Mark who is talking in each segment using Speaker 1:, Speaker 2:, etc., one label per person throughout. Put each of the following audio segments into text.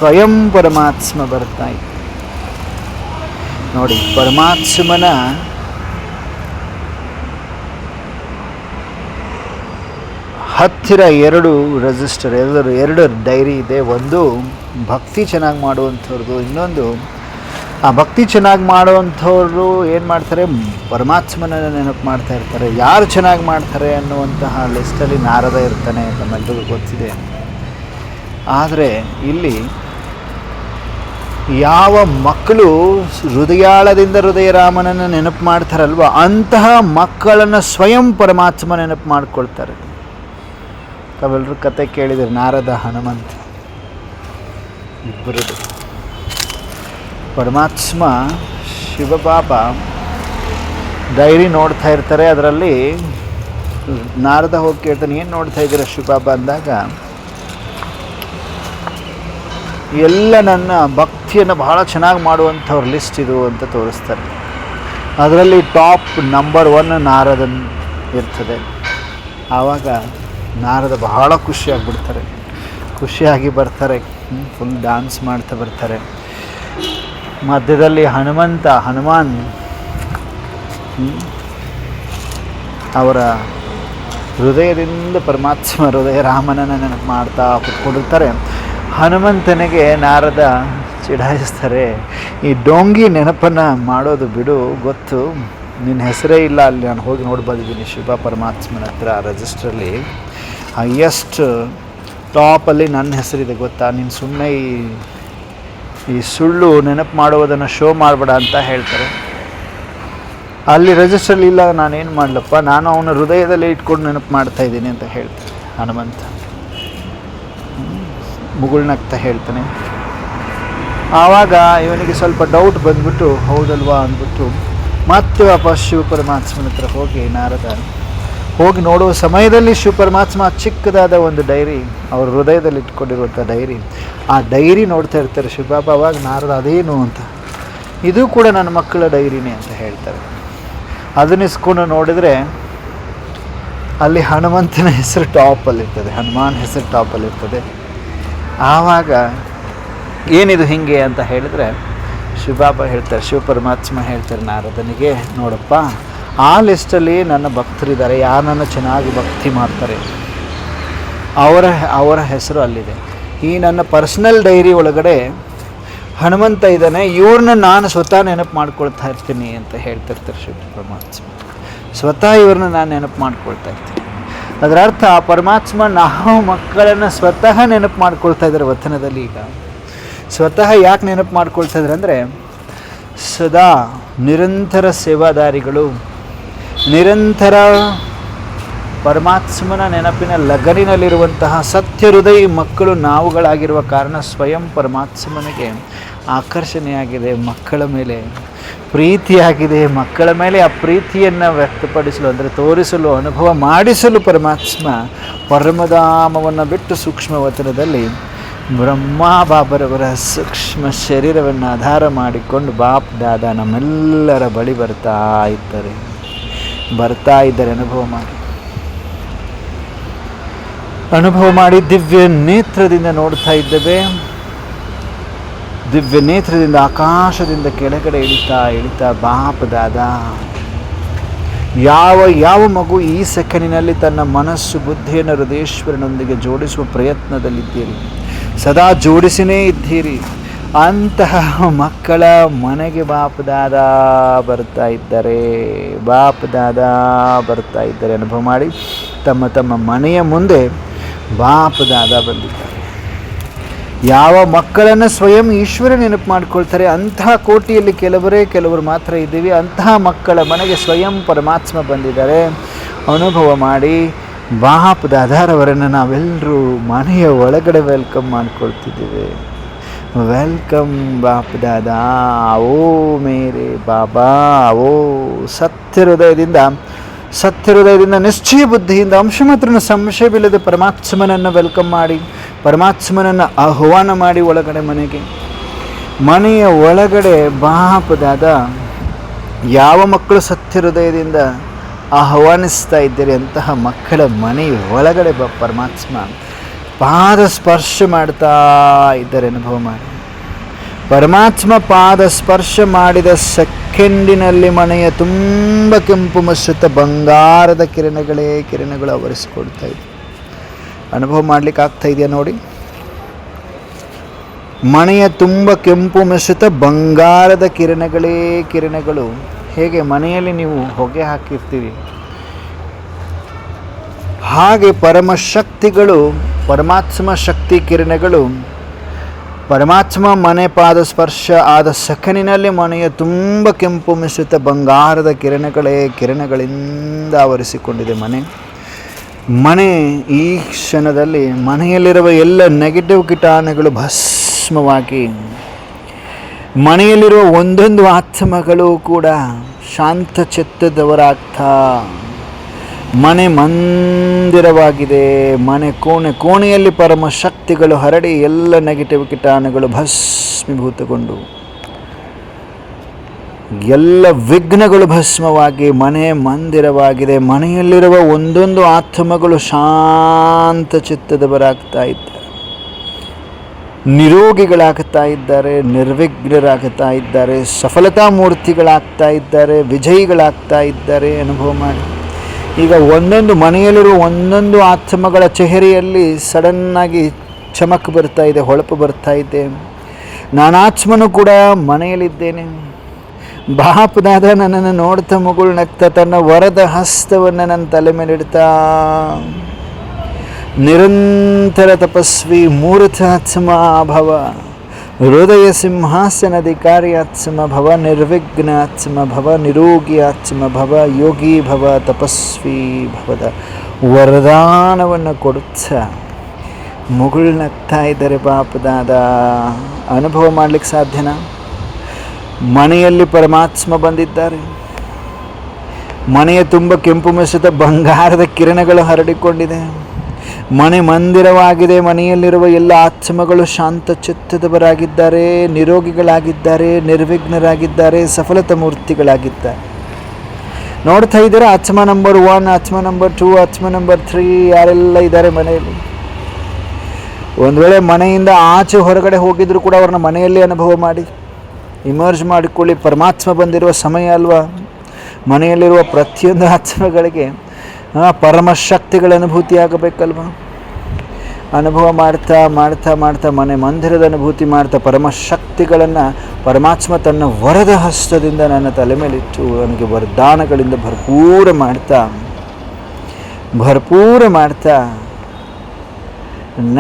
Speaker 1: ಸ್ವಯಂ ಪರಮಾತ್ಮ ಬರ್ತಾ ಇದ್ದ. ನೋಡಿ, ಪರಮಾತ್ಮನ ಹತ್ತಿರ ಎರಡು ರಿಜಿಸ್ಟರ್, ಎರಡು ಡೈರಿ ಇದೆ. ಒಂದು ಭಕ್ತಿ ಚೆನ್ನಾಗಿ ಮಾಡುವಂಥವ್ರದ್ದು, ಇನ್ನೊಂದು ಆ ಭಕ್ತಿ ಚೆನ್ನಾಗಿ ಮಾಡುವಂಥವ್ರು ಏನು ಮಾಡ್ತಾರೆ, ಪರಮಾತ್ಮನ ನೆನಪು ಮಾಡ್ತಾ ಇರ್ತಾರೆ. ಯಾರು ಚೆನ್ನಾಗಿ ಮಾಡ್ತಾರೆ ಅನ್ನುವಂತಹ ಲಿಸ್ಟಲ್ಲಿ ನಾರದ ಇರ್ತಾನೆ, ನಮ್ಮೆಲ್ಲರಿಗೂ ಗೊತ್ತಿದೆ. ಆದರೆ ಇಲ್ಲಿ ಯಾವ ಮಕ್ಕಳು ಹೃದಯಾಳದಿಂದ ಹೃದಯರಾಮನನ್ನು ನೆನಪು ಮಾಡ್ತಾರಲ್ವ, ಅಂತಹ ಮಕ್ಕಳನ್ನು ಸ್ವಯಂ ಪರಮಾತ್ಮ ನೆನಪು ಮಾಡ್ಕೊಳ್ತಾರೆ. ತಾವೆಲ್ಲರೂ ಕತೆ ಕೇಳಿದರೆ ನಾರದ ಹನುಮಂತ ಇಬ್ಬರದು. ಪರಮಾತ್ಮ ಶಿವಬಾಬಾ ಡೈರಿ ನೋಡ್ತಾ ಇರ್ತಾರೆ. ಅದರಲ್ಲಿ ನಾರದ ಹೋಗಿ ಕೇಳ್ತಾನೆ, ಏನು ನೋಡ್ತಾ ಇದ್ದೀರ ಶಿವಬಾಬಾ ಅಂದಾಗ, ಎಲ್ಲ ನನ್ನ ಭಕ್ತಿಯನ್ನು ಬಹಳ ಚೆನ್ನಾಗಿ ಮಾಡುವಂಥವ್ರ ಲಿಸ್ಟ್ ಇದು ಅಂತ ತೋರಿಸ್ತಾರೆ. ಅದರಲ್ಲಿ ಟಾಪ್ ನಂಬರ್ 1 ನಾರದನ್ ಇರ್ತದೆ. ಆವಾಗ ನಾರದ ಬಹಳ ಖುಷಿಯಾಗಿಬಿಡ್ತಾರೆ. ಖುಷಿಯಾಗಿ ಬರ್ತಾರೆ, ಫುಲ್ ಡ್ಯಾನ್ಸ್ ಮಾಡ್ತಾ ಬರ್ತಾರೆ. ಮಧ್ಯದಲ್ಲಿ ಹನುಮಾನ್ ಅವರ ಹೃದಯದಿಂದ ಪರಮಾತ್ಮ ಹೃದಯ ರಾಮನನ್ನು ನೆನಪು ಮಾಡ್ತಾ ಕುತ್ಕೊಂಡಿರ್ತಾರೆ. ಹನುಮಂತನಿಗೆ ನಾರದ ಚಿಡಾಯಿಸ್ತಾರೆ, ಈ ಡೋಂಗಿ ನೆನಪನ್ನು ಮಾಡೋದು ಬಿಡು, ಗೊತ್ತು ನಿನ್ನ ಹೆಸರೇ ಇಲ್ಲ ಅಲ್ಲಿ, ನಾನು ಹೋಗಿ ನೋಡಿ ಬಂದಿದ್ದೀನಿ ಶಿವ ಪರಮಾತ್ಮನ ಹತ್ರ ರಿಜಿಸ್ಟ್ರಲ್ಲಿ ಹೈಯೆಸ್ಟ್ ಟಾಪಲ್ಲಿ ನನ್ನ ಹೆಸರಿದೆ ಗೊತ್ತಾ, ನೀನು ಸುಮ್ಮನೆ ಈ ಸುಳ್ಳು ನೆನಪು ಮಾಡುವುದನ್ನು ಶೋ ಮಾಡಬೇಡ ಅಂತ ಹೇಳ್ತಾರೆ. ಅಲ್ಲಿ ರಿಜಿಸ್ಟ್ರಲ್ಲಿ ಇಲ್ಲ, ನಾನೇನು ಮಾಡಲಪ್ಪ, ನಾನು ಅವನ ಹೃದಯದಲ್ಲಿ ಇಟ್ಕೊಂಡು ನೆನಪು ಮಾಡ್ತಾ ಇದ್ದೀನಿ ಅಂತ ಹೇಳ್ತಾರೆ ಹನುಮಂತ. ಮುಗುಳ್ನಗ್ತಾ ಹೇಳ್ತಾನೆ. ಆವಾಗ ಇವನಿಗೆ ಸ್ವಲ್ಪ ಡೌಟ್ ಬಂದ್ಬಿಟ್ಟು, ಹೌದಲ್ವಾ ಅಂದ್ಬಿಟ್ಟು ಮತ್ತೆ ವಾಪಸ್ ಶಿವ ಪರಮಾತ್ಮನ ಹತ್ರ ಹೋಗಿ ನಾರದ ಹೋಗಿ ನೋಡುವ ಸಮಯದಲ್ಲಿ ಶಿವ ಪರಮಾತ್ಮ ಚಿಕ್ಕದಾದ ಒಂದು ಡೈರಿ, ಅವ್ರ ಹೃದಯದಲ್ಲಿ ಇಟ್ಕೊಂಡಿರುವಂಥ ಡೈರಿ, ಆ ಡೈರಿ ನೋಡ್ತಾ ಇರ್ತಾರೆ ಶಿವಬಾಬಾ. ಅವಾಗ ನಾರದ ಅದೇನು ಅಂತ, ಇದು ಕೂಡ ನನ್ನ ಮಕ್ಕಳ ಡೈರಿನೇ ಅಂತ ಹೇಳ್ತಾರೆ. ಅದನ್ನಿಸ್ಕೊಂಡು ನೋಡಿದರೆ ಅಲ್ಲಿ ಹನುಮಂತನ ಹೆಸರು ಟಾಪಲ್ಲಿರ್ತದೆ, ಹನುಮಾನ್ ಹೆಸರು ಟಾಪಲ್ಲಿರ್ತದೆ. ಆವಾಗ ಏನಿದು ಹೀಗೆ ಅಂತ ಹೇಳಿದ್ರೆ ಶಿವಬಾಬಾ ಹೇಳ್ತಾರೆ, ಶಿವ ಪರಮಾತ್ಮ ಹೇಳ್ತಾರೆ ನಾರದನಿಗೆ, ನೋಡಪ್ಪ ಆ ಲಿಸ್ಟಲ್ಲಿ ನನ್ನ ಭಕ್ತರಿದ್ದಾರೆ, ಯಾರನ್ನ ಚೆನ್ನಾಗಿ ಭಕ್ತಿ ಮಾಡ್ತಾರೆ ಅವರ ಹೆಸರು ಅಲ್ಲಿದೆ. ಈ ನನ್ನ ಪರ್ಸ್ನಲ್ ಡೈರಿ ಒಳಗಡೆ ಹನುಮಂತ ಇದ್ದಾನೆ, ಇವ್ರನ್ನ ನಾನು ಸ್ವತಃ ನೆನಪು ಮಾಡ್ಕೊಳ್ತಾ ಇರ್ತೀನಿ ಅಂತ ಹೇಳ್ತಿರ್ತಾರೆ ಶಿವ ಪರಮಾತ್ಮ. ಸ್ವತಃ ಇವ್ರನ್ನ ನಾನು ನೆನಪು ಮಾಡ್ಕೊಳ್ತಾ ಇರ್ತೀನಿ. ಅದರ ಅರ್ಥ ಪರಮಾತ್ಮ ನಾವು ಮಕ್ಕಳನ್ನು ಸ್ವತಃ ನೆನಪು ಮಾಡ್ಕೊಳ್ತಾ ಇದ್ದಾರೆ ವಚನದಲ್ಲಿ. ಈಗ ಸ್ವತಃ ಯಾಕೆ ನೆನಪು ಮಾಡ್ಕೊಳ್ತಾ ಇದ್ದಾರೆ ಅಂದರೆ, ಸದಾ ನಿರಂತರ ಸೇವಾದಾರಿಗಳು, ನಿರಂತರ ಪರಮಾತ್ಮನ ನೆನಪಿನ ಲಗನಿನಲ್ಲಿರುವಂತಹ ಸತ್ಯ ಹೃದಯ ಮಕ್ಕಳು ನಾವುಗಳಾಗಿರುವ ಕಾರಣ ಸ್ವಯಂ ಪರಮಾತ್ಮನಿಗೆ ಆಕರ್ಷಣೆಯಾಗಿದೆ, ಮಕ್ಕಳ ಮೇಲೆ ಪ್ರೀತಿಯಾಗಿದೆ. ಮಕ್ಕಳ ಮೇಲೆ ಆ ಪ್ರೀತಿಯನ್ನು ವ್ಯಕ್ತಪಡಿಸಲು, ಅಂದರೆ ತೋರಿಸಲು, ಅನುಭವ ಮಾಡಿಸಲು ಪರಮಾತ್ಮ ಪರಮಧಾಮವನ್ನು ಬಿಟ್ಟು ಸೂಕ್ಷ್ಮ ವಚನದಲ್ಲಿ ಬ್ರಹ್ಮ ಬಾಬರವರ ಸೂಕ್ಷ್ಮ ಶರೀರವನ್ನು ಆಧಾರ ಮಾಡಿಕೊಂಡು ಬಾಪ್ ದಾದ ನಮ್ಮೆಲ್ಲರ ಬಳಿ ಬರ್ತಾ ಇದ್ದಾರೆ ಅನುಭವ ಮಾಡಿ ದಿವ್ಯ ನೇತ್ರದಿಂದ ನೋಡ್ತಾ ಇದ್ದೇವೆ. ದಿವ್ಯ ನೇತ್ರದಿಂದ ಆಕಾಶದಿಂದ ಕೆಳಗಡೆ ಇಳಿತಾ ಬಾಪ್ ದಾದ. ಯಾವ ಮಗು ಈ ಸೆಕೆಂಡಿನಲ್ಲಿ ತನ್ನ ಮನಸ್ಸು ಬುದ್ಧಿಯನ್ನು ಹೃದಯೇಶ್ವರನೊಂದಿಗೆ ಜೋಡಿಸುವ ಪ್ರಯತ್ನದಲ್ಲಿದ್ದೀರಿ, ಸದಾ ಜೋಡಿಸಿನೇ ಇದ್ದೀರಿ, ಅಂತಹ ಮಕ್ಕಳ ಮನೆಗೆ ಬಾಪ್ ದಾದ ಬರ್ತಾ ಇದ್ದಾರೆ. ಅನುಭವ ಮಾಡಿ ತಮ್ಮ ಮನೆಯ ಮುಂದೆ ಬಾಪ್ ದಾದ ಬಂದಿದ್ದಾರೆ. ಯಾವ ಮಕ್ಕಳನ್ನು ಸ್ವಯಂ ಈಶ್ವರ ನೆನಪು ಮಾಡ್ಕೊಳ್ತಾರೆ, ಅಂತಹ ಕೋಟಿಯಲ್ಲಿ ಕೆಲವರು ಮಾತ್ರ ಇದ್ದೀವಿ. ಅಂತಹ ಮಕ್ಕಳ ಮನೆಗೆ ಸ್ವಯಂ ಪರಮಾತ್ಮ ಬಂದಿದ್ದಾರೆ. ಅನುಭವ ಮಾಡಿ ಬಾಪ್ ದಾದಾರವರನ್ನು ನಾವೆಲ್ಲರೂ ಮನೆಯ ಒಳಗಡೆ ವೆಲ್ಕಮ್ ಮಾಡ್ಕೊಳ್ತಿದ್ದೀವಿ. ವೆಲ್ಕಮ್ ಬಾಪ್ ದಾದಾ, ಓ ಮೇರೆ ಬಾಬಾ, ಓ ಸತ್ಯ ಹೃದಯದಿಂದ ನಿಶ್ಚಯ ಬುದ್ಧಿಯಿಂದ ಅಂಶಮಾತ್ರನ ಸಂಶಯವಿಲ್ಲದೆ ಪರಮಾತ್ಮನನ್ನು ವೆಲ್ಕಮ್ ಮಾಡಿ, ಪರಮಾತ್ಮನನ್ನು ಆಹ್ವಾನ ಮಾಡಿ ಒಳಗಡೆ ಮನೆಯ ಒಳಗಡೆ ಬಾಪ್ ದಾದಾ. ಯಾವ ಮಕ್ಕಳು ಸತ್ಯ ಹೃದಯದಿಂದ ಆಹ್ವಾನಿಸ್ತಾ ಇದ್ದೀರಿ ಅಂತಹ ಮಕ್ಕಳ ಮನೆಯ ಒಳಗಡೆ ಪರಮಾತ್ಮ ಪಾದ ಸ್ಪರ್ಶ ಮಾಡ್ತಾ ಇದ್ದಾರೆ. ಅನುಭವ ಮಾಡಿ. ಪರಮಾತ್ಮ ಪಾದ ಸ್ಪರ್ಶ ಮಾಡಿದ ಸೆಕೆಂಡಿನಲ್ಲಿ ಮನೆಯ ತುಂಬ ಕೆಂಪು ಮಿಶ್ರಿತ ಬಂಗಾರದ ಕಿರಣಗಳು ಆವರಿಸಿಕೊಡ್ತಾ ಇದೆ. ಅನುಭವ ಮಾಡ್ಲಿಕ್ಕೆ ಆಗ್ತಾ ಇದೆಯಾ ನೋಡಿ. ಮನೆಯ ತುಂಬ ಕೆಂಪು ಮಿಶ್ರಿತ ಬಂಗಾರದ ಕಿರಣಗಳು. ಹೇಗೆ ಮನೆಯಲ್ಲಿ ನೀವು ಹೊಗೆ ಹಾಕಿರ್ತೀರಿ, ಹಾಗೆ ಪರಮಶಕ್ತಿಗಳು, ಪರಮಾತ್ಮ ಶಕ್ತಿ ಕಿರಣಗಳು, ಪರಮಾತ್ಮ ಮನೆ ಪಾದ ಸ್ಪರ್ಶ ಆದ ಸೆಕೆಂಡಿನಲ್ಲಿ ಮನೆಯ ತುಂಬ ಕೆಂಪು ಮಿಶ್ರಿತ ಬಂಗಾರದ ಕಿರಣಗಳಿಂದ ಆವರಿಸಿಕೊಂಡಿದೆ ಮನೆ. ಈ ಕ್ಷಣದಲ್ಲಿ ಮನೆಯಲ್ಲಿರುವ ಎಲ್ಲ ನೆಗೆಟಿವ್ ಕೀಟಾಣುಗಳು ಭಸ್ಮವಾಗಿ, ಮನೆಯಲ್ಲಿರುವ ಒಂದೊಂದು ಆತ್ಮಗಳು ಕೂಡ ಶಾಂತ ಚಿತ್ತದವರಾಗ್ತಾ, ಮನೆ ಮಂದಿರವಾಗಿದೆ. ಮನೆ ಕೋಣೆಯಲ್ಲಿ ಪರಮ ಶಕ್ತಿಗಳು ಹರಡಿ ಎಲ್ಲ ನೆಗೆಟಿವ್ ಕೀಟಾಣುಗಳು ಭಸ್ಮೀಭೂತಗೊಂಡು, ಎಲ್ಲ ವಿಘ್ನಗಳು ಭಸ್ಮವಾಗಿ ಮನೆ ಮಂದಿರವಾಗಿದೆ. ಮನೆಯಲ್ಲಿರುವ ಒಂದೊಂದು ಆತ್ಮಗಳು ಶಾಂತ ಚಿತ್ತದವರಾಗ್ತಾ ಇದ್ದಾರೆ, ನಿರೋಗಿಗಳಾಗ್ತಾ ಇದ್ದಾರೆ, ನಿರ್ವಿಘ್ನರಾಗ್ತಾ ಇದ್ದಾರೆ, ಸಫಲತಾ ಮೂರ್ತಿಗಳಾಗ್ತಾ ಇದ್ದಾರೆ, ವಿಜಯಿಗಳಾಗ್ತಾ ಇದ್ದಾರೆ. ಅನುಭವ ಮಾಡಿ. ಈಗ ಒಂದೊಂದು ಮನೆಯಲ್ಲಿರುವ ಒಂದೊಂದು ಆತ್ಮಗಳ ಚೆಹರೆಯಲ್ಲಿ ಸಡನ್ನಾಗಿ ಚಮಕ್ ಬರ್ತಾ ಇದೆ, ಹೊಳಪು ಬರ್ತಾ ಇದೆ. ನಾನಾತ್ಮನು ಕೂಡ ಮನೆಯಲ್ಲಿದ್ದೇನೆ. ಬಾಪದಾದ ನನ್ನನ್ನು ನೋಡ್ತಾ ಮುಗುಳು ನಗ್ತಾ ತನ್ನ ವರದ ಹಸ್ತವನ್ನು ನನ್ನ ತಲೆ ಮೇಲಿಡ್ತಾ, ನಿರಂತರ ತಪಸ್ವಿ ಮೂರ್ತಾತ್ಮ ಭವ, ಹೃದಯ ಸಿಂಹಾಸನಾಧಿಕಾರಿ ಆತ್ಮ ಭವ, ನಿರ್ವಿಘ್ನ ಆತ್ಮ ಭವ, ನಿರೋಗಿ ಆತ್ಮ ಭವ, ಯೋಗಿ ಭವ, ತಪಸ್ವಿ ಭವದ ವರದಾನವನ್ನು ಕೊಡುತ್ತಾ ಮುಗುಳ್ನಗ್ತಾ ಇದ್ದಾರೆ ಬಾಪದಾದ. ಅನುಭವ ಮಾಡಲಿಕ್ಕೆ ಸಾಧ್ಯನಾ? ಮನೆಯಲ್ಲಿ ಪರಮಾತ್ಮ ಬಂದಿದ್ದಾರೆ. ಮನೆಯ ತುಂಬ ಕೆಂಪು ಮಿಶ್ರಿತ ಬಂಗಾರದ ಕಿರಣಗಳು ಹರಡಿಕೊಂಡಿದೆ. ಮನೆ ಮಂದಿರವಾಗಿದೆ. ಮನೆಯಲ್ಲಿರುವ ಎಲ್ಲ ಆತ್ಮಗಳು ಶಾಂತ ಚಿತ್ತದವರಾಗಿದ್ದಾರೆ, ನಿರೋಗಿಗಳಾಗಿದ್ದಾರೆ, ನಿರ್ವಿಘ್ನರಾಗಿದ್ದಾರೆ, ಸಫಲತಾ ಮೂರ್ತಿಗಳಾಗಿದ್ದಾರೆ. ನೋಡ್ತಾ ಇದ್ದಾರೆ ಆತ್ಮ ನಂಬರ್ 1, ಆತ್ಮ ನಂಬರ್ 2, ಆತ್ಮ ನಂಬರ್ 3 ಯಾರೆಲ್ಲ ಇದ್ದಾರೆ ಮನೆಯಲ್ಲಿ. ಒಂದು ವೇಳೆ ಮನೆಯಿಂದ ಆಚೆ ಹೊರಗಡೆ ಹೋಗಿದ್ರು ಕೂಡ ಅವ್ರನ್ನ ಮನೆಯಲ್ಲಿ ಅನುಭವ ಮಾಡಿ, ಇಮರ್ಜ್ ಮಾಡಿಕೊಳ್ಳಿ. ಪರಮಾತ್ಮ ಬಂದಿರುವ ಸಮಯ ಅಲ್ವಾ. ಮನೆಯಲ್ಲಿರುವ ಪ್ರತಿಯೊಂದು ಆತ್ಮಗಳಿಗೆ ಪರಮಶಕ್ತಿಗಳ ಅನುಭೂತಿ ಆಗಬೇಕಲ್ವ. ಅನುಭವ ಮಾಡ್ತಾ ಮಾಡ್ತಾ ಮಾಡ್ತಾ ಮನೆ ಮಂದಿರದ ಅನುಭೂತಿ ಮಾಡ್ತಾ ಪರಮಶಕ್ತಿಗಳನ್ನು ಪರಮಾತ್ಮ ತನ್ನ ವರದ ಹಸ್ತದಿಂದ ನನ್ನ ತಲೆ ಮೇಲಿಟ್ಟು ನನಗೆ ವರದಾನಗಳಿಂದ ಭರ್ಪೂರ ಮಾಡ್ತಾ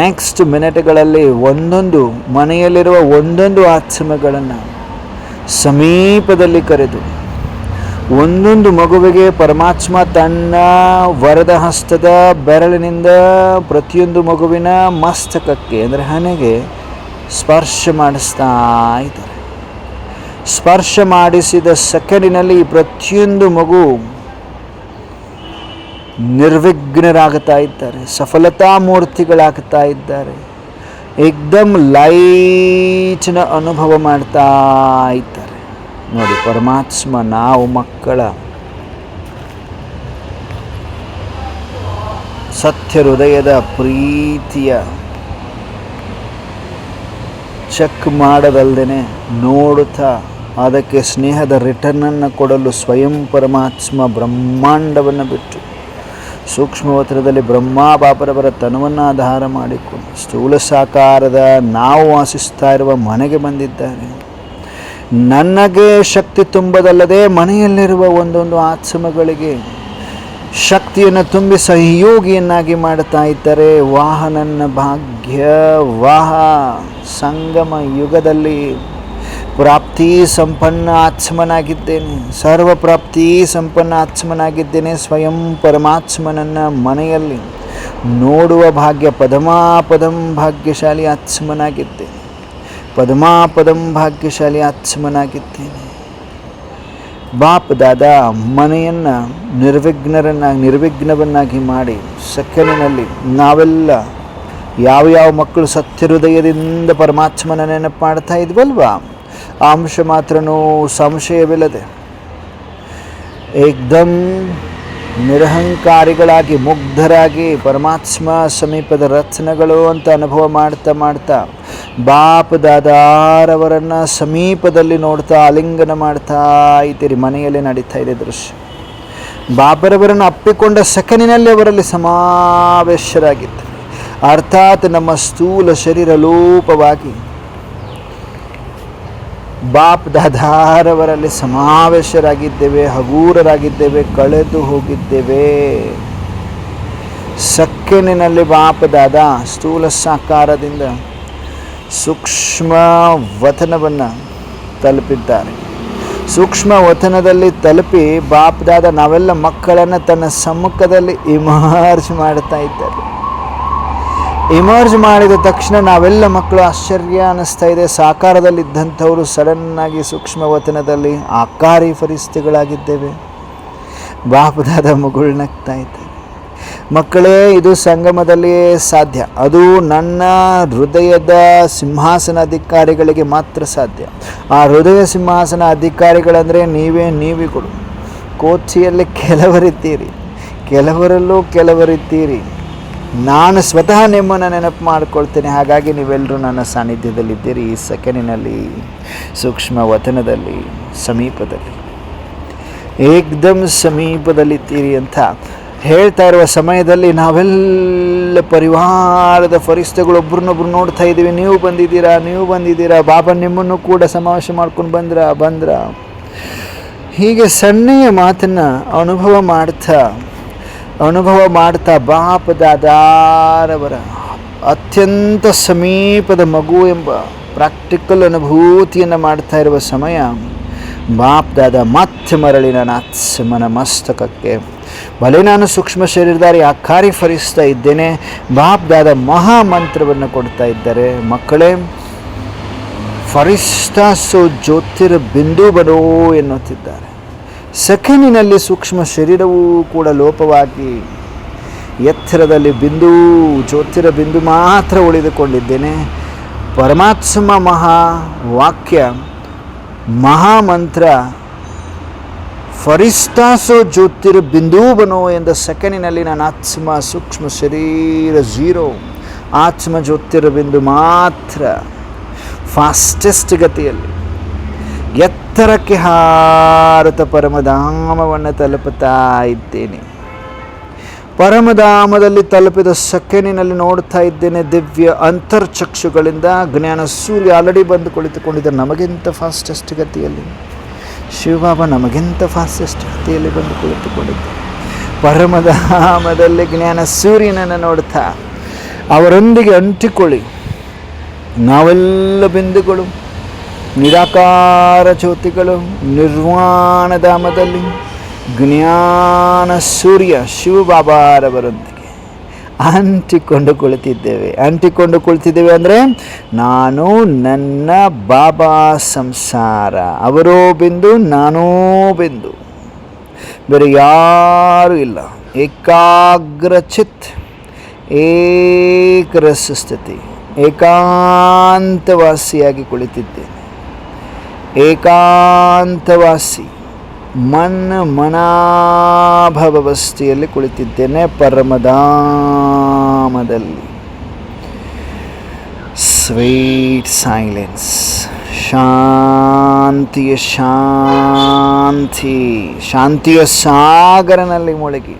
Speaker 1: ನೆಕ್ಸ್ಟ್ ಮಿನಿಟ್ಗಳಲ್ಲಿ ಒಂದೊಂದು ಮನೆಯಲ್ಲಿರುವ ಒಂದೊಂದು ಆತ್ಮಗಳನ್ನು ಸಮೀಪದಲ್ಲಿ ಕರೆದು ಒಂದೊಂದು ಮಗುವಿಗೆ ಪರಮಾತ್ಮ ತನ್ನ ವರದ ಹಸ್ತದ ಬೆರಳಿನಿಂದ ಪ್ರತಿಯೊಂದು ಮಗುವಿನ ಮಸ್ತಕಕ್ಕೆ ಅಂದರೆ ಹಣೆಗೆ ಸ್ಪರ್ಶ ಮಾಡಿಸ್ತಾ ಇದ್ದಾರೆ. ಸ್ಪರ್ಶ ಮಾಡಿಸಿದ ಸೆಕೆಂಡಿನಲ್ಲಿ ಪ್ರತಿಯೊಂದು ಮಗು ನಿರ್ವಿಘ್ನರಾಗ್ತಾ ಇದ್ದಾರೆ, ಸಫಲತಾ ಮೂರ್ತಿಗಳಾಗ್ತಾ ಇದ್ದಾರೆ. ಏಕ್ದಮ್ ಲೈಟ್ನ ಅನುಭವ ಮಾಡ್ತಾ ಇದ್ದಾರೆ. ನೋಡಿ, ಪರಮಾತ್ಮ ನಾವು ಮಕ್ಕಳ ಸತ್ಯ ಹೃದಯದ ಪ್ರೀತಿಯ ಚೆಕ್ ಮಾಡದಲ್ದೇನೆ ನೋಡುತ್ತಾ ಅದಕ್ಕೆ ಸ್ನೇಹದ ರಿಟರ್ನನ್ನು ಕೊಡಲು ಸ್ವಯಂ ಪರಮಾತ್ಮ ಬ್ರಹ್ಮಾಂಡವನ್ನು ಬಿಟ್ಟು ಸೂಕ್ಷ್ಮವತ್ರದಲ್ಲಿ ಬ್ರಹ್ಮ ಬಾಪರವರ ತನುವನ್ನು ಆಧಾರ ಮಾಡಿಕೊಂಡು ಸ್ಥೂಲ ಸಾಕಾರದ ನಾವು ವಾಸಿಸ್ತಾ ಇರುವ ಮನೆಗೆ ಬಂದಿದ್ದಾರೆ. ನನಗೆ ಶಕ್ತಿ ತುಂಬದಲ್ಲದೆ ಮನೆಯಲ್ಲಿರುವ ಒಂದೊಂದು ಆತ್ಮಗಳಿಗೆ ಶಕ್ತಿಯನ್ನು ತುಂಬಿ ಸಹಯೋಗಿಯನ್ನಾಗಿ ಮಾಡ್ತಾ ಇದ್ದಾರೆ. ವಾಹನನ್ನ ಭಾಗ್ಯ ವಾಹ ಸಂಗಮ ಯುಗದಲ್ಲಿ ಪ್ರಾಪ್ತಿ ಸಂಪನ್ನ ಆತ್ಮನಾಗಿದ್ದೇನೆ, ಸರ್ವ ಪ್ರಾಪ್ತಿ ಸಂಪನ್ನ ಆತ್ಮನಾಗಿದ್ದೇನೆ. ಸ್ವಯಂ ಪರಮಾತ್ಮನನ್ನು ಮನೆಯಲ್ಲಿ ನೋಡುವ ಭಾಗ್ಯ ಪದಮಾಪದಂ ಭಾಗ್ಯಶಾಲಿ ಆತ್ಮನಾಗಿದ್ದೇನೆ, ಪದಮಾಪದಂ ಭಾಗ್ಯಶಾಲಿ ಆತ್ಮನಾಗಿದ್ದೇನೆ. ಬಾಪ್ ದಾದ ಮನೆಯನ್ನು ನಿರ್ವಿಘ್ನವನ್ನಾಗಿ ಮಾಡಿ ಸೆಕೆಂಡಿನಲ್ಲಿ ನಾವೆಲ್ಲ ಯಾವ ಮಕ್ಕಳು ಸತ್ಯ ಹೃದಯದಿಂದ ಪರಮಾತ್ಮನ ನೆನಪು ಮಾಡ್ತಾ ಇದ್ವಲ್ವಾ, ಆ ಅಂಶ ಮಾತ್ರನೂ ಸಂಶಯವಿಲ್ಲದೆ ಏಕ್ದಮ್ ನಿರಹಂಕಾರಿಗಳಾಗಿ ಮುಗ್ಧರಾಗಿ ಪರಮಾತ್ಮ ಸಮೀಪದ ರತ್ನಗಳು ಅಂತ ಅನುಭವ ಮಾಡ್ತಾ ಮಾಡ್ತಾ ಬಾಪ್ ದಾದಾರವರನ್ನು ಸಮೀಪದಲ್ಲಿ ನೋಡ್ತಾ ಆಲಿಂಗನ ಮಾಡ್ತಾ ಇದ್ದೀರಿ. ಮನೆಯಲ್ಲಿ ನಡೀತಾ ಇದೆ ದೃಶ್ಯ. ಬಾಬರವರನ್ನು ಅಪ್ಪಿಕೊಂಡ ಸೆಕೆಂಡಿನಲ್ಲಿ ಅವರಲ್ಲಿ ಸಮಾವೇಶರಾಗಿದ್ದಾರೆ. ಅರ್ಥಾತ್ ನಮ್ಮ ಸ್ಥೂಲ ಶರೀರ ಲೋಪವಾಗಿ ಬಾಪ್ ದಾದಾರವರಲ್ಲಿ ಸಮಾವೇಶರಾಗಿದ್ದೇವೆ, ಹಗೂರರಾಗಿದ್ದೇವೆ, ಕಳೆದು ಹೋಗಿದ್ದೇವೆ. ಸೆಕೆಂಡಿನಲ್ಲಿ ಬಾಪ್ ದಾದಾ ಸ್ಥೂಲ ಸಾಕಾರದಿಂದ ಸೂಕ್ಷ್ಮ ವತನವನ್ನು ತಲುಪಿದ್ದಾರೆ. ಸೂಕ್ಷ್ಮ ವತನದಲ್ಲಿ ತಲುಪಿ ಬಾಪ್ ದಾದಾ ನಾವೆಲ್ಲ ಮಕ್ಕಳನ್ನು ತನ್ನ ಸಮ್ಮುಖದಲ್ಲಿ ಇಮರ್ಜ್ ಮಾಡ್ತಾ ಇದ್ದಾರೆ. ಇಮರ್ಜ್ ಮಾಡಿದ ತಕ್ಷಣ ನಾವೆಲ್ಲ ಮಕ್ಕಳು ಆಶ್ಚರ್ಯ ಅನ್ನಿಸ್ತಾ ಇದೆ. ಸಾಕಾರದಲ್ಲಿದ್ದಂಥವರು ಸಡನ್ನಾಗಿ ಸೂಕ್ಷ್ಮ ವತನದಲ್ಲಿ ಆಕಾರಿ ಫರಿಸ್ತಿಗಳಾಗಿದ್ದೇವೆ. ಬಾಪ್ ದಾದಾ ಮುಗುಳ್ನಗ್ತಾ ಇದ್ದಾರೆ. ಮಕ್ಕಳೇ, ಇದು ಸಂಗಮದಲ್ಲಿಯೇ ಸಾಧ್ಯ. ಅದು ನನ್ನ ಹೃದಯದ ಸಿಂಹಾಸನ ಅಧಿಕಾರಿಗಳಿಗೆ ಮಾತ್ರ ಸಾಧ್ಯ. ಆ ಹೃದಯ ಸಿಂಹಾಸನ ಅಧಿಕಾರಿಗಳಂದರೆ ನೀವುಗಳು. ಕೋಚಿಯಲ್ಲಿ ಕೆಲವರಿದ್ದೀರಿ, ಕೆಲವರಲ್ಲೂ ಕೆಲವರಿದ್ದೀರಿ. ನಾನು ಸ್ವತಃ ನಿಮ್ಮನ್ನು ನೆನಪು ಮಾಡಿಕೊಳ್ತೇನೆ. ಹಾಗಾಗಿ ನೀವೆಲ್ಲರೂ ನನ್ನ ಸಾನ್ನಿಧ್ಯದಲ್ಲಿದ್ದೀರಿ. ಈ ಸೆಕೆಂಡಿನಲ್ಲಿ ಸೂಕ್ಷ್ಮ ವತನದಲ್ಲಿ ಸಮೀಪದಲ್ಲಿ ಏಕ್ದಮ್ ಸಮೀಪದಲ್ಲಿದ್ದೀರಿ ಅಂತ ಹೇಳ್ತಾ ಇರುವ ಸಮಯದಲ್ಲಿ ನಾವೆಲ್ಲ ಪರಿವಾರದ ಫರಿಸ್ತೆಗಳು ಒಬ್ರನ್ನೊಬ್ರು ನೋಡ್ತಾ ಇದ್ದೀವಿ. ನೀವು ಬಂದಿದ್ದೀರಾ, ಬಾಬಾ ನಿಮ್ಮನ್ನು ಕೂಡ ಸಮಾವೇಶ ಮಾಡ್ಕೊಂಡು ಬಂದ್ರ ಹೀಗೆ ಸಣ್ಣೆಯ ಮಾತನ್ನು ಅನುಭವ ಮಾಡ್ತಾ ಬಾಪ್ ದಾದಾರವರ ಅತ್ಯಂತ ಸಮೀಪದ ಮಗು ಎಂಬ ಪ್ರಾಕ್ಟಿಕಲ್ ಅನುಭೂತಿಯನ್ನು ಮಾಡ್ತಾ ಇರುವ ಸಮಯ ಬಾಪ್ ದಾದಾ ಮತ್ತೆ ಮರಳಿ ನನ್ನ ಆತ್ಮನ ಮಸ್ತಕಕ್ಕೆ ಭಲೆ ನಾನು ಸೂಕ್ಷ್ಮ ಶರೀರಧಾರಿ ಆಕಾರಿ ಫರಿಸ್ತಾ ಇದ್ದೇನೆ. ಬಾಪ್ ದಾದಾ ಮಹಾಮಂತ್ರವನ್ನು ಕೊಡ್ತಾ ಇದ್ದಾರೆ. ಮಕ್ಕಳೇ, ಫರಿಸ್ತಾ ಸೋ ಜ್ಯೋತಿರ್ ಬಿಂದು ಬರೋ ಎನ್ನುತ್ತಿದ್ದಾರೆ. ಸೆಕೆಂಡಿನಲ್ಲಿ ಸೂಕ್ಷ್ಮ ಶರೀರವೂ ಕೂಡ ಲೋಪವಾಗಿ ಎತ್ತರದಲ್ಲಿ ಜ್ಯೋತಿರ ಬಿಂದು ಮಾತ್ರ ಉಳಿದುಕೊಂಡಿದ್ದೇನೆ. ಪರಮಾತ್ಮ ಮಹಾವಾಕ್ಯ ಮಹಾಮಂತ್ರ ಫರಿಸ್ತಾಸೋ ಜ್ಯೋತಿರ್ ಬಿಂದು ಬನೋ ಎಂದ ಸೆಕೆಂಡಿನಲ್ಲಿ ನನ್ನ ಆತ್ಮ ಸೂಕ್ಷ್ಮ ಶರೀರ ಝೀರೋ, ಆತ್ಮ ಜ್ಯೋತಿರ್ ಬಿಂದು ಮಾತ್ರ ಫಾಸ್ಟೆಸ್ಟ್ ಗತಿಯಲ್ಲಿ ಎತ್ತರಕ್ಕೆ ಹಾರುತ್ತ ಪರಮಧಾಮವನ್ನು ತಲುಪುತ್ತಾ ಇದ್ದೇನೆ. ಪರಮಧಾಮದಲ್ಲಿ ತಲುಪಿದ ಸೆಕೆಂಡಿನಲ್ಲಿ ನೋಡ್ತಾ ಇದ್ದೇನೆ ದಿವ್ಯ ಅಂತರ್ಚಕ್ಷುಗಳಿಂದ ಜ್ಞಾನ ಸೂರ್ಯ ಆಲ್ರೆಡಿ ಬಂದು ಕುಳಿತುಕೊಂಡಿದ್ದ ನಮಗಿಂತ ಫಾಸ್ಟೆಸ್ಟ್ ಗತಿಯಲ್ಲಿ. ಶಿವಬಾಬಾ ನಮಗಿಂತ ಫಾಸ್ಟೆಸ್ಟ್ ಗತಿಯಲ್ಲಿ ಬಂದು ಕುಳಿತುಕೊಂಡಿದ್ದ ಪರಮಧಾಮದಲ್ಲಿ ಜ್ಞಾನ ಸೂರ್ಯನನ್ನು ನೋಡ್ತಾ ಅವರೊಂದಿಗೆ ಅಂಟಿಕೊಳ್ಳಿ. ನಾವೆಲ್ಲ ಬಿಂದುಗಳು, ನಿರಾಕಾರ ಜ್ಯೋತಿಗಳು ನಿರ್ವಾಣಧಾಮದಲ್ಲಿ ಜ್ಞಾನ ಸೂರ್ಯ ಶಿವಬಾಬಾರವರೊಂದಿಗೆ ಅಂಟಿಕೊಂಡು ಕುಳಿತಿದ್ದೇವೆ ಅಂದರೆ ನಾನು ನನ್ನ ಬಾಬಾ ಸಂಸಾರ, ಅವರೋ ಬಿಂದು ನಾನೋ ಬಿಂದು, ಬೇರೆ ಯಾರೂ ಇಲ್ಲ. ಏಕಾಗ್ರ ಚಿತ್, ಏಕರಸ ಸ್ಥಿತಿ, ಏಕಾಂತವಾಸಿಯಾಗಿ ಕುಳಿತಿದ್ದೇನೆ. ಏಕಾಂತವಾಸಿ ಮನಾಭಾವಸ್ಥೆಯಲ್ಲಿ ಕುಳಿತಿದ್ದೇನೆ ಪರಮಧಾಮದಲ್ಲಿ. ಸ್ವೀಟ್ ಸೈಲೆನ್ಸ್, ಶಾಂತಿಯ ಸಾಗರನಲ್ಲಿ ಮುಳುಗಿ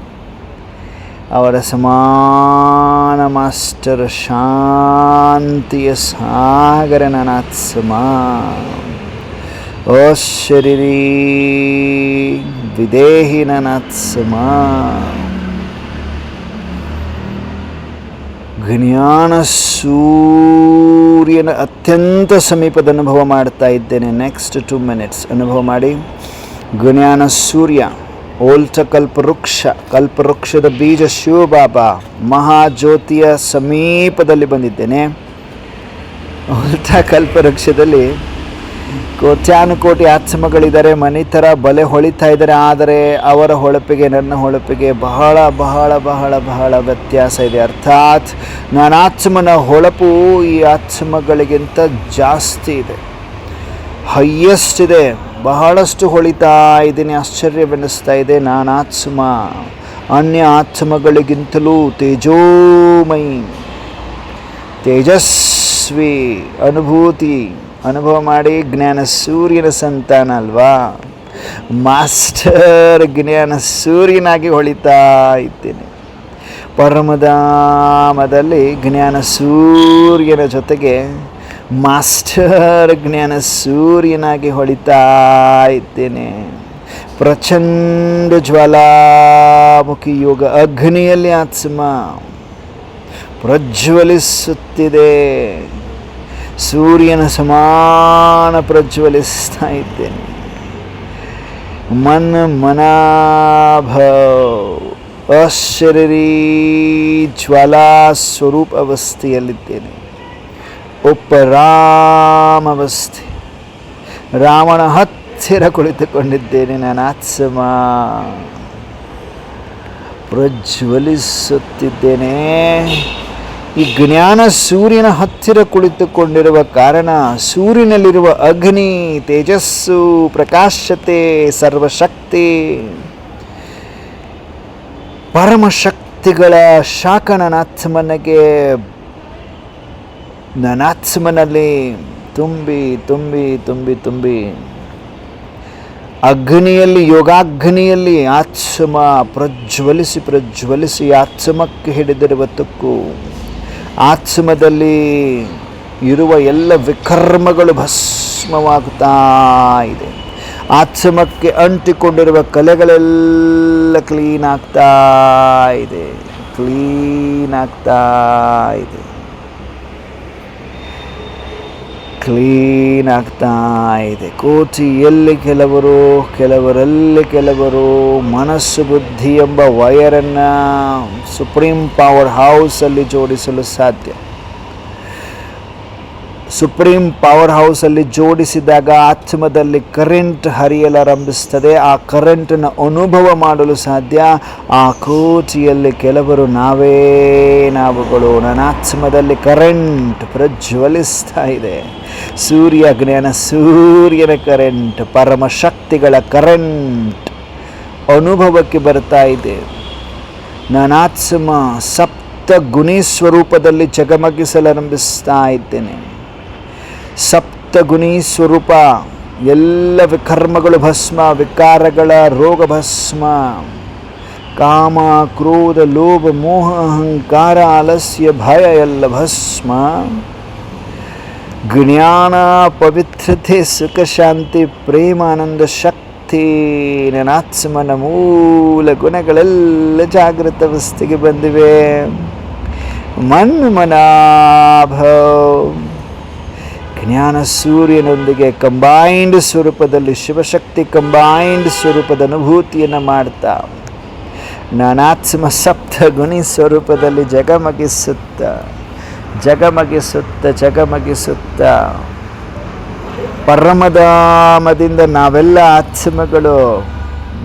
Speaker 1: ಅವರ ಸಮಾನ ಮಾಸ್ಟರ್ ಶಾಂತಿಯ ಸಾಗರ ನನಾತ್ಮ. ಓ ಶರೀರಿ ವಿದೇಹಿ ನನಾತ್ಮ. ಜ್ಞಾನ ಸೂರ್ಯನ ಅತ್ಯಂತ ಸಮೀಪದ ಅನುಭವ ಮಾಡ್ತಾ ಇದ್ದೇನೆ. ನೆಕ್ಸ್ಟ್ 2 minutes ಅನುಭವ ಮಾಡಿ. ಜ್ಞಾನ ಸೂರ್ಯ, ಓಲ್ಟ ಕಲ್ಪವೃಕ್ಷದ ಬೀಜ ಶಿವಬಾಬಾ ಮಹಾಜ್ಯೋತಿಯ ಸಮೀಪದಲ್ಲಿ ಬಂದಿದ್ದೇನೆ. ಓಲ್ಟ ಕಲ್ಪವೃಕ್ಷದಲ್ಲಿ ಕೋಟ್ಯಾನುಕೋಟಿ ಆತ್ಮಗಳಿದ್ದಾರೆ, ಮನೆ ಥರ ಬಲೆ ಹೊಳಿತಾ ಇದ್ದಾರೆ. ಆದರೆ ಅವರ ಹೊಳಪಿಗೆ ನನ್ನ ಹೊಳಪಿಗೆ ಬಹಳ ಬಹಳ ಬಹಳ ಬಹಳ ವ್ಯತ್ಯಾಸ ಇದೆ. ಅರ್ಥಾತ್ ನನ್ನ ಆತ್ಮನ ಹೊಳಪು ಈ ಆತ್ಮಗಳಿಗಿಂತ ಜಾಸ್ತಿ ಇದೆ, ಹೈಯೆಸ್ಟ್ ಇದೆ. ಬಹಳಷ್ಟು ಹೊಳಿತಾ ಇದ್ದೀನಿ, ಆಶ್ಚರ್ಯವೆನ್ನಿಸ್ತಾ ಇದೆ. ನಾನು ಆತ್ಮ ಅನ್ಯ ಆತ್ಮಗಳಿಗಿಂತಲೂ ತೇಜೋಮಯಿ, ತೇಜಸ್ವಿ ಅನುಭವ ಮಾಡಿ ಜ್ಞಾನ ಸೂರ್ಯನ ಸಂತಾನ ಅಲ್ವಾ. ಮಾಸ್ಟರ್ ಜ್ಞಾನ ಸೂರ್ಯನಾಗಿ ಹೊಳಿತಾ ಇದ್ದೇನೆ. ಪರಮಧಾಮದಲ್ಲಿ ಜ್ಞಾನ ಸೂರ್ಯನ ಜೊತೆಗೆ ಮಾಸ್ಟರ್ ಜ್ಞಾನ ಸೂರ್ಯನಾಗಿ ಹೊಳಿತಾ ಇದ್ದೇನೆ. ಪ್ರಚಂಡ ಜ್ವಾಲಾಮುಖಿ ಯೋಗ ಅಗ್ನಿಯಲ್ಲಿ ಆತ್ಮ ಪ್ರಜ್ವಲಿಸುತ್ತಿದೆ. ಸೂರ್ಯನ ಸಮಾನ ಪ್ರಜ್ವಲಿಸ್ತಾ ಇದ್ದೇನೆ. ಮನಾಭ ಅಶರೀರಿ ಜ್ವಾಲಾ ಸ್ವರೂಪ ಅವಸ್ಥೆಯಲ್ಲಿದ್ದೇನೆ. ಉಪರಾಮ ಅವಸ್ಥೆ, ರಾಮನ ಹತ್ತಿರ ಕುಳಿತುಕೊಂಡಿದ್ದೇನೆ. ನಾನು ಆತ್ಮ ಪ್ರಜ್ವಲಿಸುತ್ತಿದ್ದೇನೆ. ಈ ಜ್ಞಾನ ಸೂರ್ಯನ ಹತ್ತಿರ ಕುಳಿತುಕೊಂಡಿರುವ ಕಾರಣ ಸೂರ್ಯನಲ್ಲಿರುವ ಅಗ್ನಿ, ತೇಜಸ್ಸು, ಪ್ರಕಾಶತೆ, ಸರ್ವಶಕ್ತಿ, ಪರಮಶಕ್ತಿಗಳ ಶಾಖ ನನಾತ್ಮನಲ್ಲಿ ತುಂಬಿ ತುಂಬಿ ತುಂಬಿ ತುಂಬಿ ಅಗ್ನಿಯಲ್ಲಿ, ಯೋಗಾಗ್ನಿಯಲ್ಲಿ ಆತ್ಮ ಪ್ರಜ್ವಲಿಸಿ ಆತ್ಮಕ್ಕೆ ಹಿಡಿದಿರುವ ತುಕ್ಕು, ಆತ್ಮದಲ್ಲಿ ಇರುವ ಎಲ್ಲ ವಿಕರ್ಮಗಳು ಭಸ್ಮವಾಗ್ತಾ ಇದೆ. ಆತ್ಮಕ್ಕೆ ಅಂಟಿಕೊಂಡಿರುವ ಕಲೆಗಳೆಲ್ಲ ಕ್ಲೀನ್ ಆಗ್ತಾ ಇದೆ. ಕೋಟಿಯಲ್ಲಿ ಕೆಲವರು ಮನಸ್ಸು ಬುದ್ಧಿ ಎಂಬ ವೈರನ್ನು ಸುಪ್ರೀಂ ಪವರ್ ಹೌಸಲ್ಲಿ ಜೋಡಿಸಲು ಸಾಧ್ಯ. ಸುಪ್ರೀಂ ಪವರ್ ಹೌಸಲ್ಲಿ ಜೋಡಿಸಿದಾಗ ಆತ್ಮದಲ್ಲಿ ಕರೆಂಟ್ ಹರಿಯಲಾರಂಭಿಸ್ತದೆ. ಆ ಕರೆಂಟನ್ನು ಅನುಭವ ಮಾಡಲು ಸಾಧ್ಯ. ಆ ಕೋಟಿಯಲ್ಲಿ ಕೆಲವರು ನಾವುಗಳು. ನನ್ನ ಆತ್ಮದಲ್ಲಿ ಕರೆಂಟ್ ಪ್ರಜ್ವಲಿಸ್ತಾ ಇದೆ. ಸೂರ್ಯನ ಕರೆಂಟ್, ಪರಮಶಕ್ತಿಗಳ ಕರೆಂಟ್ ಅನುಭವಕ್ಕೆ ಬರ್ತಾ ಇದೆ. ನನ್ನ ಆತ್ಮ ಸಪ್ತ ಗುಣಿ ಸ್ವರೂಪದಲ್ಲಿ ಜಗಮಗಿಸಲಾರಂಭಿಸ್ತಾ ಇದ್ದೇನೆ. ಸಪ್ತಗುಣಿ ಸ್ವರೂಪ, ಎಲ್ಲ ವಿಕರ್ಮಗಳು ಭಸ್ಮ, ವಿಕಾರಗಳ ರೋಗ ಭಸ್ಮ, ಕಾಮ, ಕ್ರೋಧ, ಲೋಭ, ಮೋಹ, ಅಹಂಕಾರ, ಆಲಸ್ಯ, ಭಯ ಎಲ್ಲ ಭಸ್ಮ. ಜ್ಞಾನ, ಪವಿತ್ರತೆ, ಸುಖ, ಶಾಂತಿ, ಪ್ರೇಮ, ಆನಂದ, ಶಕ್ತಿ, ನನ್ನ ಆತ್ಮನ ಮೂಲ ಗುಣಗಳೆಲ್ಲ ಜಾಗೃತ ಅವಸ್ಥೆಗೆ ಬಂದಿವೆ. ಮನ್ಮನಾಭ ಜ್ಞಾನ ಸೂರ್ಯನೊಂದಿಗೆ ಕಂಬೈನ್ಡ್ ಸ್ವರೂಪದಲ್ಲಿ ಶಿವಶಕ್ತಿ ಕಂಬೈನ್ಡ್ ಸ್ವರೂಪದ ಅನುಭೂತಿಯನ್ನು ಮಾಡ್ತಾ ನಾನಾತ್ಮ ಸಪ್ತಗುಣಿ ಸ್ವರೂಪದಲ್ಲಿ ಜಗಮಗಿಸುತ್ತ ಪರಮಧಾಮದಿಂದ ನಾವೆಲ್ಲ ಆತ್ಮಗಳು,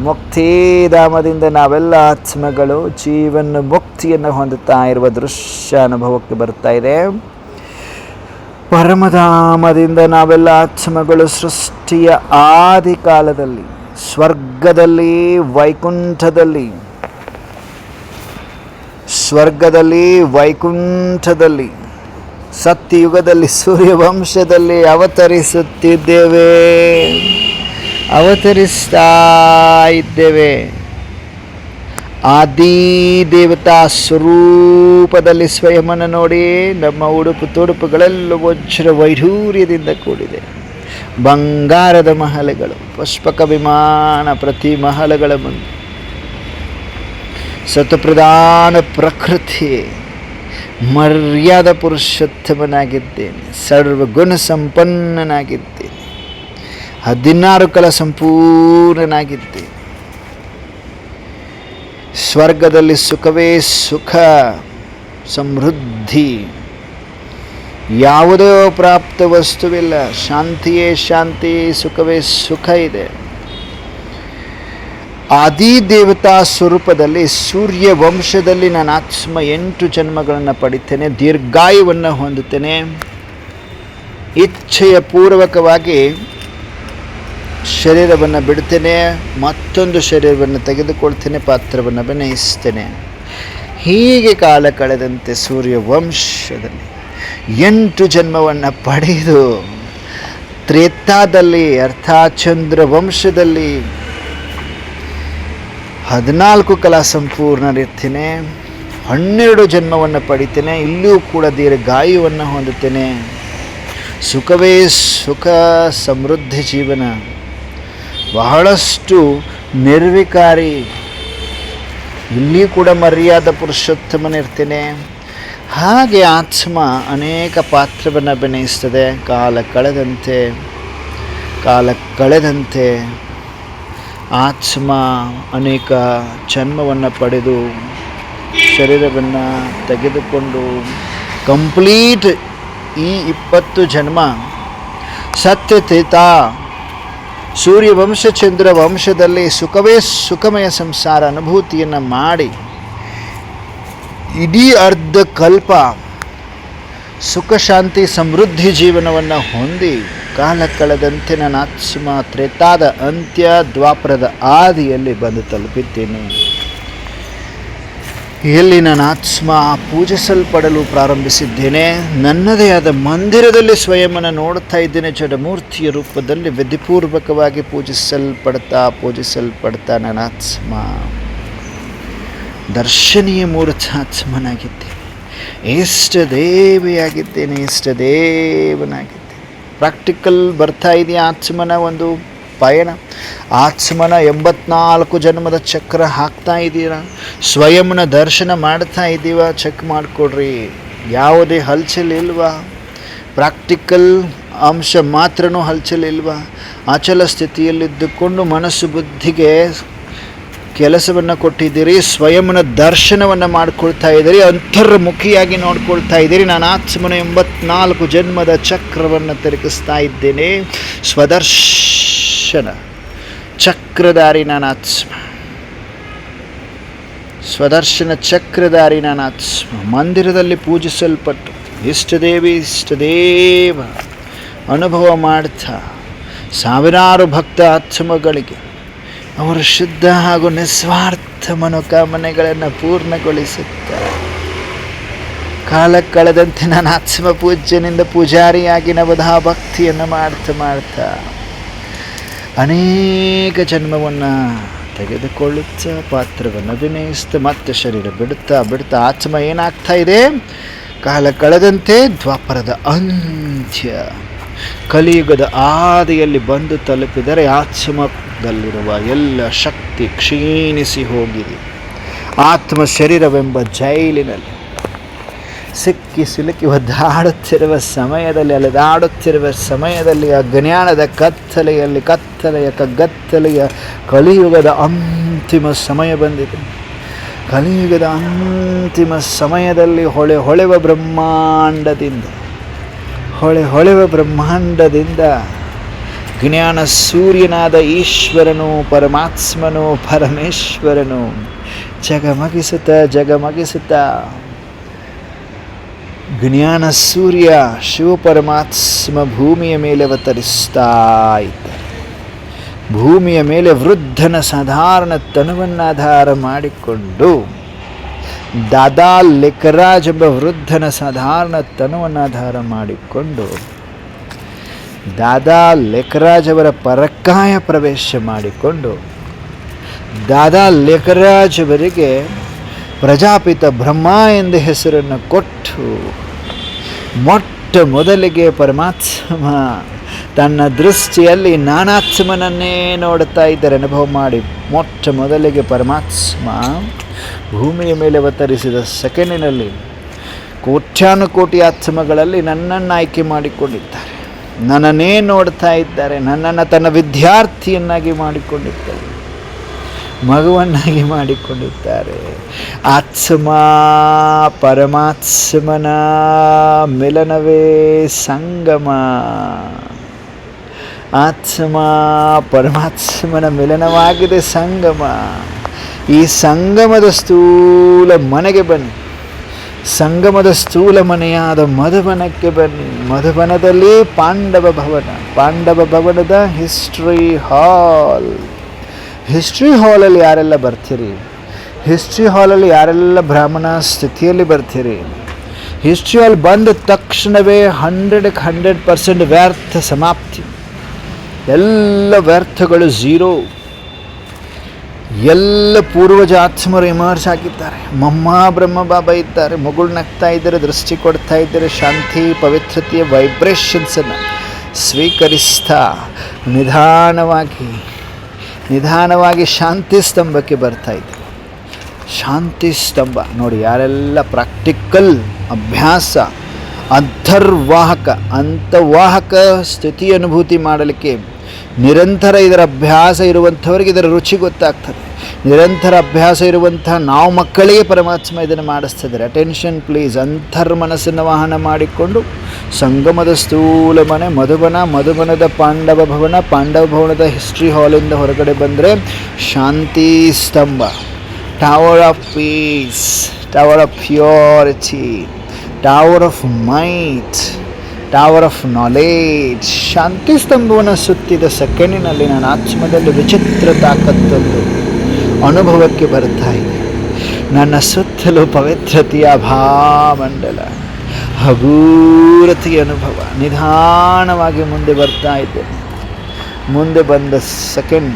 Speaker 1: ಮುಕ್ತಿಧಾಮದಿಂದ ನಾವೆಲ್ಲ ಆತ್ಮಗಳು ಜೀವನ ಮುಕ್ತಿಯನ್ನು ಹೊಂದುತ್ತಾ ಇರುವ ದೃಶ್ಯ ಅನುಭವಕ್ಕೆ ಬರ್ತಾ ಇದೆ. ಪರಮಧಾಮದಿಂದ ನಾವೆಲ್ಲ ಆತ್ಮಗಳು ಸೃಷ್ಟಿಯ ಆದಿ ಕಾಲದಲ್ಲಿ ಸ್ವರ್ಗದಲ್ಲಿ ವೈಕುಂಠದಲ್ಲಿ ಸತ್ಯಯುಗದಲ್ಲಿ ಸೂರ್ಯವಂಶದಲ್ಲಿ ಅವತರಿಸ್ತಾ ಇದ್ದೇವೆ. ಆದಿ ದೇವತಾ ಸ್ವರೂಪದಲ್ಲಿ ಸ್ವಯಂವನ್ನು ನೋಡಿ. ನಮ್ಮ ಉಡುಪು ತೊಡುಪುಗಳೆಲ್ಲ ವಜ್ರ ವೈಢೂರ್ಯದಿಂದ ಕೂಡಿದೆ. ಬಂಗಾರದ ಮಹಲೆಗಳು, ಪುಷ್ಪಕ ವಿಮಾನ ಪ್ರತಿ ಮಹಲಗಳ ಮುಂದೆ ಸತ್ವಪ್ರಧಾನ ಪ್ರಕೃತಿ, ಮರ್ಯಾದ ಪುರುಷೋತ್ತಮನಾಗಿದ್ದೇನೆ, ಸರ್ವಗುಣ ಸಂಪನ್ನನಾಗಿದ್ದೇನೆ, 16 ಕಲ ಸಂಪೂರ್ಣನಾಗಿದ್ದೇನೆ. ಸ್ವರ್ಗದಲ್ಲಿ ಸುಖವೇ ಸುಖ, ಸಮೃದ್ಧಿ, ಯಾವುದೋ ಪ್ರಾಪ್ತ ವಸ್ತುವಿಲ್ಲ. ಶಾಂತಿಯೇ ಶಾಂತಿ, ಸುಖವೇ ಸುಖ ಇದೆ. ಆದಿ ದೇವತಾ ಸ್ವರೂಪದಲ್ಲಿ ಸೂರ್ಯ ವಂಶದಲ್ಲಿ ನಾನು ಆತ್ಮ 8 ಜನ್ಮಗಳನ್ನು ಪಡಿತೇನೆ, ದೀರ್ಘಾಯುವನ್ನು ಹೊಂದುತ್ತೇನೆ. ಇಚ್ಛೆಯ ಪೂರ್ವಕವಾಗಿ ಶರೀರವನ್ನು ಬಿಡ್ತೇನೆ, ಮತ್ತೊಂದು ಶರೀರವನ್ನು ತೆಗೆದುಕೊಳ್ತೇನೆ, ಪಾತ್ರವನ್ನು ಅಭಿನಯಿಸ್ತೇನೆ. ಹೀಗೆ ಕಾಲ ಕಳೆದಂತೆ ಸೂರ್ಯವಂಶದಲ್ಲಿ 8 ಜನ್ಮವನ್ನು ಪಡೆದು ತ್ರೇತಾದಲ್ಲಿ ಅರ್ಥಾತ್ ಚಂದ್ರವಂಶದಲ್ಲಿ 14 ಕಲಾ ಸಂಪೂರ್ಣರಿರ್ತೇನೆ. 12 ಜನ್ಮವನ್ನು ಪಡಿತೇನೆ. ಇಲ್ಲಿಯೂ ಕೂಡ ದೀರ್ಘಾಯುವನ್ನು ಹೊಂದುತ್ತೇನೆ. ಸುಖವೇ ಸುಖ, ಸಮೃದ್ಧಿ ಜೀವನ, ಬಹಳಷ್ಟು ನಿರ್ವಿಕಾರಿ. ಇಲ್ಲಿ ಕೂಡ ಮರ್ಯಾದ ಪುರುಷೋತ್ತಮನಿರ್ತೇನೆ. ಹಾಗೆ ಆತ್ಮ ಅನೇಕ ಪಾತ್ರವನ್ನು ಅಭಿನಯಿಸ್ತದೆ. ಕಾಲ ಕಳೆದಂತೆ ಆತ್ಮ ಅನೇಕ ಜನ್ಮವನ್ನು ಪಡೆದು ಶರೀರವನ್ನು ತೆಗೆದುಕೊಂಡು ಕಂಪ್ಲೀಟ್ ಈ 20 ಜನ್ಮ ಸತ್ಯತೀತ ಸೂರ್ಯವಂಶ ಚಂದ್ರವಂಶದಲ್ಲಿ ಸುಖವೇ ಸುಖಮಯ ಸಂಸಾರ ಅನುಭೂತಿಯನ್ನು ಮಾಡಿ ಇಡೀ ಅರ್ಧ ಕಲ್ಪ ಸುಖ ಶಾಂತಿ ಸಮೃದ್ಧಿ ಜೀವನವನ್ನು ಹೊಂದಿ ಕಾಲ ಕಳೆದಂತೆ ನನ್ನ ಆತ್ಮ ತ್ರೇತಾದ ಅಂತ್ಯ ದ್ವಾಪರದ ಆದಿಯಲ್ಲಿ ಬಂದು ತಲುಪಿದ್ದೇನೆ. ಎಲ್ಲಿ ನನ್ನ ಆತ್ಮ ಪೂಜಿಸಲ್ಪಡಲು ಪ್ರಾರಂಭಿಸಿದ್ದೇನೆ. ನನ್ನದೇ ಆದ ಮಂದಿರದಲ್ಲಿ ಸ್ವಯಂವನ್ನು ನೋಡ್ತಾ ಇದ್ದೇನೆ. ಜಡಮೂರ್ತಿಯ ರೂಪದಲ್ಲಿ ವಿಧಿಪೂರ್ವಕವಾಗಿ ಪೂಜಿಸಲ್ಪಡ್ತಾ ನನ್ನ ಆತ್ಮ ದರ್ಶನೀಯ ಮೂರ್ತಾತ್ಮನಾಗಿದ್ದೇನೆ. ಇಷ್ಟ ದೇವನಾಗಿದ್ದೇನೆ. ಪ್ರಾಕ್ಟಿಕಲ್ ಬರ್ತಾ ಇದೆಯಾ ಆತ್ಮನ ಒಂದು ಪಯಣ? ಆತ್ಮನ 84 ಜನ್ಮದ ಚಕ್ರ ಹಾಕ್ತಾ ಇದ್ದೀರಾ? ಸ್ವಯಂನ ದರ್ಶನ ಮಾಡ್ತಾ ಇದ್ದೀವ? ಚೆಕ್ ಮಾಡಿಕೊಡ್ರಿ. ಯಾವುದೇ ಹಲ್ಚಲಿಲ್ವಾ? ಪ್ರಾಕ್ಟಿಕಲ್ ಅಂಶ ಮಾತ್ರನೂ ಹಲ್ಚಲಿಲ್ವಾ? ಅಚಲ ಸ್ಥಿತಿಯಲ್ಲಿದ್ದುಕೊಂಡು ಮನಸ್ಸು ಬುದ್ಧಿಗೆ ಕೆಲಸವನ್ನು ಕೊಟ್ಟಿದ್ದೀರಿ. ಸ್ವಯಂನ ದರ್ಶನವನ್ನು ಮಾಡ್ಕೊಳ್ತಾ ಇದ್ದೀರಿ. ಅಂತರ್ಮುಖಿಯಾಗಿ ನೋಡ್ಕೊಳ್ತಾ ಇದ್ದೀರಿ. ನಾನು ಆತ್ಮನ 84 ಜನ್ಮದ ಚಕ್ರವನ್ನು ತಿರುಗಿಸ್ತಾ ಇದ್ದೇನೆ. ಸ್ವದರ್ಶನ ಚಕ್ರಧಾರಿ ನಾನು ಆತ್ಮ. ಸ್ವದರ್ಶನ ಚಕ್ರಧಾರಿ ನಾನು ಆತ್ಮ. ಮಂದಿರದಲ್ಲಿ ಪೂಜಿಸಲ್ಪಟ್ಟು ಇಷ್ಟದೇವ ಅನುಭವ ಮಾಡ್ತಾ ಸಾವಿರಾರು ಭಕ್ತ ಆತ್ಮಗಳಿಗೆ ಅವರು ಶುದ್ಧ ಹಾಗೂ ನಿಸ್ವಾರ್ಥ ಮನೋಕಾಮನೆಗಳನ್ನು ಪೂರ್ಣಗೊಳಿಸುತ್ತಾರೆ. ಕಾಲ ಕಳೆದಂತೆ ನಾನು ಆತ್ಮ ಪೂಜ್ಯನಿಂದ ಪೂಜಾರಿಯಾಗಿ ನವದಾ ಭಕ್ತಿಯನ್ನು ಮಾಡ್ತಾ ಅನೇಕ ಜನ್ಮವನ್ನು ತೆಗೆದುಕೊಳ್ಳುತ್ತಾ ಪಾತ್ರವನ್ನು ಅಭಿನಯಿಸ್ತಾ ಮತ್ತೆ ಶರೀರ ಬಿಡುತ್ತಾ ಆತ್ಮ ಏನಾಗ್ತಾ ಇದೆ? ಕಾಲ ಕಳೆದಂತೆ ದ್ವಾಪರದ ಅಂತ್ಯ ಕಲಿಯುಗದ ಆದಿಯಲ್ಲಿ ಬಂದು ತಲುಪಿದರೆ ಆತ್ಮದಲ್ಲಿರುವ ಎಲ್ಲ ಶಕ್ತಿ ಕ್ಷೀಣಿಸಿ ಹೋಗಿದೆ. ಆತ್ಮ ಶರೀರವೆಂಬ ಜೈಲಿನಲ್ಲಿ ಸಿಲುಕಿ ಅಲೆದಾಡುತ್ತಿರುವ ಸಮಯದಲ್ಲಿ ಅಜ್ಞಾನದ ಕತ್ತಲೆಯ ಕಗ್ಗತ್ತಲೆಯ ಕಲಿಯುಗದ ಅಂತಿಮ ಸಮಯ ಬಂದಿದೆ. ಕಲಿಯುಗದ ಅಂತಿಮ ಸಮಯದಲ್ಲಿ ಹೊಳೆವ ಬ್ರಹ್ಮಾಂಡದಿಂದ ಜ್ಞಾನ ಸೂರ್ಯನಾದ ಈಶ್ವರನು ಪರಮೇಶ್ವರನು ಜಗಮಗಿಸುತ್ತಾ ಜ್ಞಾನ ಸೂರ್ಯ ಶಿವಪರಮಾತ್ಮ ಭೂಮಿಯ ಮೇಲೆ ಅವತರಿಸ್ತಾ ಇದ್ದಾರೆ. ಭೂಮಿಯ ಮೇಲೆ ವೃದ್ಧನ ಸಾಧಾರಣ ತನುವನ್ನಾಧಾರ ಮಾಡಿಕೊಂಡು ದಾದಾ ಲೆಕ್ಕರಾಜ್ ಎಂಬ ವೃದ್ಧನ ಸಾಧಾರಣ ತನುವನ್ನಾಧಾರ ಮಾಡಿಕೊಂಡು ದಾದಾ ಲೆಕ್ಕರಾಜ್ ಅವರ ಪರಕಾಯ ಪ್ರವೇಶ ಮಾಡಿಕೊಂಡು ದಾದಾ ಲೆಕ್ಕರಾಜ್ ಅವರಿಗೆ ಪ್ರಜಾಪಿತ ಬ್ರಹ್ಮ ಎಂದ ಹೆಸರನ್ನು ಕೊಟ್ಟು ಮೊಟ್ಟ ಮೊದಲಿಗೆ ಪರಮಾತ್ಮ ತನ್ನ ದೃಷ್ಟಿಯಲ್ಲಿ ನಾನಾತ್ಮನನ್ನೇ ನೋಡುತ್ತಾ ಇದ್ದಾರೆ. ಅನುಭವ ಮಾಡಿ ಮೊಟ್ಟ ಮೊದಲಿಗೆ ಪರಮಾತ್ಮ ಭೂಮಿಯ ಮೇಲೆ ಅವತರಿಸಿದ ಸೆಕೆಂಡಿನಲ್ಲಿ ಕೋಟ್ಯಾನುಕೋಟಿ ಆತ್ಮಗಳಲ್ಲಿ ನನ್ನನ್ನು ಆಯ್ಕೆ ಮಾಡಿಕೊಂಡಿದ್ದಾರೆ. ನನ್ನನ್ನೇ ನೋಡ್ತಾ ಇದ್ದಾರೆ. ನನ್ನನ್ನು ತನ್ನ ವಿದ್ಯಾರ್ಥಿಯನ್ನಾಗಿ ಮಾಡಿಕೊಂಡಿದ್ದಾರೆ, ಮಗುವನ್ನಾಗಿ ಮಾಡಿಕೊಂಡಿದ್ದಾರೆ. ಆತ್ಮ ಪರಮಾತ್ಮನ ಮಿಲನವೇ ಸಂಗಮ. ಆತ್ಮ ಪರಮಾತ್ಮನ ಮಿಲನವಾಗಿದೆ ಸಂಗಮ. ಈ ಸಂಗಮದ ಸ್ಥೂಲ ಮನೆಗೆ ಬನ್ನಿ. ಸಂಗಮದ ಸ್ಥೂಲ ಮನೆಯಾದ ಮಧುವನಕ್ಕೆ ಬನ್ನಿ. ಮಧುಬನದಲ್ಲಿ ಪಾಂಡವ ಭವನದ ಹಿಸ್ಟ್ರಿ ಹಾಲಲ್ಲಿ ಯಾರೆಲ್ಲ ಬರ್ತೀರಿ, ಹಿಸ್ಟ್ರಿ ಹಾಲಲ್ಲಿ ಯಾರೆಲ್ಲ ಬ್ರಾಹ್ಮಣ ಸ್ಥಿತಿಯಲ್ಲಿ ಬರ್ತೀರಿ, ಹಿಸ್ಟ್ರಿ ಹಾಲ್ ಬಂದ ತಕ್ಷಣವೇ 100% ವ್ಯರ್ಥ ಸಮಾಪ್ತಿ. ಎಲ್ಲ ವ್ಯರ್ಥಗಳು ಝೀರೋ. ಎಲ್ಲ ಪೂರ್ವಜಾತ್ಮರು ಎಮರ್ಜ್ ಆಗಿದ್ದಾರೆ. ಮಮ್ಮ ಬ್ರಹ್ಮ ಬಾಬಾ ಇದ್ದಾರೆ, ಮಗಳು ನಗ್ತಾ ಇದ್ದಾರೆ, ದೃಷ್ಟಿ ಕೊಡ್ತಾ ಇದ್ದಾರೆ. ಶಾಂತಿ ಪವಿತ್ರತೆಯ ವೈಬ್ರೇಷನ್ಸನ್ನು ಸ್ವೀಕರಿಸ್ತಾ ನಿಧಾನವಾಗಿ ಶಾಂತಿ ಸ್ತಂಭಕ್ಕೆ ಬರ್ತಾ ಇದ್ದಾರೆ. ಶಾಂತಿ ಸ್ತಂಭ ನೋಡಿ, ಯಾರೆಲ್ಲ ಪ್ರಾಕ್ಟಿಕಲ್ ಅಭ್ಯಾಸ ಅಂತರ್ವಾಹಕ ಸ್ಥಿತಿ ಅನುಭೂತಿ ಮಾಡಲಿಕ್ಕೆ ನಿರಂತರ ಇದರ ಅಭ್ಯಾಸ ಇರುವಂಥವ್ರಿಗೆ ಇದರ ರುಚಿ ಗೊತ್ತಾಗ್ತದೆ. ನಿರಂತರ ಅಭ್ಯಾಸ ಇರುವಂತಹ ನಾವು ಮಕ್ಕಳಿಗೆ ಪರಮಾತ್ಮ ಇದನ್ನು ಮಾಡಿಸ್ತಿದ್ದಾರೆ. Attention please. ಅಂತರ್ಮನಸ್ಸನ್ನು ವಾಹನ ಮಾಡಿಕೊಂಡು ಸಂಗಮದ ಸ್ಥೂಲ ಮನೆ ಮಧುಬನದ ಪಾಂಡವ ಭವನದ ಹಿಸ್ಟ್ರಿ ಹಾಲಿಂದ ಹೊರಗಡೆ ಬಂದರೆ ಶಾಂತಿ ಸ್ತಂಭ, tower of peace, tower of purity, tower of might, tower of knowledge. ಶಾಂತಿ ಸ್ತಂಭವನ್ನು ಸುತ್ತಿದ ಸೆಕೆಂಡಿನಲ್ಲಿ ನನ್ನ ಆತ್ಮದಲ್ಲಿ ವಿಚಿತ್ರ ತಾಕತ್ತೊಂದು ಅನುಭವಕ್ಕೆ ಬರ್ತಾ ಇದೆ. ನನ್ನ ಸುತ್ತಲೂ ಪವಿತ್ರತೆಯ ಭಾಮಂಡಲ, ಹಗೂರತೆಯ ಅನುಭವ. ನಿಧಾನವಾಗಿ ಮುಂದೆ ಬರ್ತಾ ಇದ್ದೇನೆ. ಮುಂದೆ ಬಂದ ಸೆಕೆಂಡ್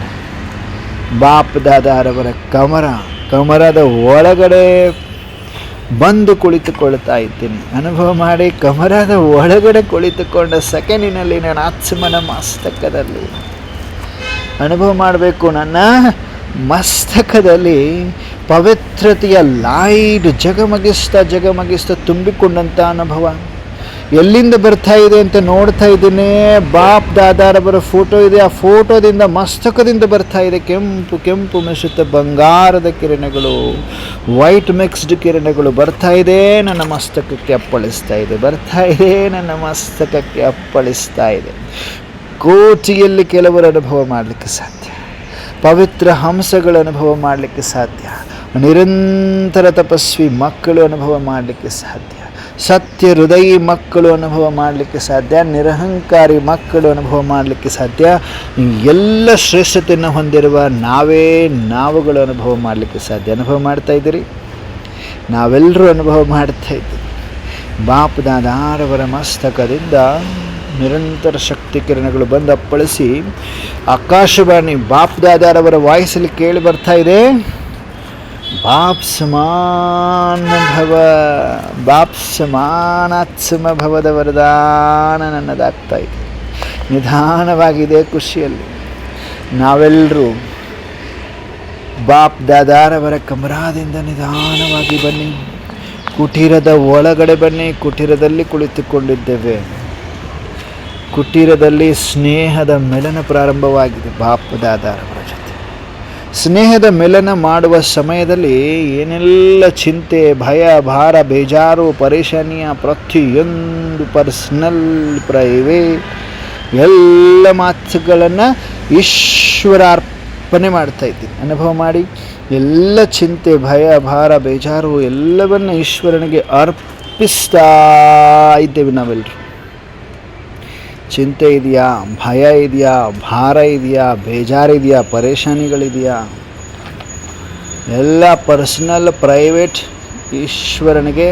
Speaker 1: ಬಾಪ್ ದಾದಾರವರ ಕಮರದ ಒಳಗಡೆ ಬಂದು ಕುಳಿತುಕೊಳ್ತಾ ಇದ್ದೀನಿ. ಅನುಭವ ಮಾಡಿ ಕಮರದ ಒಳಗಡೆ ಕುಳಿತುಕೊಂಡ ಸೆಕೆಂಡಿನಲ್ಲಿ ನನ್ನ ಆತ್ಮನ ಮಸ್ತಕದಲ್ಲಿ ಅನುಭವ ಮಾಡಬೇಕು. ನನ್ನ ಮಸ್ತಕದಲ್ಲಿ ಪವಿತ್ರತೆಯ ಲೈಟ್ ಜಗಮಗಿಸ್ತಾ ತುಂಬಿಕೊಂಡಂಥ ಅನುಭವ. ಎಲ್ಲಿಂದ ಬರ್ತಾ ಇದೆ ಅಂತ ನೋಡ್ತಾ ಇದ್ದೀನಿ. ಬಾಪ್ ದಾದಾರವರ ಫೋಟೋ ಇದೆ. ಆ ಫೋಟೋದಿಂದ ಮಸ್ತಕದಿಂದ ಬರ್ತಾ ಇದೆ ಕೆಂಪು ಮಿಶ್ರಿತ ಬಂಗಾರದ ಕಿರಣಗಳು, ವೈಟ್ ಮಿಕ್ಸ್ಡ್ ಕಿರಣಗಳು ಬರ್ತಾ ಇದೆ. ನನ್ನ ಮಸ್ತಕಕ್ಕೆ ಅಪ್ಪಳಿಸ್ತಾ ಇದೆ. ಕೋಟಿಯಲ್ಲಿ ಕೆಲವರು ಅನುಭವ ಮಾಡಲಿಕ್ಕೆ ಸಾಧ್ಯ. ಪವಿತ್ರ ಹಂಸಗಳ ಅನುಭವ ಮಾಡಲಿಕ್ಕೆ ಸಾಧ್ಯ. ನಿರಂತರ ತಪಸ್ವಿ ಮಕ್ಕಳು ಅನುಭವ ಮಾಡಲಿಕ್ಕೆ ಸಾಧ್ಯ. ಸತ್ಯ ಹೃದಯಿ ಮಕ್ಕಳು ಅನುಭವ ಮಾಡಲಿಕ್ಕೆ ಸಾಧ್ಯ. ನಿರಹಂಕಾರಿ ಮಕ್ಕಳು ಅನುಭವ ಮಾಡಲಿಕ್ಕೆ ಸಾಧ್ಯ. ಎಲ್ಲ ಶ್ರೇಷ್ಠತೆಯನ್ನು ಹೊಂದಿರುವ ನಾವುಗಳು ಅನುಭವ ಮಾಡಲಿಕ್ಕೆ ಸಾಧ್ಯ. ಅನುಭವ ಮಾಡ್ತಾ ಇದ್ದೀರಿ? ನಾವೆಲ್ಲರೂ ಅನುಭವ ಮಾಡ್ತಾ ಇದ್ದೀವಿ. ಬಾಪ್ ದಾದಾರವರ ಮಸ್ತಕದಿಂದ ನಿರಂತರ ಶಕ್ತಿ ಕಿರಣಗಳು ಬಂದು ಅಪ್ಪಳಿಸಿ ಆಕಾಶವಾಣಿ ಬಾಪ್ ದಾದಾರವರ ವಾಯ್ಸಲ್ಲಿ ಕೇಳಿ ಬರ್ತಾ ಇದೆ. ಬಾಪ್ ಸಮಾನಾತ್ಮ ಭವದ ವರದಾನ ನನ್ನದಾಗ್ತಾ ಇದೆ. ನಿಧಾನವಾಗಿದೆ ಖುಷಿಯಲ್ಲಿ ನಾವೆಲ್ಲರೂ ಬಾಪ್ ದಾದಾರವರ ಕಮರಾದಿಂದ ನಿಧಾನವಾಗಿ ಬನ್ನಿ. ಕುಟೀರದ ಒಳಗಡೆ ಬನ್ನಿ. ಕುಟೀರದಲ್ಲಿ ಕುಳಿತುಕೊಂಡಿದ್ದೇವೆ. ಕುಟೀರದಲ್ಲಿ ಸ್ನೇಹದ ಮಿಲನ ಪ್ರಾರಂಭವಾಗಿದೆ. ಬಾಪ್ ದಾದಾರವರ ಜೊತೆ ಸ್ನೇಹದ ಮಿಲನ ಮಾಡುವ ಸಮಯದಲ್ಲಿ ಏನೆಲ್ಲ ಚಿಂತೆ, ಭಯ, ಭಾರ, ಬೇಜಾರು, ಪರೇಶಾನಿಯ ಪ್ರತಿಯೊಂದು ಪರ್ಸನಲ್, ಪ್ರೈವೇಟ್ ಎಲ್ಲ ಮಾತುಗಳನ್ನು ಈಶ್ವರಾರ್ಪಣೆ ಮಾಡ್ತಾ ಇದ್ದೀನಿ. ಅನುಭವ ಮಾಡಿ. ಎಲ್ಲ ಚಿಂತೆ, ಭಯ, ಭಾರ, ಬೇಜಾರು ಎಲ್ಲವನ್ನು ಈಶ್ವರನಿಗೆ ಅರ್ಪಿಸ್ತಾ ಇದ್ದೇವೆ ನಾವೆಲ್ಲರೂ. ಚಿಂತೆ ಇದೆಯಾ, ಭಯ ಇದೆಯಾ, ಭಾರ ಇದೆಯಾ, ಬೇಜಾರಿದೆಯಾ, ಪರೇಶಾನಿಗಳಿದೆಯಾ, ಎಲ್ಲ ಪರ್ಸನಲ್, ಪ್ರೈವೇಟ್ ಈಶ್ವರನಿಗೆ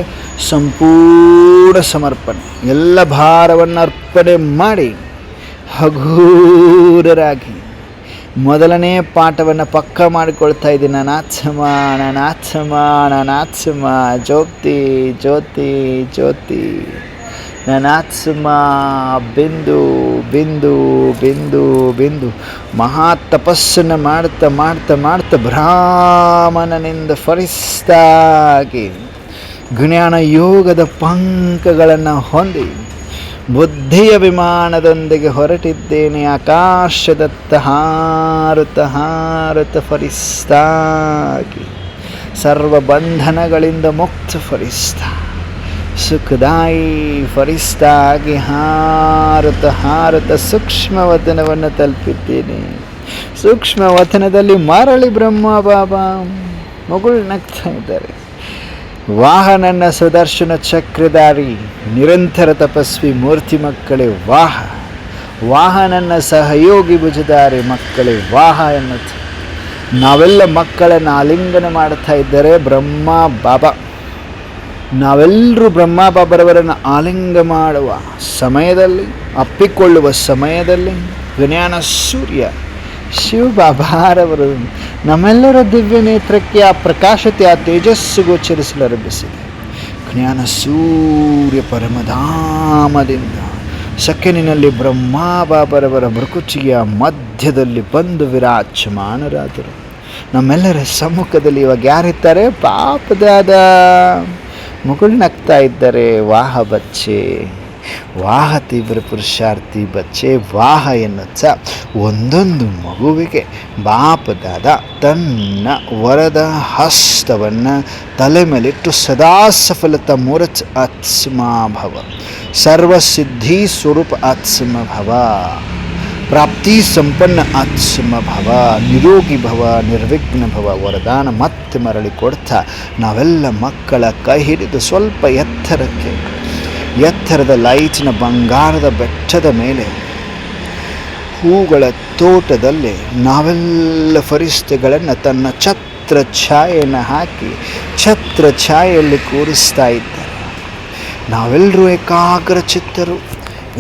Speaker 1: ಸಂಪೂರ್ಣ ಸಮರ್ಪಣೆ. ಎಲ್ಲ ಭಾರವನ್ನು ಅರ್ಪಣೆ ಮಾಡಿ ಹಗೂರರಾಗಿ ಮೊದಲನೇ ಪಾಠವನ್ನು ಪಕ್ಕ ಮಾಡಿಕೊಳ್ತಾ ಇದ್ದೀನಿ. ನಾನಾತ್ಮ ಜ್ಯೋತಿ ಜ್ಯೋತಿ ಜ್ಯೋತಿ. ನಾನಾತ್ಮ ಬಿಂದು ಬಿಂದು ಬಿಂದು ಬಿಂದು. ಮಹಾ ತಪಸ್ಸನ್ನು ಮಾಡ್ತಾ ಬ್ರಾಹ್ಮಣನಿಂದ ಫರಿಸ್ತಾಗಿ ಜ್ಞಾನ ಯೋಗದ ಪಂಕಗಳನ್ನು ಹೊಂದಿ ಬುದ್ಧಿಯ ವಿಮಾನದೊಂದಿಗೆ ಹೊರಟಿದ್ದೇನೆ. ಆಕಾಶದತ್ತ ಹಾರುತ್ತ ಫರಿಸ್ತಾಗಿ ಸರ್ವ ಬಂಧನಗಳಿಂದ ಮುಕ್ತ ಫರಿಸ್ತಾ ಸುಖದಾಯಿ ಫರಿಸ್ತಾಗಿ ಹಾರುತ್ತ ಸೂಕ್ಷ್ಮವತನವನ್ನು ತಲುಪಿದ್ದೇನೆ. ಸೂಕ್ಷ್ಮವತನದಲ್ಲಿ ಮರಳಿ ಬ್ರಹ್ಮ ಬಾಬಾ ಮಗಳು ನಗ್ತಾ ಇದ್ದಾರೆ. ವಾಹನನ್ನ ಸುದರ್ಶನ ಚಕ್ರಧಾರಿ ನಿರಂತರ ತಪಸ್ವಿ ಮೂರ್ತಿ ಮಕ್ಕಳೇ ವಾಹ. ವಾಹನನ್ನ ಸಹಯೋಗಿ ಭುಜಧಾರಿ ಮಕ್ಕಳೇ ವಾಹ ಎನ್ನುತ್ತೆ. ನಾವೆಲ್ಲ ಮಕ್ಕಳನ್ನು ಆಲಿಂಗನ ಮಾಡ್ತಾ ಇದ್ದರೆ ಬ್ರಹ್ಮ ಬಾಬಾ, ನಾವೆಲ್ಲರೂ ಬ್ರಹ್ಮ ಬಾಬರವರನ್ನು ಆಲಿಂಗ ಮಾಡುವ ಸಮಯದಲ್ಲಿ, ಅಪ್ಪಿಕೊಳ್ಳುವ ಸಮಯದಲ್ಲಿ ಜ್ಞಾನ ಸೂರ್ಯ ಶಿವಬಾಬಾರವರು ನಮ್ಮೆಲ್ಲರ ದಿವ್ಯ ನೇತ್ರಕ್ಕೆ ಆ ಪ್ರಕಾಶತೆ, ಆ ತೇಜಸ್ಸು ಗೋಚರಿಸಲಾರಂಭಿಸಿದೆ. ಜ್ಞಾನ ಸೂರ್ಯ ಪರಮಧಾಮದಿಂದ ಸೆಕೆಂಡಿನಲ್ಲಿ ಬ್ರಹ್ಮ ಬಾಬರವರ ಮೃಕುಚಿಯ ಮಧ್ಯದಲ್ಲಿ ಬಂದು ವಿರಾಜಮಾನರಾದರು. ನಮ್ಮೆಲ್ಲರ ಸಮ್ಮುಖದಲ್ಲಿ ಇವಾಗ ಯಾರಿದ್ದಾರೆ? ಪಾಪದಾದ ಮುಗುಳ್ನಗ್ತಾ ಇದ್ದಾರೆ. ವಾಹ ಬಚ್ಚೆ, ವಾಹ ತೀವ್ರ ಪುರುಷಾರ್ಥಿ ಬಚ್ಚೆ. ವಾಹ ಎನ್ನುತ್ತ ಒಂದೊಂದು ಮಗುವಿಗೆ ಬಾಪದಾದ ತನ್ನ ವರದ ಹಸ್ತವನ್ನು ತಲೆ ಮೇಲಿಟ್ಟು ಸದಾ ಸಫಲತಾ ಮೂರತ್ ಆತ್ಮಭವ, ಸರ್ವಸಿದ್ಧಿ ಸ್ವರೂಪ ಆತ್ಮಭವ, ಪ್ರಾಪ್ತಿ ಸಂಪನ್ನ ಆತ್ಮಭವ, ನಿರೋಗಿ ಭವ, ನಿರ್ವಿಘ್ನ ಭವ ವರದಾನ ಮತ್ತೆ ಮರಳಿ ಕೊಡ್ತಾ ನಾವೆಲ್ಲ ಮಕ್ಕಳ ಕೈ ಹಿಡಿದು ಸ್ವಲ್ಪ ಎತ್ತರಕ್ಕೆ, ಎತ್ತರದ ಲೈಟಿನ ಬಂಗಾರದ ಬೆಟ್ಟದ ಮೇಲೆ ಹೂಗಳ ತೋಟದಲ್ಲಿ ನಾವೆಲ್ಲ ಫರಿಸ್ತೆಗಳನ್ನು ತನ್ನ ಛತ್ರ ಛಾಯೆಯನ್ನು ಹಾಕಿ ಛತ್ರ ಛಾಯೆಯಲ್ಲಿ ಕೂರಿಸ್ತಾ ಇದ್ದಾರೆ. ನಾವೆಲ್ಲರೂ ಏಕಾಗ್ರ ಚಿತ್ತರು,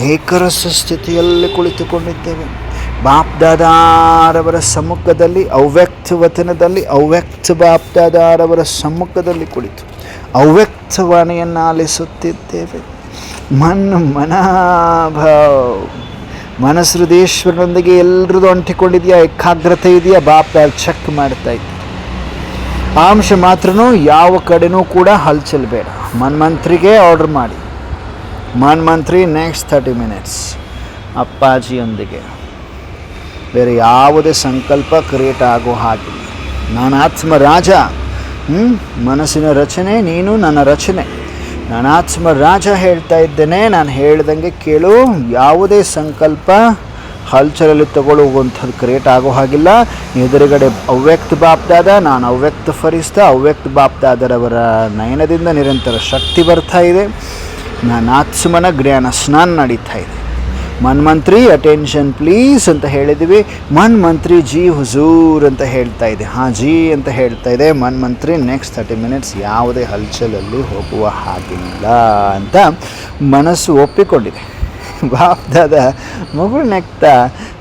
Speaker 1: ಏಕರಸ ಸ್ಥಿತಿಯಲ್ಲಿ ಕುಳಿತುಕೊಂಡಿದ್ದೇವೆ. ಬಾಪ್ದಾದಾರವರ ಸಮ್ಮುಖದಲ್ಲಿ, ಅವ್ಯಕ್ತ ವಚನದಲ್ಲಿ, ಅವ್ಯಕ್ತ ಬಾಪ್ದಾದಾರವರ ಸಮ್ಮುಖದಲ್ಲಿ ಕುಳಿತು ಅವ್ಯಕ್ತವಾಣಿಯನ್ನು ಆಲಿಸುತ್ತಿದ್ದೇವೆ. ಮನಾಭಾವ್ ಮನಸ್ಸೃದೇಶ್ವರನೊಂದಿಗೆ ಎಲ್ಲರದು ಅಂಟಿಕೊಂಡಿದೆಯಾ? ಏಕಾಗ್ರತೆ ಇದೆಯಾ? ಬಾಪ್ದಾದ ಚೆಕ್ ಮಾಡ್ತಾ ಇದ್ದೆ. ಅಂಶ ಮಾತ್ರನೂ ಯಾವ ಕಡೆನೂ ಕೂಡ ಹಲ್ಚಲ್ ಬೇಡ. ಮನ್ಮಂತ್ರಿಗೆ ಆರ್ಡರ್ ಮಾಡಿ, ಮನ್ಮಂತ್ರಿ ನೆಕ್ಸ್ಟ್ 30 ಮಿನಿಟ್ಸ್ ಅಪ್ಪಾಜಿಯೊಂದಿಗೆ. ಬೇರೆ ಯಾವುದೇ ಸಂಕಲ್ಪ ಕ್ರಿಯೇಟ್ ಆಗೋ ಹಾಗಿಲ್ಲ. ನಾನು ಆತ್ಮ ರಾಜ, ಮನಸ್ಸಿನ ರಚನೆ ನೀನು, ನನ್ನ ರಚನೆ. ನಾನು ಆತ್ಮ ರಾಜ ಹೇಳ್ತಾ ಇದ್ದೇನೆ, ನಾನು ಹೇಳ್ದಂಗೆ ಕೇಳು. ಯಾವುದೇ ಸಂಕಲ್ಪ ಹಲ್ಚಲಲ್ಲಿ ತಗೊಳ್ಳುವಂಥದ್ದು ಕ್ರಿಯೇಟ್ ಆಗೋ ಹಾಗಿಲ್ಲ. ಎದುರುಗಡೆ ಅವ್ಯಕ್ತ ಬಾಪ್ದಾದ, ನಾನು ಅವ್ಯಕ್ತ ಫರಿಸ್ತಾ, ಅವ್ಯಕ್ತ ಬಾಪ್ದಾದರವರ ನಯನದಿಂದ ನಿರಂತರ ಶಕ್ತಿ ಬರ್ತಾ ಇದೆ. ನಾನು ಆತ್ಮನ ಜ್ಞಾನ ಸ್ನಾನ ನಡೀತಾ ಇದೆ. ಮನ್ಮಂತ್ರಿ ಅಟೆನ್ಷನ್ ಪ್ಲೀಸ್ ಅಂತ ಹೇಳಿದ್ವಿ. ಮನ್ಮಂತ್ರಿ ಜಿ ಹುಜೂರ್ ಅಂತ ಹೇಳ್ತಾ ಇದೆ. ಹಾಂ ಜಿ ಅಂತ ಹೇಳ್ತಾ ಇದೆ. ಮನ್ಮಂತ್ರಿ ನೆಕ್ಸ್ಟ್ 30 ಮಿನಿಟ್ಸ್ ಯಾವುದೇ ಹಲ್ಚಲಲ್ಲಿ ಹೋಗುವ ಹಾಗಿಲ್ಲ ಅಂತ ಮನಸ್ಸು ಒಪ್ಪಿಕೊಂಡಿದೆ. ಬಾಪ್ದಾದ ಮಗಳು ನೆಕ್ತಾ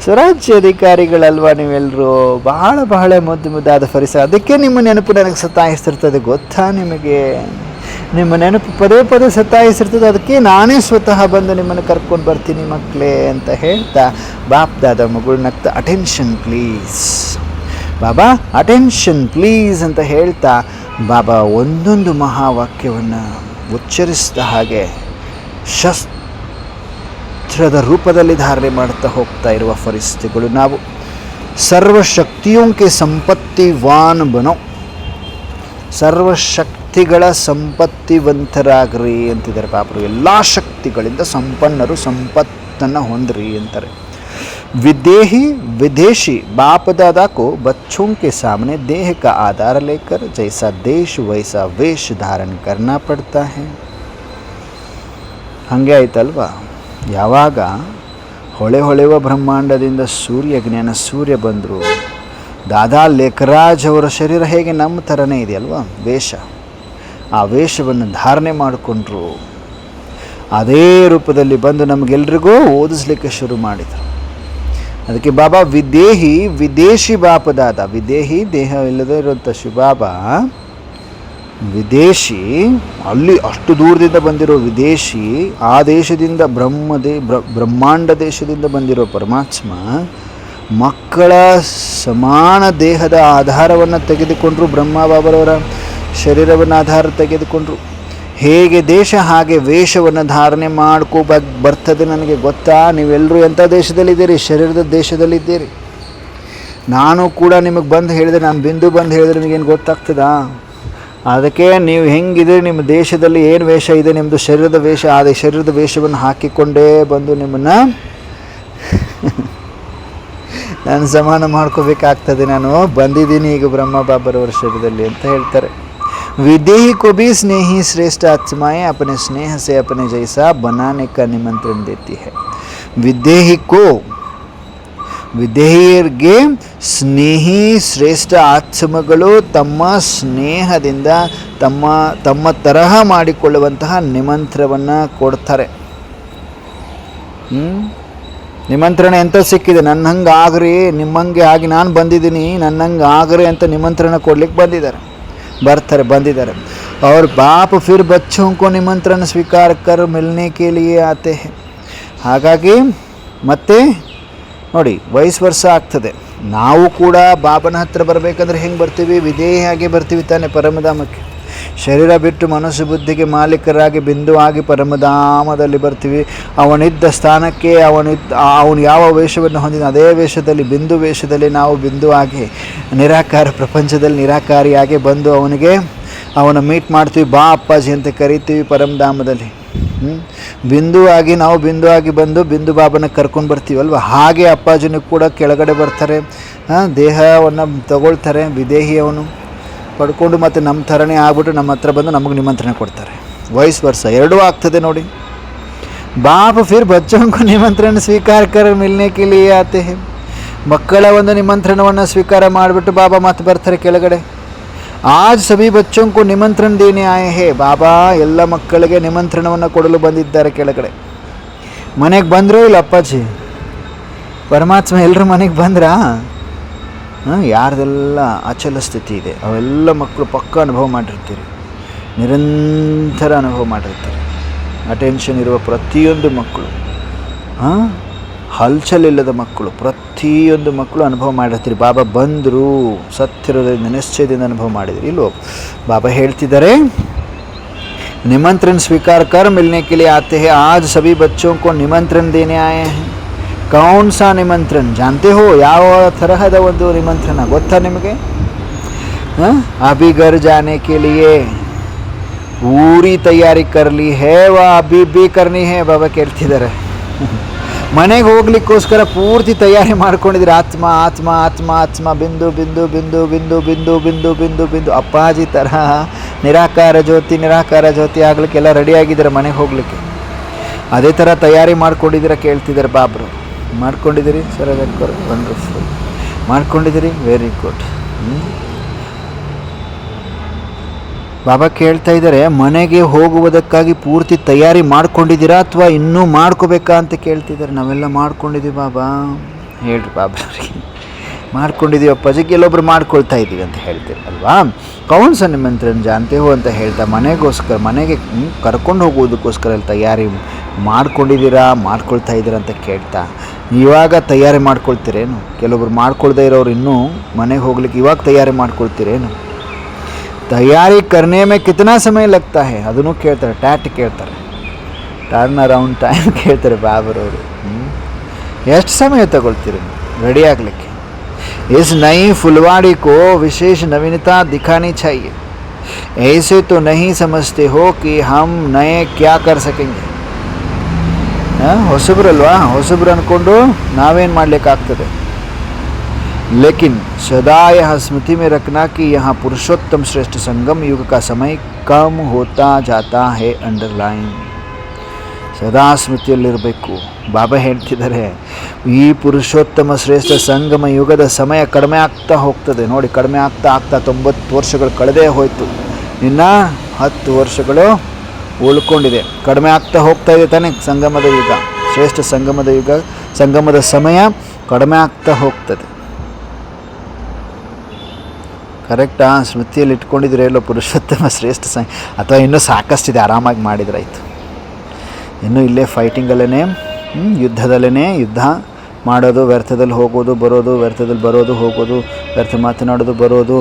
Speaker 1: ಸ್ವರಾಜ್ಯ ಅಧಿಕಾರಿಗಳಲ್ವ ನೀವೆಲ್ಲರೂ? ಬಹಳ ಬಹಳ ಮುದ್ದು ಮುದ್ದಾದ ಫರಿಸ. ಅದಕ್ಕೆ ನಿಮ್ಮ ನೆನಪು ನನಗೆ ಸತಾಯಿಸ್ತಿರ್ತದೆ, ಗೊತ್ತಾ ನಿಮಗೆ? ನಿಮ್ಮ ನೆನಪು ಪದೇ ಪದೇ ಸತಾಯಿಸಿರ್ತದೆ. ಅದಕ್ಕೆ ನಾನೇ ಸ್ವತಃ ಬಂದು ನಿಮ್ಮನ್ನು ಕರ್ಕೊಂಡು ಬರ್ತೀನಿ ಮಕ್ಕಳೇ ಅಂತ ಹೇಳ್ತಾ ಬಾಪ್ದಾದ ಮಗಳು ನಗ್ತಾ attention please Baba, attention please ಅಂತ ಹೇಳ್ತಾ ಬಾಬಾ ಒಂದೊಂದು ಮಹಾವಾಕ್ಯವನ್ನು ಉಚ್ಚರಿಸಿದ ಹಾಗೆ ಶಸ್ತ್ರದ ರೂಪದಲ್ಲಿ ಧಾರಣೆ ಮಾಡ್ತಾ ಹೋಗ್ತಾ ಇರುವ ಫರಿಸ್ತಿಗಳು ನಾವು. ಸರ್ವಶಕ್ತಿಯೋಂಕೆ ಸಂಪತ್ತಿವಾನ್ ಬನೋ, ಸರ್ವಶಕ್ತಿಗಳ ಸಂಪತ್ತಿವಂತರಾಗ್ರಿ ಅಂತಿದ್ದಾರೆ ಪಾಪರು. ಎಲ್ಲ ಶಕ್ತಿಗಳಿಂದ ಸಂಪನ್ನರು, ಸಂಪತ್ತನ್ನು ಹೊಂದ್ರಿ ಅಂತಾರೆ. विदेही विदेशी बाप दादा को बच्चों के सामने देह का आधार लेकर जैसा देश वैसा वेश धारण करना पड़ता है. ಹಾಗೆ ಆಯ್ತಲ್ವಾ? ಯಾವಾಗ ಹೊಳೆಯುವ ಬ್ರಹ್ಮಾಂಡದಿಂದ ಸೂರ್ಯ ಜ್ಞಾನ ಸೂರ್ಯ ಬಂದರು, ದಾದಾ ಲೇಖರಾಜ್ ಅವರ ಶರೀರ ಹೇಗೆ ನಮ್ಮ ಥರನೇ ಇದೆಯಲ್ವಾ ವೇಷ, ಆ ವೇಷವನ್ನು ಧಾರಣೆ ಮಾಡಿಕೊಂಡ್ರು. ಅದೇ ರೂಪದಲ್ಲಿ ಬಂದು ನಮಗೆಲ್ರಿಗೂ ಓದಿಸ್ಲಿಕ್ಕೆ ಶುರು ಮಾಡಿದರು. ಅದಕ್ಕೆ ಬಾಬಾ ವಿದೇಹಿ ವಿದೇಶಿ ಬಾಪದಾದ, ವಿದೇಹಿ ದೇಹ ಇಲ್ಲದೇ ಇರುವಂಥ ಶಿವಬಾಬಾ ವಿದೇಶಿ, ಅಲ್ಲಿ ಅಷ್ಟು ದೂರದಿಂದ ಬಂದಿರೋ ವಿದೇಶಿ, ಆ ದೇಶದಿಂದ ಬ್ರಹ್ಮಾಂಡ ದೇಶದಿಂದ ಬಂದಿರೋ ಪರಮಾತ್ಮ ಮಕ್ಕಳ ಸಮಾನ ದೇಹದ ಆಧಾರವನ್ನು ತೆಗೆದುಕೊಂಡ್ರು. ಬ್ರಹ್ಮ ಬಾಬರವರ ಶರೀರವನ್ನು ಆಧಾರ ತೆಗೆದುಕೊಂಡ್ರು. ಹೇಗೆ ದೇಶ ಹಾಗೆ ವೇಷವನ್ನು ಧಾರಣೆ ಬರ್ತದೆ ನನಗೆ ಗೊತ್ತಾ? ನೀವೆಲ್ಲರೂ ಎಂಥ ದೇಶದಲ್ಲಿದ್ದೀರಿ? ಶರೀರದ ದೇಶದಲ್ಲಿದ್ದೀರಿ. ನಾನು ಕೂಡ ನಿಮಗೆ ಬಂದು ಹೇಳಿದರೆ, ನಾನು ಬಿಂದು ಬಂದು ಹೇಳಿದರೆ ನಿಮಗೇನು ಗೊತ್ತಾಗ್ತದಾ? ಅದಕ್ಕೆ ನೀವು ಹೆಂಗಿದ್ದೀರಿ, ನಿಮ್ಮ ದೇಶದಲ್ಲಿ ಏನು ವೇಷ ಇದೆ, ನಿಮ್ಮದು ಶರೀರದ ವೇಷ, ಅದೇ ಶರೀರದ ವೇಷವನ್ನು ಹಾಕಿಕೊಂಡೇ ಬಂದು ನಿಮ್ಮನ್ನು ನಾನು ಸಮಾನ ಮಾಡ್ಕೋಬೇಕಾಗ್ತದೆ. ನಾನು ಬಂದಿದ್ದೀನಿ ಈಗ ಬ್ರಹ್ಮ ಬಾಬರವರ ಶರೀರದಲ್ಲಿ ಅಂತ ಹೇಳ್ತಾರೆ. विदेही को भी स्नेही श्रेष्ठ आत्माएं अपने स्नेह से अपने जैसा बनाने का निमंत्रण देती है. ವಿಧೇಯರಿಗೆ ಸ್ನೇಹಿ ಶ್ರೇಷ್ಠ ಆತ್ಮಗಳು ತಮ್ಮ ಸ್ನೇಹದಿಂದ ತಮ್ಮ ತರಹ ಮಾಡಿಕೊಳ್ಳುವಂತಹ ನಿಮಂತ್ರಣವನ್ನು ಕೊಡ್ತಾರೆ. ನಿಮಂತ್ರಣ ಎಂತ ಸಿಕ್ಕಿದೆ, ನನ್ನ ಹಂಗೆ ಆಗ್ರಿ, ನಿಮ್ಮಂಗೆ ಆಗಿ ನಾನು ಬಂದಿದ್ದೀನಿ, ನನ್ನಂಗೆ ಆಗ್ರಿ ಅಂತ ನಿಮಂತ್ರಣ ಕೊಡ್ಲಿಕ್ಕೆ ಬಂದಿದ್ದಾರೆ. और बाप फिर बच्चों को निमंत्रण स्वीकार कर मिलने के लिए आते हैं. ಹಾಗಾಗಿ ಮತ್ತೆ ನೋಡಿ ವಯಸ್ಸು ವರ್ಷ ಆಗ್ತದೆ. ನಾವು ಕೂಡ ಬಾಬನ ಹತ್ರ ಬರಬೇಕಂದ್ರೆ ಹೆಂಗೆ ಬರ್ತೀವಿ? ವಿಧೇಯಾಗಿ ಬರ್ತೀವಿ ತಾನೆ ಪರಮಧಾಮಕ್ಕೆ. ಶರೀರ ಬಿಟ್ಟು ಮನಸ್ಸು ಬುದ್ಧಿಗೆ ಮಾಲೀಕರಾಗಿ ಬಿಂದುವಾಗಿ ಪರಮಧಾಮದಲ್ಲಿ ಬರ್ತೀವಿ. ಅವನಿದ್ದ ಸ್ಥಾನಕ್ಕೆ ಅವನು ಯಾವ ವೇಷವನ್ನು ಹೊಂದಿದ ಅದೇ ವೇಷದಲ್ಲಿ ಬಿಂದು ವೇಷದಲ್ಲಿ ನಾವು ಬಿಂದುವಾಗಿ ನಿರಾಕಾರ ಪ್ರಪಂಚದಲ್ಲಿ ನಿರಾಕಾರಿಯಾಗಿ ಬಂದು ಅವನ ಮೀಟ್ ಮಾಡ್ತೀವಿ. ಬಾ ಅಪ್ಪಾಜಿ ಅಂತ ಕರಿತೀವಿ ಪರಮಧಾಮದಲ್ಲಿ. ನಾವು ಬಿಂದುವಾಗಿ ಬಂದು ಬಿಂದು ಬಾಬನ ಕರ್ಕೊಂಡು ಬರ್ತೀವಲ್ವ, ಹಾಗೆ ಅಪ್ಪಾಜಿನೂ ಕೂಡ ಕೆಳಗಡೆ ಬರ್ತಾರೆ. ದೇಹವನ್ನು ತಗೊಳ್ತಾರೆ, ವಿದೇಹಿಯವನು ಪಡ್ಕೊಂಡು ಮತ್ತು ನಮ್ಮ ಥರನೇ ಆಗ್ಬಿಟ್ಟು ನಮ್ಮ ಹತ್ರ ಬಂದು ನಮಗೆ ನಿಮಂತ್ರಣ ಕೊಡ್ತಾರೆ. ವಯಸ್ಸು ವರ್ಷ ಎರಡೂ ಆಗ್ತದೆ ನೋಡಿ. ಬಾಪ್ ಫಿರ್ ಬಚ್ಚೋಂಕು ನಿಮಂತ್ರಣ ಸ್ವೀಕಾರ ಕರ ಮಿಲ್ನೆ ಕೆ ಲಿಯೇ ಆತೆ ಹೈ. ಮಕ್ಕಳ ಒಂದು ನಿಮಂತ್ರಣವನ್ನು ಸ್ವೀಕಾರ ಮಾಡಿಬಿಟ್ಟು ಬಾಬಾ ಮತ್ತೆ ಬರ್ತಾರೆ ಕೆಳಗಡೆ. ಆಜ್ ಸಭಿ ಬಚ್ಚೋಂಕು ನಿಮಂತ್ರಣ ದೇನೆ ಆಯೆ ಹೇ. ಬಾಬಾ ಎಲ್ಲ ಮಕ್ಕಳಿಗೆ ನಿಮಂತ್ರಣವನ್ನು ಕೊಡಲು ಬಂದಿದ್ದಾರೆ ಕೆಳಗಡೆ. ಮನೆಗೆ ಬಂದರೂ ಇಲ್ಲ ಅಪ್ಪಾಜಿ, ಪರಮಾತ್ಮ ಎಲ್ಲರ ಮನೆಗೆ ಬಂದ್ರಾ? ಯಾರ್ದೆಲ್ಲ ಅಚಲ ಸ್ಥಿತಿ ಇದೆ ಅವೆಲ್ಲ ಮಕ್ಕಳು ಪಕ್ಕ ಅನುಭವ ಮಾಡಿರ್ತೀರಿ, ನಿರಂತರ ಅನುಭವ ಮಾಡಿರ್ತಾರೆ. ಅಟೆನ್ಷನ್ ಇರುವ ಪ್ರತಿಯೊಂದು ಮಕ್ಕಳು, ಹಲ್ಚಲಿಲ್ಲದ ಮಕ್ಕಳು, ಪ್ರತಿಯೊಂದು ಮಕ್ಕಳು ಅನುಭವ ಮಾಡಿರ್ತೀರಿ. ಬಾಬಾ ಬಂದರು, ಸತ್ಯರೋಧದಿಂದ ನಿಶ್ಚಯದಿಂದ ಅನುಭವ ಮಾಡಿದ್ರಿ ಇಲ್ವೋ? ಬಾಬಾ ಹೇಳ್ತಿದ್ದಾರೆ, निमंत्रण स्वीकार कर मिलने के लिए आते हैं. आज सभी बच्चों को निमंत्रण देने आए हैं. कौन सा निमंत्रण जानते हो? ಯಾವ ತರಹದ ಒಂದು ನಿಮಂತ್ರಣ ಗೊತ್ತಾ ನಿಮಗೆ? अभी घर जाने के लिए पूरी तैयारी कर ली है, वह अभी भी करनी है. ಬಾಬಾ ಕೇಳ್ತಿದ್ದಾರೆ, ಮನೆಗೆ ಹೋಗ್ಲಿಕ್ಕೋಸ್ಕರ ಪೂರ್ತಿ ತಯಾರಿ ಮಾಡ್ಕೊಂಡಿದ್ದೀರಿ. ಆತ್ಮ ಆತ್ಮ ಆತ್ಮ ಆತ್ಮ ಬಿಂದು ಬಿಂದು ಬಿಂದು ಬಿಂದು ಬಿಂದು ಬಿಂದು ಬಿಂದು ಬಿಂದು ಅಪ್ಪಾಜಿ ತರಹ ನಿರಾಕಾರ ಜ್ಯೋತಿ ಆಗ್ಲಿಕ್ಕೆಲ್ಲ ರೆಡಿಯಾಗಿದ್ದಾರೆ ಮನೆಗೆ ಹೋಗ್ಲಿಕ್ಕೆ. ಅದೇ ಥರ ತಯಾರಿ ಮಾಡ್ಕೊಂಡಿದ್ದೀರ ಕೇಳ್ತಿದ್ದಾರೆ ಬಾಬ್ರು. ಮಾಡ್ಕೊಂಡಿದ್ದೀರಿ ಸರ್? ವಂಡರ್ಫುಲ್. ಮಾಡ್ಕೊಂಡಿದ್ದೀರಿ, ವೆರಿ ಗುಡ್. ಬಾಬಾ ಕೇಳ್ತಾ ಇದ್ದಾರೆ, ಮನೆಗೆ ಹೋಗುವುದಕ್ಕಾಗಿ ಪೂರ್ತಿ ತಯಾರಿ ಮಾಡ್ಕೊಂಡಿದ್ದೀರಾ ಅಥವಾ ಇನ್ನೂ ಮಾಡ್ಕೋಬೇಕಾ ಅಂತ ಕೇಳ್ತಿದ್ದಾರೆ. ನಾವೆಲ್ಲ ಮಾಡ್ಕೊಂಡಿದ್ದೀವಿ ಬಾಬಾ. ಹೇಳ್ರಿ ಬಾಬ್ರವ್ರಿಗೆ, ಮಾಡ್ಕೊಂಡಿದ್ದೀವಿ ಅಪ್ಪಾಜಿ, ಕೆಲವೊಬ್ರು ಮಾಡ್ಕೊಳ್ತಾ ಇದ್ದೀವಿ ಅಂತ ಹೇಳ್ತೀರಿ ಅಲ್ವಾ? ಕೌನ್ ಸ ನಿಮಂತ್ರಣ ಜಾನ್ತೆ ಹೋ ಅಂತ ಹೇಳ್ತಾ ಮನೆಗೆ ಕರ್ಕೊಂಡು ಹೋಗುವುದಕ್ಕೋಸ್ಕರ ತಯಾರಿ ಮಾಡ್ಕೊಳ್ತಾ ಇದ್ದೀರಾ ಅಂತ ಕೇಳ್ತಾ, ಇವಾಗ ತಯಾರಿ ಮಾಡ್ಕೊಳ್ತೀರೇನು? ಕೆಲವೊಬ್ರು ಮಾಡ್ಕೊಳ್ದೇ ಇರೋರು ಇನ್ನೂ ಮನೆಗೆ ಹೋಗ್ಲಿಕ್ಕೆ ಇವಾಗ ತಯಾರಿ ಮಾಡ್ಕೊಳ್ತೀರೇನು? ತಯಾರಿ करने में कितना समय लगता है ಅದನ್ನು ಕೇಳ್ತಾರೆ. ಕೇಳ್ತಾರೆ, ಟರ್ನ್ ಅರೌಂಡ್ ಟೈಮ್ ಕೇಳ್ತಾರೆ ಬಾಬರವರು. ಎಷ್ಟು ಸಮಯ ತಗೊಳ್ತೀರಿ ರೆಡಿ ಆಗಲಿಕ್ಕೆ? इस नई फुलवाड़ी को विशेष नवीनता दिखानी चाहिए. ऐसे तो नहीं समझते हो कि हम नए क्या कर सकेंगे. ಹೊಸಬ್ರಲ್ವಾ, ಹೊಸಬ್ರು ಅಂದ್ಕೊಂಡು ನಾವೇನು ಮಾಡಲಿಕ್ಕಾಗ್ತದೆ? लेकिन सदा यह स्मृति में रखना कि यहाँ पुरुषोत्तम श्रेष्ठ संगम युग का समय कम होता जाता है. अंडरलाइन. ಸದಾ ಸ್ಮೃತಿಯಲ್ಲಿರಬೇಕು. ಬಾಬಾ ಹೇಳ್ತಿದ್ದಾರೆ, ಈ ಪುರುಷೋತ್ತಮ ಶ್ರೇಷ್ಠ ಸಂಗಮ ಯುಗದ ಸಮಯ ಕಡಿಮೆ ಆಗ್ತಾ ಹೋಗ್ತದೆ ನೋಡಿ. ಕಡಿಮೆ ಆಗ್ತಾ 90 ವರ್ಷಗಳು ಕಳೆದೇ ಹೋಯಿತು, ಇನ್ನು 10 ವರ್ಷಗಳು ಉಳ್ಕೊಂಡಿದೆ. ಕಡಿಮೆ ಆಗ್ತಾ ಹೋಗ್ತಾ ಇದೆ ತಾನೇ ಸಂಗಮದ ಯುಗ, ಶ್ರೇಷ್ಠ ಸಂಗಮದ ಸಮಯ ಕಡಿಮೆ ಆಗ್ತಾ ಹೋಗ್ತದೆ. ಕರೆಕ್ಟಾ? ಸ್ಮೃತಿಯಲ್ಲಿ ಇಟ್ಕೊಂಡಿದ್ರೆ ಎಲ್ಲೋ ಪುರುಷೋತ್ತಮ ಶ್ರೇಷ್ಠ ಅಥವಾ ಇನ್ನೂ ಸಾಕಷ್ಟಿದೆ, ಆರಾಮಾಗಿ ಮಾಡಿದ್ರಾಯ್ತು. ಇನ್ನೂ ಇಲ್ಲೇ ಫೈಟಿಂಗಲ್ಲೇ, ಯುದ್ಧದಲ್ಲೇ ಯುದ್ಧ ಮಾಡೋದು, ವ್ಯರ್ಥದಲ್ಲಿ ಹೋಗೋದು ಬರೋದು, ವ್ಯರ್ಥದಲ್ಲಿ ಬರೋದು ಹೋಗೋದು, ವ್ಯರ್ಥ ಮಾತನಾಡೋದು ಬರೋದು,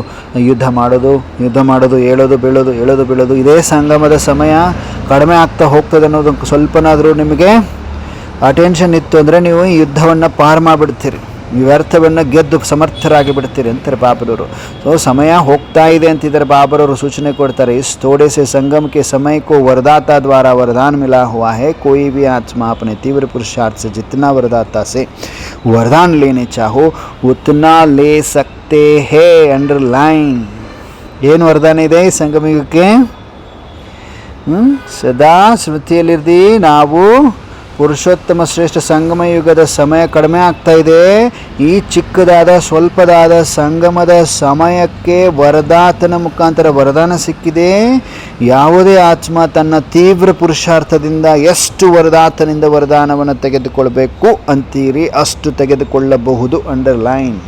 Speaker 1: ಯುದ್ಧ ಮಾಡೋದು, ಏಳೋದು ಬೀಳೋದು. ಇದೇ ಸಂಗಮದ ಸಮಯ ಕಡಿಮೆ ಆಗ್ತಾ ಹೋಗ್ತದೆ ಅನ್ನೋದು ಸ್ವಲ್ಪನಾದರೂ ನಿಮಗೆ ಅಟೆನ್ಷನ್ ಇತ್ತು ಅಂದರೆ ನೀವು ಈ ಯುದ್ಧವನ್ನು ಪಾರು ಮಾಡಿಬಿಡ್ತೀರಿ, ಈ ವ್ಯರ್ಥವನ್ನು ಗೆದ್ದು ಸಮರ್ಥರಾಗಿ ಬಿಡ್ತೀರಿ ಅಂತಾರೆ ಬಾಬರವರು. ಸೊ ಸಮಯ ಹೋಗ್ತಾ ಇದೆ ಅಂತಿದ್ದಾರೆ ಬಾಬರವರು ಸೂಚನೆ ಕೊಡ್ತಾರೆ. इस थोड़े से संगम के समय को वरदाता द्वारा वरदान मिला हुआ है. कोई भी आत्मा अपने तीव्र पुरुषार्थ से जितना वरदाता से वरदान लेने चाहो उतना ले सकते हैं. अंडरलाइन. ಏನು ವರದಾನ ಇದೆ ಈ ಸಂಗಮಯುಗಕ್ಕೆ? ಸದಾ ಸ್ಮೃತಿಯಲ್ಲಿರ್ದಿ, ನಾವು ಪುರುಷೋತ್ತಮ ಶ್ರೇಷ್ಠ ಸಂಗಮಯುಗದ ಸಮಯ ಕಡಿಮೆ ಆಗ್ತಾ ಇದೆ. ಈ ಚಿಕ್ಕದಾದ ಸ್ವಲ್ಪದಾದ ಸಂಗಮದ ಸಮಯಕ್ಕೆ ವರದಾತನ ಮುಖಾಂತರ ವರದಾನ ಸಿಕ್ಕಿದೆ. ಯಾವುದೇ ಆತ್ಮ ತನ್ನ ತೀವ್ರ ಪುರುಷಾರ್ಥದಿಂದ ಎಷ್ಟು ವರದಾತನಿಂದ ವರದಾನವನ್ನು ತೆಗೆದುಕೊಳ್ಬೇಕು ಅಂತೀರಿ ಅಷ್ಟು ತೆಗೆದುಕೊಳ್ಳಬಹುದು. ಅಂಡರ್ಲೈನ್.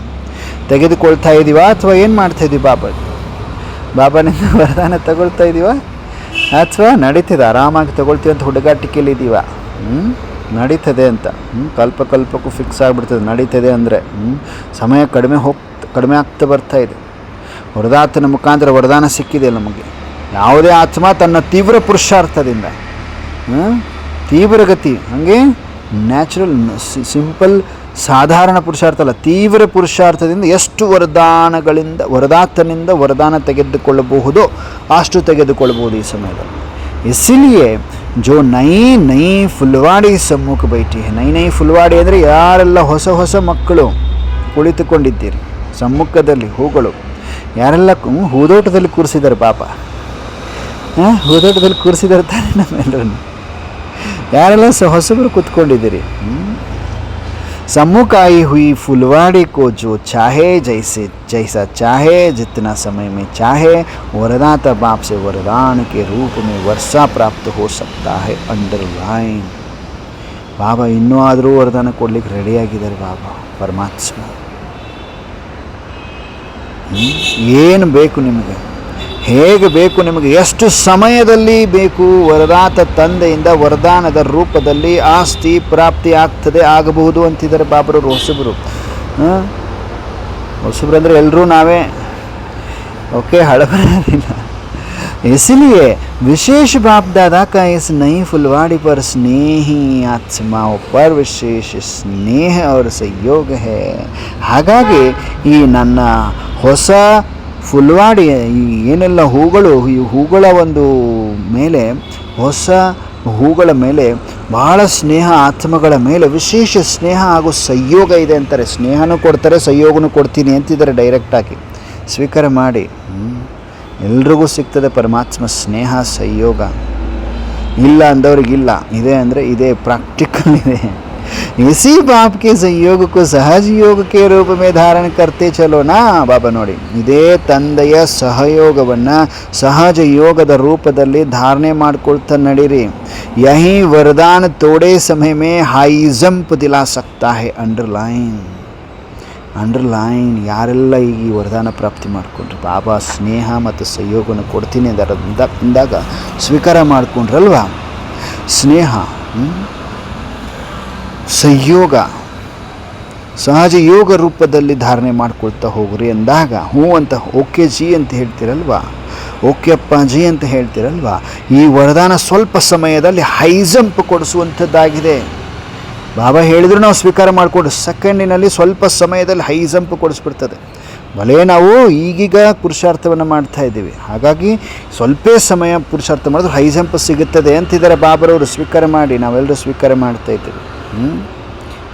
Speaker 1: ತೆಗೆದುಕೊಳ್ತಾ ಇದ್ದೀವ ಅಥವಾ ಏನು ಮಾಡ್ತಾ ಇದ್ದೀವಿ? ಬಾಬಾನಿಂದ ವರದಾನ ತಗೊಳ್ತಾ ಇದ್ದೀವ ಅಥವಾ ನಡೀತದೆ ಆರಾಮಾಗಿ ತಗೊಳ್ತೀವಿ ಅಂತ ಹುಡುಗಾಟಿಕೆಯಲ್ಲಿದ್ದೀವ? ನಡೀತದೆ ಅಂತ ಕಲ್ಪಕ್ಕೂ ಫಿಕ್ಸ್ ಆಗಿಬಿಡ್ತದೆ. ನಡೀತದೆ ಅಂದರೆ ಸಮಯ ಕಡಿಮೆ ಆಗ್ತಾ ಬರ್ತಾ ಇದೆ. ವರದಾತನ ಮುಖಾಂತರ ವರದಾನ ಸಿಕ್ಕಿದೆ ನಮಗೆ. ಯಾವುದೇ ಆತ್ಮ ತನ್ನ ತೀವ್ರ ಪುರುಷಾರ್ಥದಿಂದ ತೀವ್ರಗತಿ, ಹಾಗೆ ನ್ಯಾಚುರಲ್ ಸಿಂಪಲ್ ಸಾಧಾರಣ ಪುರುಷಾರ್ಥ ಅಲ್ಲ, ತೀವ್ರ ಪುರುಷಾರ್ಥದಿಂದ ಎಷ್ಟು ವರದಾತನಿಂದ ವರದಾನ ತೆಗೆದುಕೊಳ್ಳಬಹುದೋ ಅಷ್ಟು ತೆಗೆದುಕೊಳ್ಳಬಹುದು ಈ ಸಮಯದಲ್ಲಿ. ಇಸಿಲಿಯೇ ಜೋ ನೈ ಫುಲ್ವಾಡಿ ಸಮ್ಮುಖ ಬೈಟಿ. ನೈ ಫುಲ್ವಾಡಿ ಅಂದರೆ ಯಾರೆಲ್ಲ ಹೊಸ ಮಕ್ಕಳು ಕುಳಿತುಕೊಂಡಿದ್ದೀರಿ ಸಮ್ಮುಖದಲ್ಲಿ, ಹೂಗಳು ಯಾರೆಲ್ಲ ಹೂದೋಟದಲ್ಲಿ ಕೂರಿಸಿದ್ದಾರೆ ಪಾಪ. ಹೂದೋಟದಲ್ಲಿ ಕೂರಿಸಿದ್ದಾರೆ ತಾನೆ ನಮ್ಮೆಲ್ಲರನ್ನು. ಯಾರೆಲ್ಲ ಹೊಸಬರು ಕೂತ್ಕೊಂಡಿದ್ದೀರಿ. सम्मुख आई हुई फुलवाड़ी को जो चाहे जैसा चाहे जितना समय में चाहे वरदाता बाप से वरदान के रूप में वर्षा प्राप्त हो सकता है. अंडरलाइन. बाबा ಇನ್ನೂ ಆದರೂ ವರದಾನ ಕೊಡ್ಲಿಕ್ಕೆ ರೆಡಿಯಾಗಿದ್ದಾರೆ ಬಾಬಾ ಪರಮಾತ್ಮ. ಏನು ಬೇಕು ನಿಮಗೆ, ಹೇಗೆ ಬೇಕು ನಿಮಗೆ, ಎಷ್ಟು ಸಮಯದಲ್ಲಿ ಬೇಕು, ವರದಾತ ತಂದೆಯಿಂದ ವರದಾನದ ರೂಪದಲ್ಲಿ ಆಸ್ತಿ ಪ್ರಾಪ್ತಿ ಆಗಬಹುದು ಅಂತಿದ್ದಾರೆ ಬಾಬರವರು. ಹೊಸಬ್ರು ಅಂದರೆ ಎಲ್ಲರೂ ನಾವೇ. ओके, हड़बड़ाना। इसलिए विशेष बाप दादा का इस नई फुलवाड़ी पर स्नेही आत्माओं पर विशेष स्नेह और सहयोग है. ಹಾಗಾಗಿ ಈ ನನ್ನ ಹೊಸ ಫುಲ್ವಾಡಿ ಏನೆಲ್ಲ ಹೂಗಳು, ಈ ಹೂಗಳ ಒಂದು ಮೇಲೆ, ಹೊಸ ಹೂಗಳ ಮೇಲೆ ಬಹಳ ಸ್ನೇಹ, ಆತ್ಮಗಳ ಮೇಲೆ ವಿಶೇಷ ಸ್ನೇಹ ಹಾಗೂ ಸಂಯೋಗ ಇದೆ ಅಂತಾರೆ. ಸ್ನೇಹನೂ ಕೊಡ್ತಾರೆ, ಸಂಯೋಗನೂ ಕೊಡ್ತೀನಿ ಅಂತಿದ್ದಾರೆ ಡೈರೆಕ್ಟಾಗಿ. ಸ್ವೀಕಾರ ಮಾಡಿ. ಎಲ್ರಿಗೂ ಸಿಗ್ತದೆ ಪರಮಾತ್ಮ ಸ್ನೇಹ ಸಂಯೋಗ. ಇಲ್ಲ ಅಂದವ್ರಿಗಿಲ್ಲ, ಇದೆ ಅಂದರೆ ಇದೆ, ಪ್ರಾಕ್ಟಿಕಲ್ ಇದೆ. इसी बाप के संयोग को सहज योग के रूप में धारण करते चलो ना. ಬಾಬಾ ನೋಡಿ, ಇದೇ ತಂದೆಯ ಸಹಯೋಗವನ್ನು ಸಹಜ ಯೋಗದ ರೂಪದಲ್ಲಿ ಧಾರಣೆ ಮಾಡ್ಕೊಳ್ತಾ ನಡೀರಿ. ಯಹಿ ವರದಾನ ತೋಡೆ ಸಮಯ ಮೇ ಹೈ ಜಂಪ್ ದಿಲಾ ಸಕ್ತಾ ಹೈ. ಅಂಡರ್ಲೈನ್. ಯಾರೆಲ್ಲ ಈಗ ಈ ವರದಾನ ಪ್ರಾಪ್ತಿ ಮಾಡಿಕೊಂಡ್ರಿ, ಬಾಬಾ ಸ್ನೇಹ ಮತ್ತು ಸಹಯೋಗವನ್ನು ಕೊಡ್ತೀನಿ ಅಂದಾಗ ಸ್ವೀಕಾರ ಮಾಡಿಕೊಂಡ್ರಲ್ವಾ. ಸ್ನೇಹ ಸಂಯೋಗ ಸಹಜ ಯೋಗ ರೂಪದಲ್ಲಿ ಧಾರಣೆ ಮಾಡ್ಕೊಳ್ತಾ ಹೋಗ್ರಿ ಅಂದಾಗ ಹ್ಞೂ ಅಂತ ಓಕೆ ಜಿ ಅಂತ ಹೇಳ್ತೀರಲ್ವಾ, ಓಕೆ ಅಪ್ಪಾಜಿ ಅಂತ ಹೇಳ್ತೀರಲ್ವಾ. ಈ ವರದಾನ ಸ್ವಲ್ಪ ಸಮಯದಲ್ಲಿ ಹೈ ಜಂಪ್ ಕೊಡಿಸುವಂಥದ್ದಾಗಿದೆ. ಬಾಬಾ ಹೇಳಿದ್ರು ನಾವು ಸ್ವೀಕಾರ ಮಾಡಿಕೊಂಡು ಸೆಕೆಂಡಿನಲ್ಲಿ ಸ್ವಲ್ಪ ಸಮಯದಲ್ಲಿ ಹೈ ಜಂಪ್ ಕೊಡಿಸ್ಬಿಡ್ತದೆ. ಭಲೇ ನಾವು ಈಗೀಗ ಪುರುಷಾರ್ಥವನ್ನು ಮಾಡ್ತಾ ಇದ್ದೀವಿ, ಹಾಗಾಗಿ ಸ್ವಲ್ಪ ಸಮಯ ಪುರುಷಾರ್ಥ ಮಾಡಿದ್ರೆ ಹೈ ಜಂಪ್ ಸಿಗುತ್ತದೆ ಅಂತಿದ್ದಾರೆ ಬಾಬರವರು. ಸ್ವೀಕಾರ ಮಾಡಿ, ನಾವೆಲ್ಲರೂ ಸ್ವೀಕಾರ ಮಾಡ್ತಾ ಇದ್ದೀವಿ.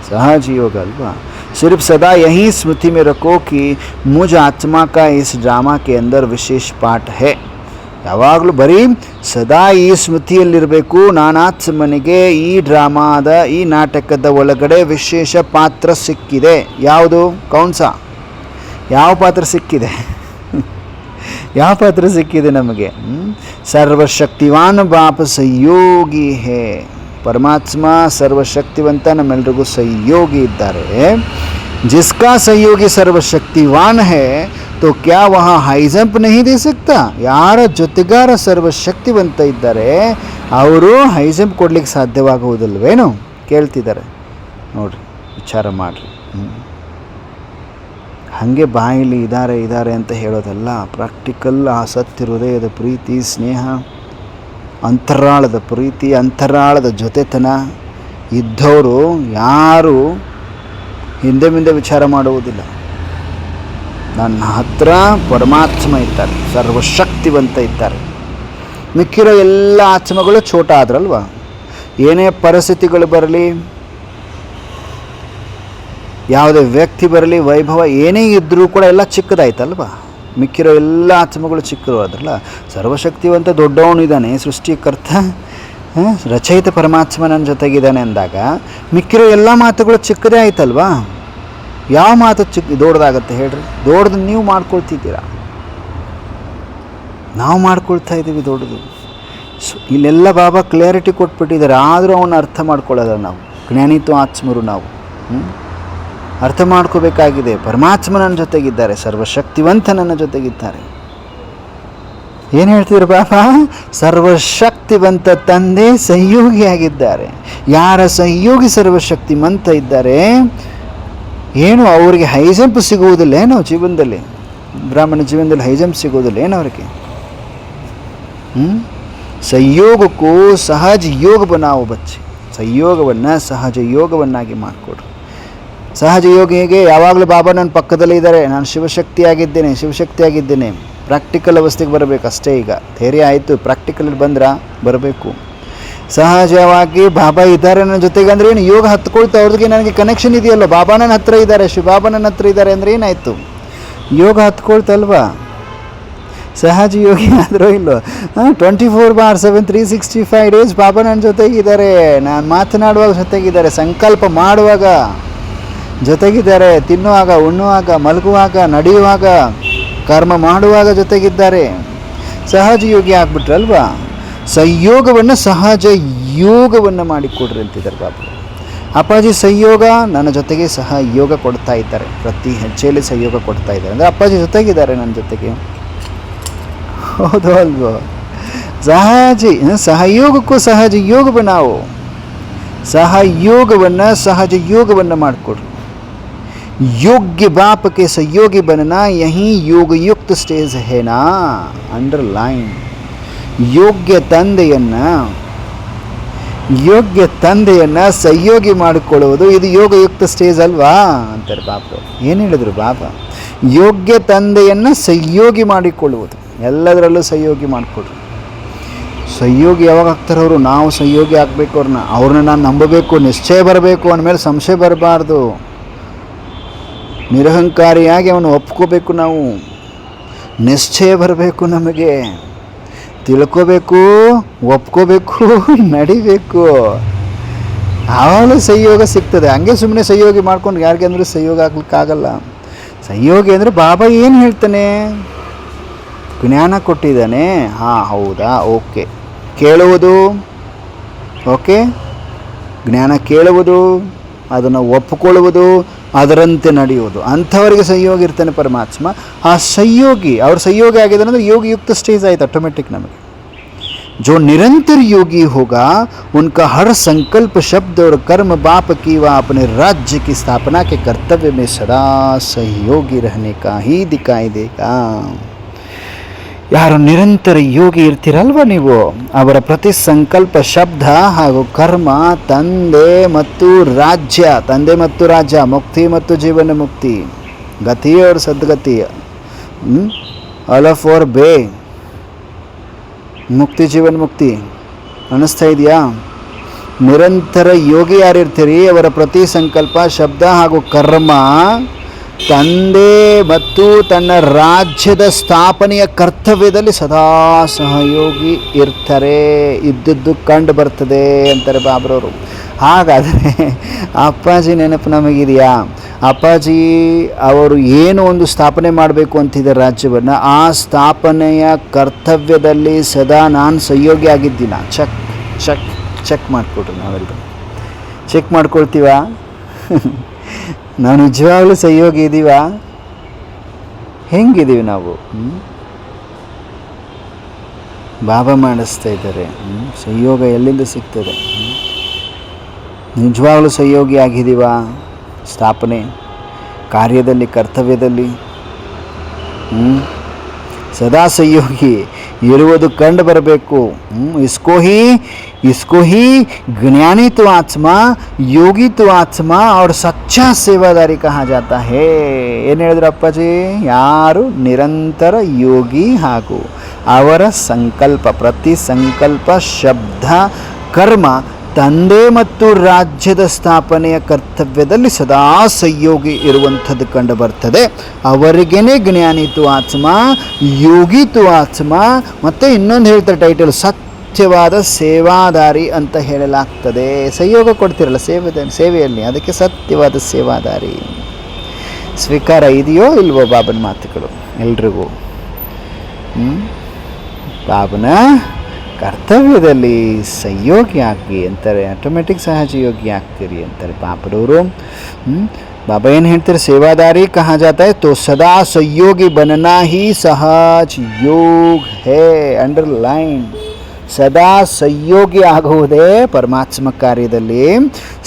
Speaker 1: सहज योग अल्वा. सिर्फ सदा यही स्मृति में रखो कि मुझ आत्मा का इस ड्रामा के अंदर विशेष पाठ है. ಯಾವಾಗಲೂ ಬರೀ ಸದಾ ಈ ಸ್ಮೃತಿಯಲ್ಲಿರಬೇಕು, ನಾನಾತ್ಮನಿಗೆ ಈ ಡ್ರಾಮಾದ, ಈ ನಾಟಕದ ಒಳಗಡೆ ವಿಶೇಷ ಪಾತ್ರ ಸಿಕ್ಕಿದೆ. ಯಾವುದು? ಕೌನ್ಸ? ಯಾವ ಪಾತ್ರ ಸಿಕ್ಕಿದೆ? ಯಾವ ಪಾತ್ರ ಸಿಕ್ಕಿದೆ ನಮಗೆ? ಸರ್ವಶಕ್ತಿವಾನ್ ಬಾಪ ಸಂಯೋಗಿ ಹೇ. ಪರಮಾತ್ಮ ಸರ್ವಶಕ್ತಿವಂತ, ನಮ್ಮೆಲ್ರಿಗೂ ಸಂಯೋಗಿ ಇದ್ದಾರೆ. ಜಿಸ್ಕಾ ಸಂಯೋಗಿ ಸರ್ವಶಕ್ತಿವಾನ್ ಹೇ तो क्या वहाँ हाई जंप नहीं दे सकता? ಯಾರ ಜೊತೆಗಾರ ಸರ್ವಶಕ್ತಿವಂತ ಇದ್ದಾರೆ ಅವರು ಹೈ ಜಂಪ್ ಕೊಡ್ಲಿಕ್ಕೆ ಸಾಧ್ಯವಾಗುವುದಿಲ್ವೇನು ಕೇಳ್ತಿದ್ದಾರೆ. ನೋಡ್ರಿ, ವಿಚಾರ ಮಾಡಿರಿ. ಹಾಗೆ ಬಾಯಿಲಿ ಇದ್ದಾರೆ ಅಂತ ಹೇಳೋದಲ್ಲ, ಪ್ರಾಕ್ಟಿಕಲ್. ಆಸಕ್ತಿ, ಹೃದಯದ ಪ್ರೀತಿ, ಸ್ನೇಹ, ಅಂತರಾಳದ ಪ್ರೀತಿ, ಅಂತರಾಳದ ಜೊತೆತನ ಇದ್ದವರು ಯಾರು ಹಿಂದೆ ಮುಂದೆ ವಿಚಾರ ಮಾಡುವುದಿಲ್ಲ. ನನ್ನ ಹತ್ರ ಪರಮಾತ್ಮ ಇದ್ದಾರೆ, ಸರ್ವಶಕ್ತಿವಂತ ಇದ್ದಾರೆ. ಮಿಕ್ಕಿರೋ ಎಲ್ಲ ಆತ್ಮಗಳು ಛೋಟ ಆದ್ರಲ್ವ. ಏನೇ ಪರಿಸ್ಥಿತಿಗಳು ಬರಲಿ, ಯಾವುದೇ ವ್ಯಕ್ತಿ ಬರಲಿ, ವೈಭವ ಏನೇ ಇದ್ದರೂ ಕೂಡ ಎಲ್ಲ ಚಿಕ್ಕದಾಯ್ತಲ್ವ. ಮಿಕ್ಕಿರೋ ಎಲ್ಲ ಆತ್ಮಗಳು ಚಿಕ್ಕರು ಅದರಲ್ಲ. ಸರ್ವಶಕ್ತಿವಂತ ದೊಡ್ಡವನು ಇದ್ದಾನೆ, ಸೃಷ್ಟಿಕರ್ತ ರಚಯಿತ ಪರಮಾತ್ಮ ನನ್ನ ಜೊತೆಗಿದ್ದಾನೆ ಅಂದಾಗ ಮಿಕ್ಕಿರೋ ಎಲ್ಲ ಮಾತುಗಳು ಚಿಕ್ಕದೇ ಆಯ್ತಲ್ವಾ. ಯಾವ ಮಾತು ದೊಡ್ಡದಾಗತ್ತೆ ಹೇಳ್ರಿ? ದೊಡ್ಡದು ನೀವು ಮಾಡ್ಕೊಳ್ತಿದ್ದೀರಾ, ನಾವು ಮಾಡ್ಕೊಳ್ತಾ ಇದ್ದೀವಿ ದೊಡ್ಡದು. ಇಲ್ಲೆಲ್ಲ ಬಾಬಾ ಕ್ಲಾರಿಟಿ ಕೊಟ್ಬಿಟ್ಟಿದ್ದಾರೆ, ಆದರೂ ಅವನ್ನ ಅರ್ಥ ಮಾಡ್ಕೊಳ್ಳೋದ ನಾವು. ಜ್ಞಾನಿತು ಆತ್ಮರು ನಾವು ಅರ್ಥ ಮಾಡ್ಕೋಬೇಕಾಗಿದೆ. ಪರಮಾತ್ಮ ನನ್ನ ಜೊತೆಗಿದ್ದಾರೆ, ಸರ್ವಶಕ್ತಿವಂತ ನನ್ನ ಜೊತೆಗಿದ್ದಾರೆ. ಏನು ಹೇಳ್ತಿದ್ರು ಬಾಬಾ? ಸರ್ವಶಕ್ತಿವಂತ ತಂದೆ ಸಹಯೋಗಿಯಾಗಿದ್ದಾರೆ. ಯಾರ ಸಹಯೋಗಿ ಸರ್ವಶಕ್ತಿವಂತ ಇದ್ದಾರೆ ಏನು ಅವರಿಗೆ ಹೈ ಜಂಪ್ ಸಿಗುವುದಿಲ್ಲ ಏನೋ ಜೀವನದಲ್ಲಿ, ಬ್ರಾಹ್ಮಣ ಜೀವನದಲ್ಲಿ ಹೈ ಜಂಪ್ ಸಿಗುವುದಿಲ್ಲ ಏನು ಅವರಿಗೆ? ಸಂಯೋಗಕ್ಕೂ ಸಹಜ ಯೋಗ ಬನಾವು ಬಚ್ಚೆ. ಸಂಯೋಗವನ್ನು ಸಹಜ ಯೋಗವನ್ನಾಗಿ ಮಾಡಿಕೊಡ್ರಿ. ಸಹಜ ಯೋಗ ಹೇಗೆ? ಯಾವಾಗಲೂ ಬಾಬಾ ನನ್ನ ಪಕ್ಕದಲ್ಲೇ ಇದ್ದಾರೆ, ನಾನು ಶಿವಶಕ್ತಿಯಾಗಿದ್ದೇನೆ. ಪ್ರಾಕ್ಟಿಕಲ್ ಅವಸ್ಥೆಗೆ ಬರಬೇಕು ಅಷ್ಟೇ. ಈಗ ಥೇರಿ ಆಯಿತು, ಪ್ರಾಕ್ಟಿಕಲಲ್ಲಿ ಬರಬೇಕು. ಸಹಜವಾಗಿ ಬಾಬಾ ಇದ್ದಾರೆ ನನ್ನ ಜೊತೆಗೆ ಅಂದರೆ ಏನು? ಯೋಗ ಹತ್ಕೊಳ್ತಾ ಅವ್ರಿಗೆ ನನಗೆ ಕನೆಕ್ಷನ್ ಇದೆಯಲ್ಲ, ಬಾಬಾ ನನ್ನ ಹತ್ರ ಇದ್ದಾರೆ, ಶಿವಬಾಬಾ ನನ್ನ ಹತ್ರ ಇದ್ದಾರೆ ಅಂದರೆ ಏನಾಯಿತು? ಯೋಗ ಹತ್ಕೊಳ್ತಲ್ವಾ? ಸಹಜ ಯೋಗಿ ಆದರೂ ಇಲ್ಲೋ 24/7 365 ಡೇಸ್ ಬಾಬಾ ನನ್ನ ಜೊತೆಗಿದ್ದಾರೆ. ನಾನು ಮಾತನಾಡುವಾಗ ಜೊತೆಗಿದ್ದಾರೆ, ಸಂಕಲ್ಪ ಮಾಡುವಾಗ ಜೊತೆಗಿದ್ದಾರೆ, ತಿನ್ನುವಾಗ, ಉಣ್ಣುವಾಗ, ಮಲಗುವಾಗ, ನಡೆಯುವಾಗ, ಕರ್ಮ ಮಾಡುವಾಗ ಜೊತೆಗಿದ್ದಾರೆ. ಸಹಜ ಯೋಗಿ ಆಗ್ಬಿಟ್ರಲ್ವಾ? ಸಂಯೋಗವನ್ನು ಸಹಜ ಯೋಗವನ್ನು ಮಾಡಿಕೊಡ್ರಿ ಅಂತಿದ್ದಾರೆ ಬಾಬಾ. ಅಪ್ಪಾಜಿ ಸಂಯೋಗ ನನ್ನ ಜೊತೆಗೆ ಸಹಯೋಗ ಕೊಡ್ತಾ ಇದ್ದಾರೆ, ಪ್ರತಿ ಹೆಜ್ಜೆಯಲ್ಲಿ ಸಹಯೋಗ ಕೊಡ್ತಾ ಇದ್ದಾರೆ ಅಂದರೆ ಅಪ್ಪಾಜಿ ಜೊತೆಗಿದ್ದಾರೆ ನನ್ನ ಜೊತೆಗೆ. ಹೌದು ಅಲ್ವೋ? ಸಹಯೋಗಕ್ಕೂ ಸಹಜ ಯೋಗ ನಾವು ಸಹಜ ಯೋಗವನ್ನು ಮಾಡಿಕೊಡ್ರಿ. योग्य बाप के सहयोगी बनना यही योग युक्त स्टेज है ना. अंडरलाइन. ಯೋಗ್ಯ ತಂದೆಯನ್ನು ಸಹಯೋಗಿ ಮಾಡಿಕೊಳ್ಳುವುದು ಇದು ಯೋಗಯುಕ್ತ ಸ್ಟೇಜ್ ಅಲ್ವಾ ಅಂತಾರೆ ಬಾಬಾ. ಏನು ಹೇಳಿದ್ರು ಬಾಬಾ? ಯೋಗ್ಯ ತಂದೆಯನ್ನು ಸಹಯೋಗಿ ಮಾಡಿಕೊಳ್ಳುವುದು, ಎಲ್ಲದರಲ್ಲೂ ಸಹಯೋಗಿ ಮಾಡಿಕೊಡ್ರಿ. ಸಹಯೋಗಿ ಯಾವಾಗ ಆಗ್ತಾರೆ ಅವರು? ನಾವು ಸಹಯೋಗಿ ಆಗಬೇಕು, ಅವ್ರನ್ನ ನಾನು ನಂಬಬೇಕು, ನಿಶ್ಚಯ ಬರಬೇಕು, ಅವನ ಮೇಲೆ ಸಂಶಯ ಬರಬಾರ್ದು. ನಿರಹಂಕಾರಿಯಾಗಿ ಅವನು ಒಪ್ಕೋಬೇಕು, ನಾವು ನಿಶ್ಚಯ ಬರಬೇಕು, ನಮಗೆ ತಿಳ್ಕೋಬೇಕು, ಒಪ್ಕೋಬೇಕು, ನಡಿಬೇಕು. ಆವಾಗಲೂ ಸಹಯೋಗ ಸಿಗ್ತದೆ. ಹಂಗೆ ಸುಮ್ಮನೆ ಸಹಯೋಗಿ ಮಾಡ್ಕೊಂಡು ಯಾರಿಗೆ ಅಂದರೂ ಸಹಯೋಗ ಆಗ್ಲಿಕ್ಕಾಗಲ್ಲ. ಸಹಯೋಗಿ ಅಂದರೆ ಬಾಬಾ ಏನು ಹೇಳ್ತಾನೆ? ಜ್ಞಾನ ಕೊಟ್ಟಿದ್ದಾನೆ, ಹಾಂ ಹೌದಾ, ಓಕೆ, ಕೇಳುವುದು, ಓಕೆ, ಜ್ಞಾನ ಕೇಳುವುದು, ಅದನ್ನು ಒಪ್ಪಿಕೊಳ್ಳುವುದು, ಅದರಂತೆ ನಡೆಯುವುದು, ಅಂಥವರಿಗೆ ಸಹಯೋಗಿ ಇರ್ತಾನೆ ಪರಮಾತ್ಮ. ಆ ಸಹಯೋಗಿ ಅವ್ರ ಸಹಯೋಗಿ ಆಗಿದ್ದಾರೆ ಅಂದರೆ ಯೋಗಯುಕ್ತ ಸ್ಟೇಜ್ ಆಯಿತು ಆಟೋಮೆಟಿಕ್ ನಮಗೆ. जो निरंतर योगी होगा उनका हर संकल्प शब्द और कर्म बाप की व अपने राज्य की स्थापना के कर्तव्य में सदा सहयोगी रहने का ही दिखाई देगा. ಯಾರು ನಿರಂತರ ಯೋಗಿ ಇರ್ತೀರಲ್ವ ನೀವು, ಅವರ ಪ್ರತಿ ಸಂಕಲ್ಪ ಶಬ್ದ ಹಾಗೂ ಕರ್ಮ ತಂದೆ ಮತ್ತು ರಾಜ್ಯ, ಮುಕ್ತಿ ಮತ್ತು ಜೀವನ ಮುಕ್ತಿ, ಗತಿ और ಸದ್ಗತಿ, ಅಲಫ್ और ಬೇ, ಮುಕ್ತಿ ಜೀವನ ಮುಕ್ತಿ. ಅನ್ನಿಸ್ತಾ ಇದೆಯಾ? ನಿರಂತರ ಯೋಗಿ ಯಾರಿರ್ತೀರಿ ಅವರ ಪ್ರತಿ ಸಂಕಲ್ಪ ಶಬ್ದ ಹಾಗೂ ಕರ್ಮ ತಂದೆ ಮತ್ತು ತನ್ನ ರಾಜ್ಯದ ಸ್ಥಾಪನೆಯ ಕರ್ತವ್ಯದಲ್ಲಿ ಸದಾ ಸಹಯೋಗಿ ಇರ್ತಾರೆ. ಇದ್ದದ್ದು ಕಂಡು ಬರ್ತದೆ ಅಂತಾರೆ ಬಾಬ್ರವರು. ಹಾಗಾದರೆ ಅಪ್ಪಾಜಿ ನೆನಪು ನಮಗಿದೆಯಾ? ಅಪ್ಪಾಜಿ ಅವರು ಏನು ಒಂದು ಸ್ಥಾಪನೆ ಮಾಡಬೇಕು ಅಂತಿದ್ದಾರೆ ರಾಜ್ಯವನ್ನು, ಆ ಸ್ಥಾಪನೆಯ ಕರ್ತವ್ಯದಲ್ಲಿ ಸದಾ ನಾನು ಸಹಯೋಗಿ ಆಗಿದ್ದೀನ. ಚೆಕ್ ಮಾಡಿಕೊಡ್ರಿ. ನಾವೆಲ್ಲರೂ ಚೆಕ್ ಮಾಡ್ಕೊಳ್ತೀವ? ನಾವು ನಿಜವಾಗ್ಲೂ ಸಹಯೋಗಿ ಇದ್ದೀವ? ಹೆಂಗಿದ್ದೀವಿ ನಾವು? ಬಾಬಾ ಮಾಡಿಸ್ತಾ ಇದ್ದಾರೆ. ಸಹಯೋಗ ಎಲ್ಲಿಂದ ಸಿಗ್ತದೆ? ನಿಜವಾಗ್ಲೂ ಸಹಯೋಗಿ ಆಗಿದ್ದೀವ? ಸ್ಥಾಪನೆ ಕಾರ್ಯದಲ್ಲಿ, ಕರ್ತವ್ಯದಲ್ಲಿ ಸದಾ ಸಹಯೋಗಿ ಇರುವುದು ಕಂಡು ಬರಬೇಕು. इसको ही ज्ञानी तो आत्मा, योगी तो आत्मा और सच्चा सेवादारी कहा जाता है. ಏನು ಹೇಳಿದ್ರು ಅಪ್ಪಾಜಿ? ಯಾರು ನಿರಂತರ ಯೋಗಿ ಹಾಗೂ ಅವರ ಸಂಕಲ್ಪ, ಪ್ರತಿ ಸಂಕಲ್ಪ ಶಬ್ದ ಕರ್ಮ ತಂದೆ ಮತ್ತು ರಾಜ್ಯದ ಸ್ಥಾಪನೆಯ ಕರ್ತವ್ಯದಲ್ಲಿ ಸದಾ ಸಂಯೋಗಿ ಇರುವಂಥದ್ದು ಕಂಡು ಬರ್ತದೆ. ಅವರಿಗೇನೆ ಜ್ಞಾನಿತು ಆತ್ಮ, ಯೋಗಿತು ಆತ್ಮ, ಮತ್ತು ಇನ್ನೊಂದು ಹೇಳ್ತಾರೆ ಟೈಟಲ್ ಸತ್ಯವಾದ ಸೇವಾದಾರಿ ಅಂತ ಹೇಳಲಾಗ್ತದೆ. ಸಂಯೋಗ ಕೊಡ್ತಿರಲ್ಲ ಸೇವೆಯಲ್ಲಿ, ಅದಕ್ಕೆ ಸತ್ಯವಾದ ಸೇವಾದಾರಿ. ಸ್ವೀಕಾರ ಇದೆಯೋ ಇಲ್ವೋ ಬಾಬನ ಮಾತುಗಳು ಎಲ್ರಿಗೂ? ಬಾಬನ ಕರ್ತವ್ಯದಲ್ಲಿ ಸಂಯೋಗಿ ಆಗಿ ಅಂತಾರೆ, ಆಟೋಮೆಟಿಕ್ ಸಹಜಯೋಗಿ ಆಗ್ತೀರಿ ಅಂತಾರೆ ಬಾಬರವರು. ಬಾಬಾ ಏನು ಹೇಳ್ತಾರೆ? ಸೇವಾದಾರಿ ಕಹಾ ಜಾತಾ ಹೈ ತೋ ಸದಾ ಸಂಯೋಗಿ ಬನನಾ ಹಿ ಸಹಜ ಯೋಗ ಹೇ. ಅಂಡರ್ಲೈನ್, ಸದಾ ಸಂಯೋಗಿ ಆಗುವುದೇ ಪರಮಾತ್ಮ ಕಾರ್ಯದಲ್ಲಿ,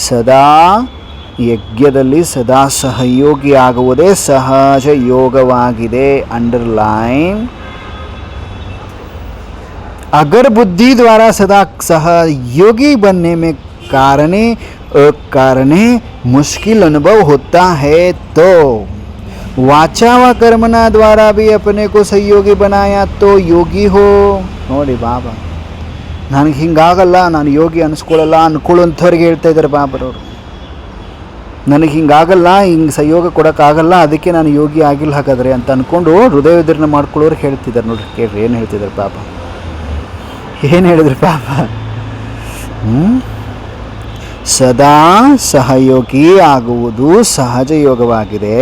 Speaker 1: ಸದಾ ಯಜ್ಞದಲ್ಲಿ ಸದಾ ಸಹಯೋಗಿ ಆಗುವುದೇ ಸಹಜ ಯೋಗವಾಗಿದೆ. ಅಂಡರ್ಲೈನ್. अगर बुद्धि द्वारा सदा सहयोगी बनने में कारणे मुश्किल अनुभव होता है तो वाचा व कर्मना द्वारा भी अपने को सहयोगी बनाया तो योगी हो. ನೋಡಿ ಬಾಬಾ, ನನಗೆ ಹಿಂಗಾಗಲ್ಲ, ನಾನು ಯೋಗಿ ಅನಿಸ್ಕೊಳ್ಳಲ್ಲ ಅನ್ಕೊಳ್ಳೋಂಥವ್ರಿಗೆ ಹೇಳ್ತಾ ಇದ್ದಾರೆ ಬಾಬರವರು. ನನಗೆ ಹಿಂಗಾಗಲ್ಲ, ಹಿಂಗೆ ಸಹಯೋಗ ಕೊಡೋಕ್ಕಾಗಲ್ಲ, ಅದಕ್ಕೆ ನಾನು ಯೋಗಿ ಆಗಿಲ್ಲ ಹಾಗಾದರೆ ಅಂತ ಅಂದ್ಕೊಂಡು ಹೃದಯ ವಿದೀರ್ಣ ಮಾಡ್ಕೊಳ್ಳೋರು ಹೇಳ್ತಿದ್ದಾರೆ. ನೋಡ್ರಿ, ಕೇಳ್ರಿ ಏನು ಹೇಳ್ತಿದ್ದಾರೆ ಬಾಬಾ, ಏನು ಹೇಳಿದ್ರು ಪಾಪ? ಸದಾ ಸಹಯೋಗಿ ಆಗುವುದು ಸಹಜ ಯೋಗವಾಗಿದೆ.